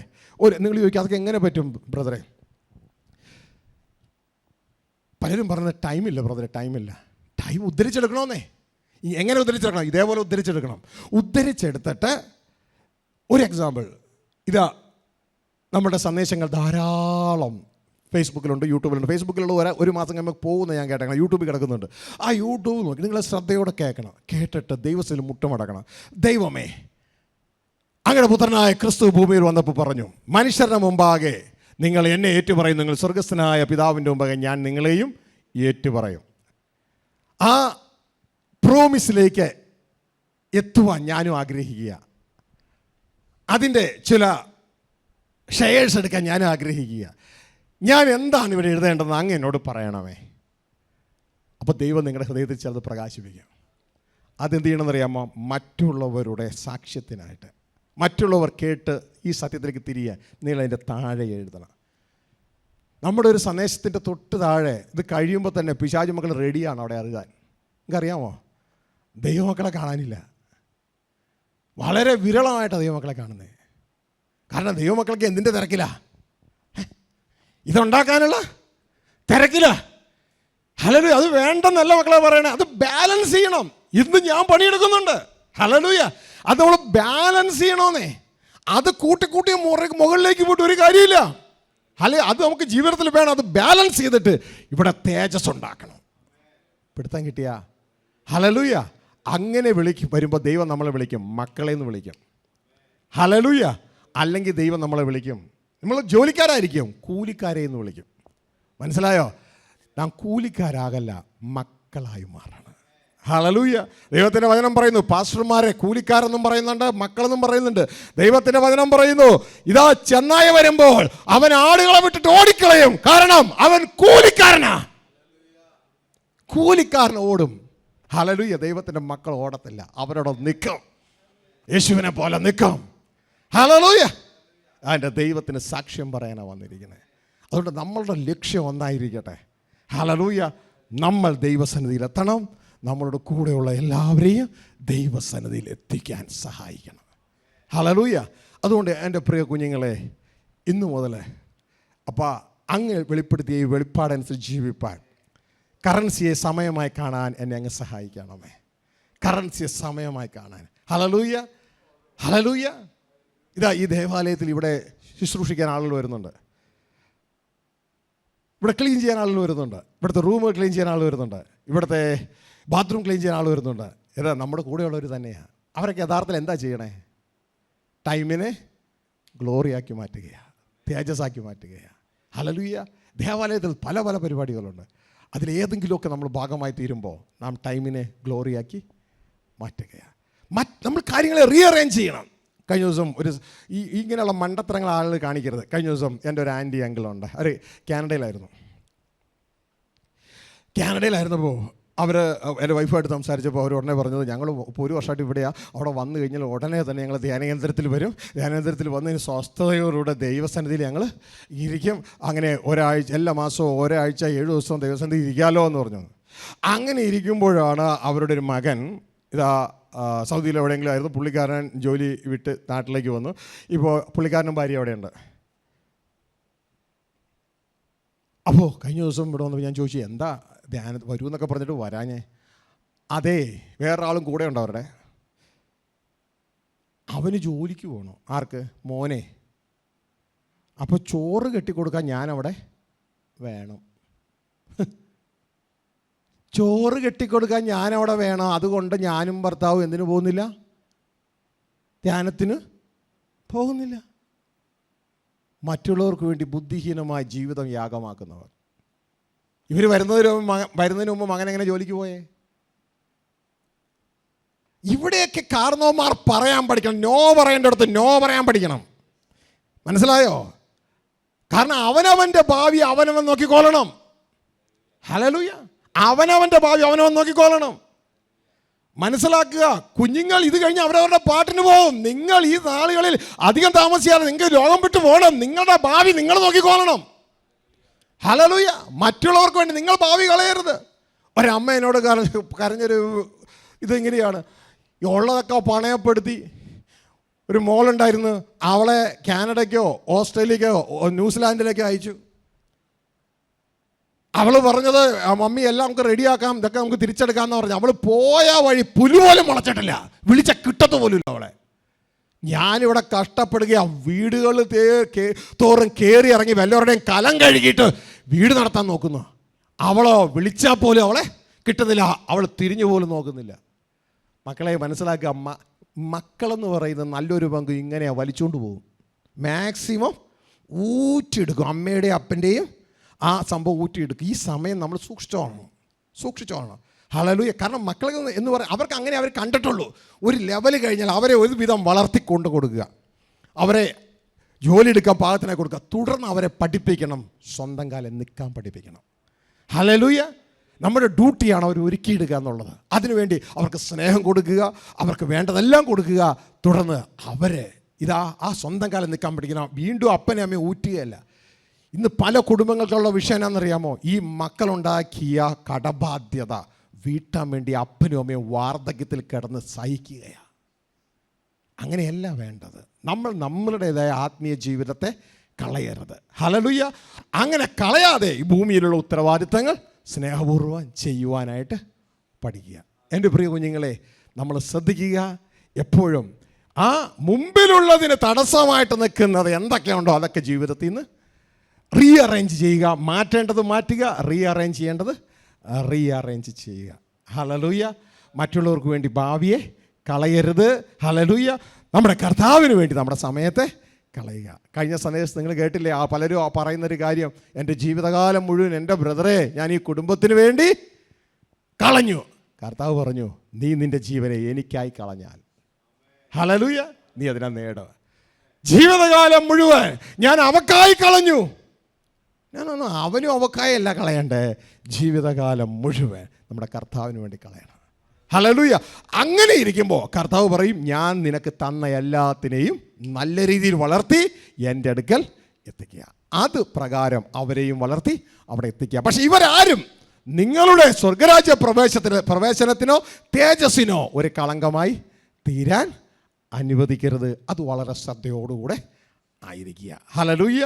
നിങ്ങൾ ചോദിക്കുക, അതൊക്കെ എങ്ങനെ പറ്റും ബ്രദറെ? പലരും പറഞ്ഞത് ടൈമില്ല ബ്രദറെ, ടൈമില്ല. ടൈം ഉദ്ധരിച്ചെടുക്കണമെന്നേ. എങ്ങനെ ഉദ്ധരിച്ചെടുക്കണം? ഇതേപോലെ ഉദ്ധരിച്ചെടുക്കണം. ഉദ്ധരിച്ചെടുത്തിട്ട് ഒരു എക്സാമ്പിൾ, ഇതാ നമ്മുടെ സന്ദേശങ്ങൾ ധാരാളം ഫേസ്ബുക്കിലുണ്ട്, യൂട്യൂബിലുണ്ട്. ഫേസ്ബുക്കിലുള്ള ഒരു മാസം കഴിയുമ്പോൾ പോകുന്ന ഞാൻ കേട്ടേക്കണം. യൂട്യൂബിൽ കിടക്കുന്നുണ്ട്. ആ യൂട്യൂബ് നോക്കി നിങ്ങൾ ശ്രദ്ധയോടെ കേൾക്കണം. കേട്ടിട്ട് ദൈവത്തിൽ മുട്ടമടക്കണം. ദൈവമേ, അങ്ങയുടെ പുത്രനായ ക്രിസ്തു ഭൂമിയിൽ വന്നപ്പോൾ പറഞ്ഞു, മനുഷ്യരുടെ മുമ്പാകെ നിങ്ങൾ എന്നെ ഏറ്റുപറയും, നിങ്ങൾ സ്വർഗസ്ഥനായ പിതാവിൻ്റെ മുമ്പാകെ ഞാൻ നിങ്ങളെയും ഏറ്റുപറയും. ആ പ്രോമിസിലേക്ക് എത്തുവാൻ ഞാനും ആഗ്രഹിക്കുക. അതിൻ്റെ ചില ഷെയർസ് എടുക്കാൻ ഞാനും ആഗ്രഹിക്കുക. ഞാൻ എന്താണ് ഇവിടെ എഴുതേണ്ടതെന്ന് അങ്ങ് എന്നോട് പറയണമേ. അപ്പോൾ ദൈവം നിങ്ങളുടെ ഹൃദയത്തിൽ ചിലത് പ്രകാശിപ്പിക്കും. അതെന്ത് ചെയ്യണമെന്നറിയാമോ? മറ്റുള്ളവരുടെ സാക്ഷ്യത്തിനായിട്ട്, മറ്റുള്ളവർ കേട്ട് ഈ സത്യത്തിലേക്ക് തിരിയാൻ നിങ്ങൾ അതിൻ്റെ താഴെ എഴുതണം. നമ്മുടെ ഒരു സന്ദേശത്തിൻ്റെ തൊട്ട് താഴെ ഇത് കഴിയുമ്പോൾ തന്നെ പിശാച് മക്കൾ റെഡിയാണ് അവിടെ അറിയാൻ. നിങ്ങൾക്കറിയാമോ? ദൈവമക്കളെ കാണാനില്ല. വളരെ വിരളമായിട്ടാണ് ദൈവമക്കളെ കാണുന്നത്. കാരണം ദൈവമക്കൾക്ക് എന്തിൻ്റെ തിരക്കില്ല? ഇതുണ്ടാക്കാനുള്ള തിരക്കില്ല. ഹല്ലേലൂയ. അത് വേണ്ടെന്നല്ല മക്കളെ പറയണേ, അത് ബാലൻസ് ചെയ്യണം. ഇന്ന് ഞാൻ പണിയെടുക്കുന്നുണ്ട്. ഹല്ലേലൂയ. അത് നമ്മൾ ബാലൻസ് ചെയ്യണമെന്നേ. അത് കൂട്ടി മുകളിലേക്ക് പോയിട്ട് ഒരു കാര്യമില്ല. അല്ലെ, അത് നമുക്ക് ജീവിതത്തിൽ വേണം. അത് ബാലൻസ് ചെയ്തിട്ട് ഇവിടെ തേജസ് ഉണ്ടാക്കണം. പിടുത്തം കിട്ടിയ ഹല്ലേലൂയ. അങ്ങനെ വരുമ്പോൾ ദൈവം നമ്മളെ വിളിക്കും, മക്കളെ എന്ന് വിളിക്കും. ഹല്ലേലൂയ. അല്ലെങ്കിൽ ദൈവം നമ്മളെ വിളിക്കും, നമ്മൾ ജോലിക്കാരായിരിക്കും, കൂലിക്കാരെ എന്ന് വിളിക്കും. മനസ്സിലായോ? നാം കൂലിക്കാരാകല്ല, മക്കളായി മാറണം. ഹല്ലേലൂയ. ദൈവത്തിൻ്റെ വചനം പറയുന്നു, പാസ്റ്റർമാരെ കൂലിക്കാരെന്നും പറയുന്നുണ്ട്, മക്കളെന്നും പറയുന്നുണ്ട്. ദൈവത്തിൻ്റെ വചനം പറയുന്നു, ഇതാ ചെന്നായ വരുമ്പോൾ അവൻ ആടുകളെ വിട്ടിട്ട് ഓടിക്കളയും. കാരണം അവൻ കൂലിക്കാരനാ. കൂലിക്കാരൻ ഓടും. ഹല്ലേലൂയ. ദൈവത്തിൻ്റെ മക്കൾ ഓടത്തില്ല, അവരോട് നിൽക്കും, യേശുവിനെ പോലെ നിൽക്കും. ഹല്ലേലൂയ. അതിൻ്റെ ദൈവത്തിന് സാക്ഷ്യം പറയാനാണ് വന്നിരിക്കുന്നത്. അതുകൊണ്ട് നമ്മളുടെ ലക്ഷ്യം ഒന്നായിരിക്കട്ടെ. ഹല്ലേലൂയ. നമ്മൾ ദൈവസന്നിധിയിൽ എത്തണം. നമ്മളുടെ കൂടെയുള്ള എല്ലാവരെയും ദൈവസന്നിധിയിൽ എത്തിക്കാൻ സഹായിക്കണം. ഹല്ലേലൂയ. അതുകൊണ്ട് എൻ്റെ പ്രിയ കുഞ്ഞുങ്ങളെ, ഇന്നു മുതൽ അപ്പോൾ അങ്ങ് വെളിപ്പെടുത്തിയ ഈ വെളിപ്പാടനുസരിച്ച് ജീവിപ്പാൻ കറൻസിയെ സമയമായി കാണാൻ എന്നെ അങ്ങ് സഹായിക്കണമേ. കറൻസിയെ സമയമായി കാണാൻ. Hallelujah, hallelujah. ഇതാ ഈ ദേവാലയത്തിൽ ഇവിടെ ശുശ്രൂഷിക്കാൻ ആളുകൾ വരുന്നുണ്ട്, ഇവിടെ ക്ലീൻ ചെയ്യാൻ ആളുകൾ വരുന്നുണ്ട്, ഇവിടുത്തെ റൂം ക്ലീൻ ചെയ്യാൻ ആൾ വരുന്നുണ്ട്, ഇവിടുത്തെ ബാത്റൂം ക്ലീൻ ചെയ്യാൻ ആൾ വരുന്നുണ്ട്. ഇതാ നമ്മുടെ കൂടെയുള്ളവർ തന്നെയാണ്. അവരൊക്കെ യഥാർത്ഥത്തിൽ എന്താ ചെയ്യണേ? ടൈമിനെ ഗ്ലോറിയാക്കി മാറ്റുകയാണ്, തേജസ്സാക്കി മാറ്റുകയാണ്. ഹല്ലേലൂയ. ദേവാലയത്തിൽ പല പല പരിപാടികളുണ്ട്. അതിലേതെങ്കിലുമൊക്കെ നമ്മൾ ഭാഗമായി തീരുമ്പോൾ നാം ടൈമിനെ ഗ്ലോറിയാക്കി മാറ്റുകയാണ്. നമ്മൾ കാര്യങ്ങളെ റീഅറേഞ്ച് ചെയ്യണം. കഴിഞ്ഞ ദിവസം ഇങ്ങനെയുള്ള മണ്ടത്തരങ്ങൾ ആളുകൾ കാണിക്കരുത്. കഴിഞ്ഞ ദിവസം എൻ്റെ ഒരു ആൻറ്റി അങ്കിളുണ്ട്, അവർ കാനഡയിലായിരുന്നപ്പോൾ അവർ എൻ്റെ വൈഫായിട്ട് സംസാരിച്ചപ്പോൾ അവർ ഉടനെ പറഞ്ഞത്, ഞങ്ങൾ ഇപ്പോൾ 1 വർഷമായിട്ട് ഇവിടെയാണ്, അവിടെ വന്നു കഴിഞ്ഞാൽ ഉടനെ തന്നെ ഞങ്ങൾ ധ്യാനകേന്ദ്രത്തിൽ വരും, ധ്യാനകേന്ദ്രത്തിൽ വന്നതിന് സ്വസ്ഥതയോടുകൂടെ ദൈവസന്നിധിയിൽ ഞങ്ങൾ ഇരിക്കും, അങ്ങനെ എല്ലാ മാസവും ഒരാഴ്ച 7 ദിവസവും ദൈവസന്നിധിയിൽ ഇരിക്കാമല്ലോ എന്ന് പറഞ്ഞു. അങ്ങനെ ഇരിക്കുമ്പോഴാണ് അവരുടെ ഒരു മകൻ സൗദിയിൽ എവിടെയെങ്കിലും ആയിരുന്നു, പുള്ളിക്കാരൻ ജോലി വിട്ട് നാട്ടിലേക്ക് വന്നു. ഇപ്പോൾ പുള്ളിക്കാരനും ഭാര്യ അവിടെയുണ്ട്. അപ്പോൾ കഴിഞ്ഞ ദിവസം ഇവിടെ വന്നപ്പോൾ ഞാൻ ചോദിച്ചു, എന്താ ധ്യാനം വരൂ എന്നൊക്കെ പറഞ്ഞിട്ട് വരാഞ്ഞേ? അതേ, വേറൊരാളും കൂടെ ഉണ്ട് അവരുടെ. അവന് ജോലിക്ക് പോകണം. ആർക്ക്? മോനെ. അപ്പോൾ ചോറ് കെട്ടിക്കൊടുക്കാൻ ഞാനവിടെ വേണം. ചോറ് കെട്ടിക്കൊടുക്കാൻ ഞാനവിടെ വേണം. അതുകൊണ്ട് ഞാനും ഭർത്താവും എന്തിനു പോകുന്നില്ല? ധ്യാനത്തിന് പോകുന്നില്ല. മറ്റുള്ളവർക്ക് വേണ്ടി ബുദ്ധിഹീനമായ ജീവിതം യാഗമാക്കുന്നവർ. ഇവർ വരുന്നതിന് മുമ്പ് മകൻ എങ്ങനെ ജോലിക്ക് പോയേ? ഇവിടെയൊക്കെ കാരണവന്മാർ പറയാൻ പഠിക്കണം. നോ പറയേണ്ടടുത്ത് നോ പറയാൻ പഠിക്കണം. മനസ്സിലായോ? കാരണം അവനവൻ്റെ ഭാവി അവനവൻ നോക്കിക്കോളണം. ഹല്ലേലൂയ. അവനവൻ്റെ ഭാവി അവനവൻ നോക്കിക്കോളണം. മനസ്സിലാക്കുക. കുഞ്ഞുങ്ങൾ ഇത് കഴിഞ്ഞ് അവരവരുടെ പാട്ടിന് പോകും. നിങ്ങൾ ഈ നാളുകളിൽ അധികം താമസിയാതെ നിങ്ങൾക്ക് ലോകം വിട്ടു പോകണം. നിങ്ങളുടെ ഭാവി നിങ്ങൾ നോക്കിക്കോളണം. ഹല്ലേലൂയ. മറ്റുള്ളവർക്ക് വേണ്ടി നിങ്ങൾ ഭാവി കളയരുത്. ഒരമ്മ എന്നോട് കരഞ്ഞൊരു ഇതിങ്ങനെയാണ്, ഉള്ളതൊക്കെ പണയപ്പെടുത്തി ഒരു മോളുണ്ടായിരുന്നു, അവളെ കാനഡയ്ക്കോ ഓസ്ട്രേലിയക്കോ ന്യൂസിലാൻഡിലേക്കോ അയച്ചു. അവൾ പറഞ്ഞത്, മമ്മി എല്ലാം നമുക്ക് റെഡിയാക്കാം, ഇതൊക്കെ നമുക്ക് തിരിച്ചെടുക്കാമെന്ന് പറഞ്ഞു. അവൾ പോയ വഴി പുല്ലുപോലും മുളച്ചിട്ടില്ല, വിളിച്ച കിട്ടത്ത് പോലുമില്ല അവളെ. ഞാനിവിടെ കഷ്ടപ്പെടുകയാണ്, വീടുകൾ തോറും കയറി ഇറങ്ങി വല്ലവരുടെയും കലം കഴുകിയിട്ട് വീട് നടത്താൻ നോക്കുന്നു. അവളോ വിളിച്ചാൽ പോലും അവളെ കിട്ടുന്നില്ല, അവൾ തിരിഞ്ഞു പോലും നോക്കുന്നില്ല. മക്കളെ മനസ്സിലാക്കുക, മക്കളെന്ന് പറയുന്നത് നല്ലൊരു പങ്ക് ഇങ്ങനെയാണ് വലിച്ചുകൊണ്ട് പോകും. മാക്സിമം ഊറ്റിയെടുക്കും, അമ്മയുടെയും അപ്പൻ്റെയും ആ സംഭവം ഊറ്റിയെടുക്കും. ഈ സമയം നമ്മൾ സൂക്ഷിച്ചോളണം. ഹല്ലേലൂയ. കാരണം മക്കളെ എന്ന് പറയാൻ അവർക്ക് അങ്ങനെ അവർ കണ്ടിട്ടുള്ളൂ. ഒരു ലെവൽ കഴിഞ്ഞാൽ അവരെ ഒരു വിധം വളർത്തിക്കൊണ്ട് കൊടുക്കുക, അവരെ ജോലി എടുക്കാൻ പാകത്തിനായി കൊടുക്കുക, തുടർന്ന് അവരെ പഠിപ്പിക്കണം, സ്വന്തം കാലം നിൽക്കാൻ പഠിപ്പിക്കണം. ഹല്ലേലൂയ. നമ്മുടെ ഡ്യൂട്ടിയാണ് അവർ ഒരുക്കിയെടുക്കുക എന്നുള്ളത്. അതിനുവേണ്ടി അവർക്ക് സ്നേഹം കൊടുക്കുക, അവർക്ക് വേണ്ടതെല്ലാം കൊടുക്കുക, തുടർന്ന് അവരെ ആ സ്വന്തം കാലം നിൽക്കാൻ പഠിക്കണം. വീണ്ടും അപ്പനെ അമ്മയെ ഊറ്റുകയല്ല. ഇന്ന് പല കുടുംബങ്ങൾക്കുള്ള വിഷയം എന്നാണെന്നറിയാമോ? ഈ മക്കളുണ്ടാക്കിയ കടബാധ്യത വീട്ടാൻ വേണ്ടി അപ്പനും അമ്മയും വാർദ്ധക്യത്തിൽ കിടന്ന് സഹിക്കുകയാണ്. അങ്ങനെയല്ല വേണ്ടത്. നമ്മൾ നമ്മളുടേതായ ആത്മീയ ജീവിതത്തെ കളയരുത്. ഹല്ലേലൂയ. അങ്ങനെ കളയാതെ ഈ ഭൂമിയിലുള്ള ഉത്തരവാദിത്തങ്ങൾ സ്നേഹപൂർവ്വം ചെയ്യുവാനായിട്ട് പഠിക്കുക. എൻ്റെ പ്രിയ കുഞ്ഞുങ്ങളെ, നമ്മൾ ശ്രദ്ധിക്കുക, എപ്പോഴും ആ മുമ്പിലുള്ളതിന് തടസ്സമായിട്ട് നിൽക്കുന്നത് എന്തൊക്കെയുണ്ടോ അതൊക്കെ ജീവിതത്തിൽ നിന്ന് റീഅറേഞ്ച് ചെയ്യുക. മാറ്റേണ്ടത് മാറ്റുക, റീഅറേഞ്ച് ചെയ്യേണ്ടത് റീഅറേഞ്ച് ചെയ്യുക. ഹല്ലേലൂയ. മറ്റുള്ളവർക്ക് വേണ്ടി ഭാവിയെ കളയരുത്. ഹല്ലേലൂയ. നമ്മുടെ കർത്താവിന് വേണ്ടി നമ്മുടെ സമയത്തെ കളയുക. കഴിഞ്ഞ സന്ദേശം നിങ്ങൾ കേട്ടില്ലേ? പലരും പറയുന്നൊരു കാര്യം, എൻ്റെ ജീവിതകാലം മുഴുവൻ എൻ്റെ ബ്രദറെ ഞാൻ ഈ കുടുംബത്തിന് വേണ്ടി കളഞ്ഞു. കർത്താവ് പറഞ്ഞു, നീ നിൻ്റെ ജീവനെ എനിക്കായി കളഞ്ഞാൽ, ഹല്ലേലൂയ, നീ അതിനെ നേടുക. ജീവിതകാലം മുഴുവൻ ഞാൻ അവക്കായി കളഞ്ഞു. ഞാനൊന്നും അവനും അവക്കായല്ല കളയണ്ടേ, ജീവിതകാലം മുഴുവൻ നമ്മുടെ കർത്താവിന് വേണ്ടി കളയണം. ഹല്ലേലൂയ. അങ്ങനെ ഇരിക്കുമ്പോൾ കർത്താവ് പറയും, ഞാൻ നിനക്ക് തന്ന എല്ലാത്തിനെയും നല്ല രീതിയിൽ വളർത്തി എൻ്റെ അടുക്കൽ എത്തിക്കുക. അത് പ്രകാരം അവരെയും വളർത്തി അവിടെ എത്തിക്കുക. പക്ഷെ ഇവരാരും നിങ്ങളുടെ സ്വർഗരാജ്യ പ്രവേശനത്തിനോ തേജസ്സിനോ ഒരു കളങ്കമായി തീരാൻ അനുവദിക്കരുത്. അത് വളരെ ശ്രദ്ധയോടുകൂടെ ആയിരിക്കുക. ഹല്ലേലൂയ.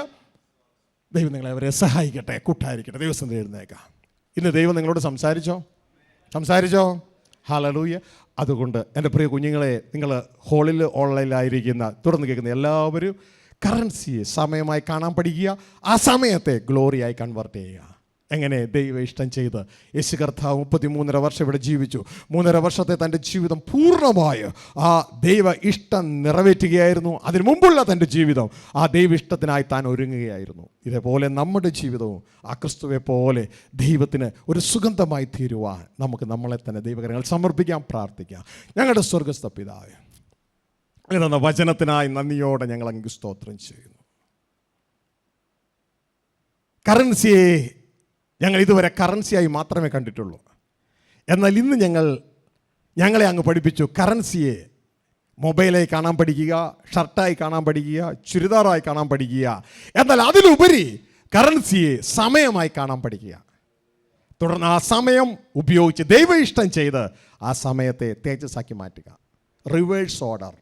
ദൈവം നിങ്ങളെ അവരെ സഹായിക്കട്ടെ, കൂട്ടായിരിക്കട്ടെ. ദിവസം എഴുന്നേക്കാം. ഇന്ന് ദൈവം നിങ്ങളോട് സംസാരിച്ചോ? ഹല്ലേലൂയ. അതുകൊണ്ട് എൻ്റെ പ്രിയ കുഞ്ഞുങ്ങളെ, നിങ്ങൾ ഹോളിൽ ഓൺലൈനിലായിരിക്കുന്ന തുടർന്ന് കേൾക്കുന്ന എല്ലാവരും കറൻസിയെ സമയമായി കാണാൻ പഠിക്കുക. ആ സമയത്തെ ഗ്ലോറിയായി കൺവേർട്ട് ചെയ്യുക. എങ്ങനെ? ദൈവം ഇഷ്ടം ചെയ്ത് യേശു കർത്താവ് 33.5 വർഷം ഇവിടെ ജീവിച്ചു. 3.5 വർഷത്തെ തൻ്റെ ജീവിതം പൂർണ്ണമായി ആ ദൈവ ഇഷ്ടം നിറവേറ്റുകയായിരുന്നു. അതിനു മുമ്പുള്ള തൻ്റെ ജീവിതം ആ ദൈവ ഇഷ്ടത്തിനായി താൻ ഒരുങ്ങുകയായിരുന്നു. ഇതേപോലെ നമ്മുടെ ജീവിതവും ആ ക്രിസ്തുവെ പോലെ ദൈവത്തിന് ഒരു സുഗന്ധമായി തീരുവാൻ നമുക്ക് നമ്മളെ തന്നെ ദൈവകരങ്ങൾ സമർപ്പിക്കാം, പ്രാർത്ഥിക്കാം. ഞങ്ങളുടെ സ്വർഗ്ഗസ്ഥ പിതാവേ, അങ്ങനെ വചനത്തിനായി നന്ദിയോടെ ഞങ്ങൾ അങ്ങ് സ്തോത്രം ചെയ്യുന്നു. കറൻസിയെ ഞങ്ങൾ ഇതുവരെ കറൻസിയായി മാത്രമേ കണ്ടിട്ടുള്ളൂ. എന്നാൽ ഇന്ന് ഞങ്ങളെ അങ്ങ് പഠിപ്പിച്ചു, കറൻസിയെ മൊബൈലായി കാണാൻ പഠിക്കുക, ഷർട്ടായി കാണാൻ പഠിക്കുക, ചുരിദാറായി കാണാൻ പഠിക്കുക. എന്നാൽ അതിലുപരി കറൻസിയെ സമയമായി കാണാൻ പഠിക്കുക. തുടർന്ന് ആ സമയം ഉപയോഗിച്ച് ദൈവ ഇഷ്ടം ചെയ്ത് ആ സമയത്തെ തേജസ്സാക്കി മാറ്റുക. റിവേഴ്സ് ഓർഡർ,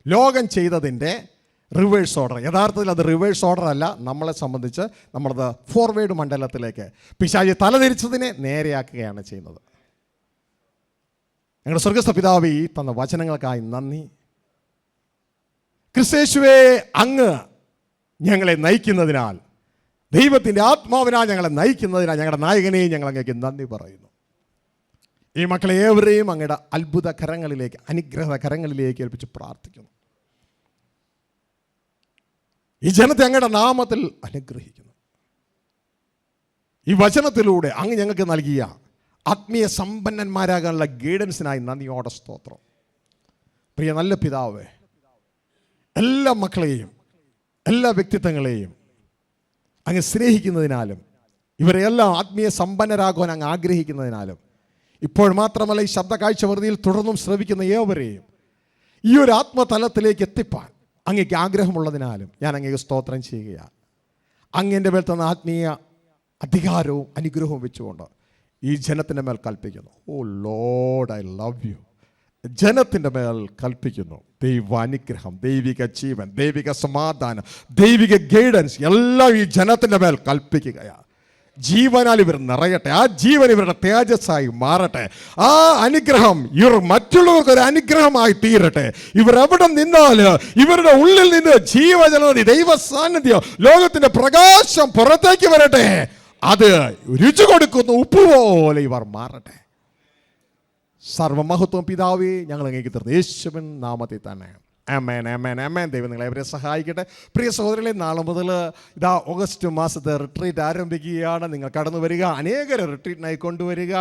ലോകം ചെയ്തതിൻ്റെ റിവേഴ്സ് ഓർഡർ. യഥാർത്ഥത്തിൽ അത് റിവേഴ്സ് ഓർഡർ അല്ല. നമ്മളെ സംബന്ധിച്ച് നമ്മളത് ഫോർവേഡ് മണ്ഡലത്തിലേക്ക് പിശാചി തലതിരിച്ചതിനെ നേരെയാക്കുകയാണ് ചെയ്യുന്നത്. ഞങ്ങളുടെ സ്വർഗ്ഗസ്ഥ പിതാവേ, ഈ തന്ന വചനങ്ങൾക്കായി നന്ദി. ക്രിസ്തേശുവേ, അങ്ങ് ഞങ്ങളെ നയിക്കുന്നതിനാൽ, ദൈവത്തിൻ്റെ ആത്മാവിനാൽ ഞങ്ങളെ നയിക്കുന്നതിനാൽ ഞങ്ങളുടെ നായകനെയും ഞങ്ങൾ അങ്ങേക്ക് നന്ദി പറയുന്നു. ഈ മക്കളെ ഏവരെയും അങ്ങയുടെ അത്ഭുത കരങ്ങളിലേക്ക്, അനുഗ്രഹ കരങ്ങളിലേക്ക് ഏൽപ്പിച്ച് പ്രാർത്ഥിക്കുന്നു. ഈ ജനത്തെ അങ്ങയുടെ നാമത്തിൽ അനുഗ്രഹിക്കുന്നു. ഈ വചനത്തിലൂടെ അങ്ങ് ഞങ്ങൾക്ക് നൽകിയ ആത്മീയ സമ്പന്നന്മാരാകാനുള്ള ഗൈഡൻസിനായി നന്ദിയോടെ സ്തോത്രം. പ്രിയ നല്ല പിതാവേ, എല്ലാ മക്കളെയും എല്ലാ വ്യക്തിത്വങ്ങളെയും അങ്ങ് സ്നേഹിക്കുന്നതിനാലും ഇവരെല്ലാം ആത്മീയ സമ്പന്നരാകുവാൻ അങ്ങ് ആഗ്രഹിക്കുന്നതിനാലും ഇപ്പോൾ മാത്രമല്ല ഈ ശബ്ദ കാഴ്ച വെറുതിയിൽ തുടർന്നും ശ്രവിക്കുന്ന ഏവരെയും ഈ ഒരു ആത്മതലത്തിലേക്ക് എത്തിപ്പാൻ അങ്ങേക്ക് ആഗ്രഹമുള്ളതിനാലും ഞാൻ അങ്ങേക്ക് സ്തോത്രം ചെയ്യുകയാണ്. അങ്ങേൻ്റെ മേൽ തന്ന ആത്മീയ അധികാരവും അനുഗ്രഹവും വെച്ചുകൊണ്ട് ഈ ജനത്തിൻ്റെ മേൽ കൽപ്പിക്കുന്നു. ഓ ലോർഡ്, ഐ ലവ് യു. ജനത്തിൻ്റെ മേൽ കൽപ്പിക്കുന്നു ദൈവാനുഗ്രഹം, ദൈവിക ജീവൻ, ദൈവിക സമാധാനം, ദൈവിക ഗൈഡൻസ് എല്ലാം ഈ ജനത്തിൻ്റെ മേൽ കൽപ്പിക്കുകയാണ്. ജീവനാൽ ഇവർ നിറയട്ടെ. ആ ജീവൻ ഇവരുടെ തേജസ്സായി മാറട്ടെ. ആ അനുഗ്രഹം ഇവർ മറ്റുള്ളവർക്ക് ഒരു അനുഗ്രഹമായി തീരട്ടെ. ഇവർ എവിടെ നിന്നാൽ ഇവരുടെ ഉള്ളിൽ നിന്ന് ജീവജലനദി, ദൈവ സാന്നിധ്യം, ലോകത്തിന്റെ പ്രകാശം പുറത്തേക്ക് വരട്ടെ. അത് രുചി കൊടുക്കുന്ന ഉപ്പ് പോലെ ഇവർ മാറട്ടെ. സർവമഹത്വം പിതാവേ, ഞങ്ങൾ അങ്ങേക്ക് തരുന്നു യേശുവിൻ നാമത്തിൽ തന്നെ. ആമേൻ, ആമേൻ, ആമേൻ. ദൈവം നിങ്ങളെ അവരെ സഹായിക്കട്ടെ. പ്രിയ സഹോദരങ്ങളെ, നാളെ മുതൽ ഇതാ ഓഗസ്റ്റ് മാസത്തെ റിട്രീറ്റ് ആരംഭിക്കുകയാണ്. നിങ്ങൾ കടന്നു വരിക, അനേകരെ റിട്രീറ്റിനായി കൊണ്ടുവരിക.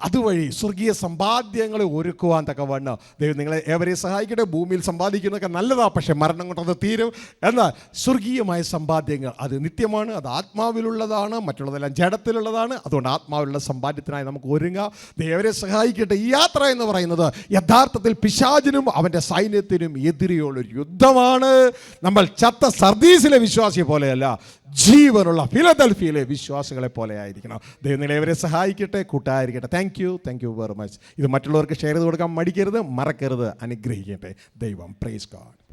അതുവഴി സ്വർഗീയ സമ്പാദ്യങ്ങളെ ഒരുക്കുവാൻ തക്കവണ്ണം ദൈവം നിങ്ങളെ ഏവരെ സഹായിക്കട്ടെ. ഭൂമിയിൽ സമ്പാദിക്കുന്നതൊക്കെ നല്ലതാണ്, പക്ഷേ മരണം കൊണ്ടത് തീരും. എന്നാൽ സ്വർഗീയമായ സമ്പാദ്യങ്ങൾ അത് നിത്യമാണ്, അത് ആത്മാവിലുള്ളതാണ്, മറ്റുള്ളതെല്ലാം ജഡത്തിലുള്ളതാണ്. അതുകൊണ്ട് ആത്മാവിലുള്ള സമ്പാദ്യത്തിനായി നമുക്ക് ഒരുങ്ങാം. ദൈവരെ സഹായിക്കട്ടെ. ഈ യാത്ര എന്ന് പറയുന്നത് യഥാർത്ഥത്തിൽ പിശാചിനും അവൻ്റെ സൈന്യത്തിനും എതിരെയുള്ളൊരു യുദ്ധമാണ്. നമ്മൾ ചത്ത സർദീസിലെ വിശ്വാസിയെ പോലെയല്ല, ജീവനുള്ള ഫിലദൽഫിയയിലെ വിശ്വാസികളെ പോലെ ആയിരിക്കണം. ദൈവം നിങ്ങളെ ഇവരെ സഹായിക്കട്ടെ, കൂട്ടായിരിക്കട്ടെ. Thank you very much. ഇത് മറ്റുള്ളവർക്ക് ഷെയർ ചെയ്ത് കൊടുക്കാൻ മടിക്കരുത്, മറക്കരുത്. അനുഗ്രഹിക്കട്ടെ ദൈവം. Praise God.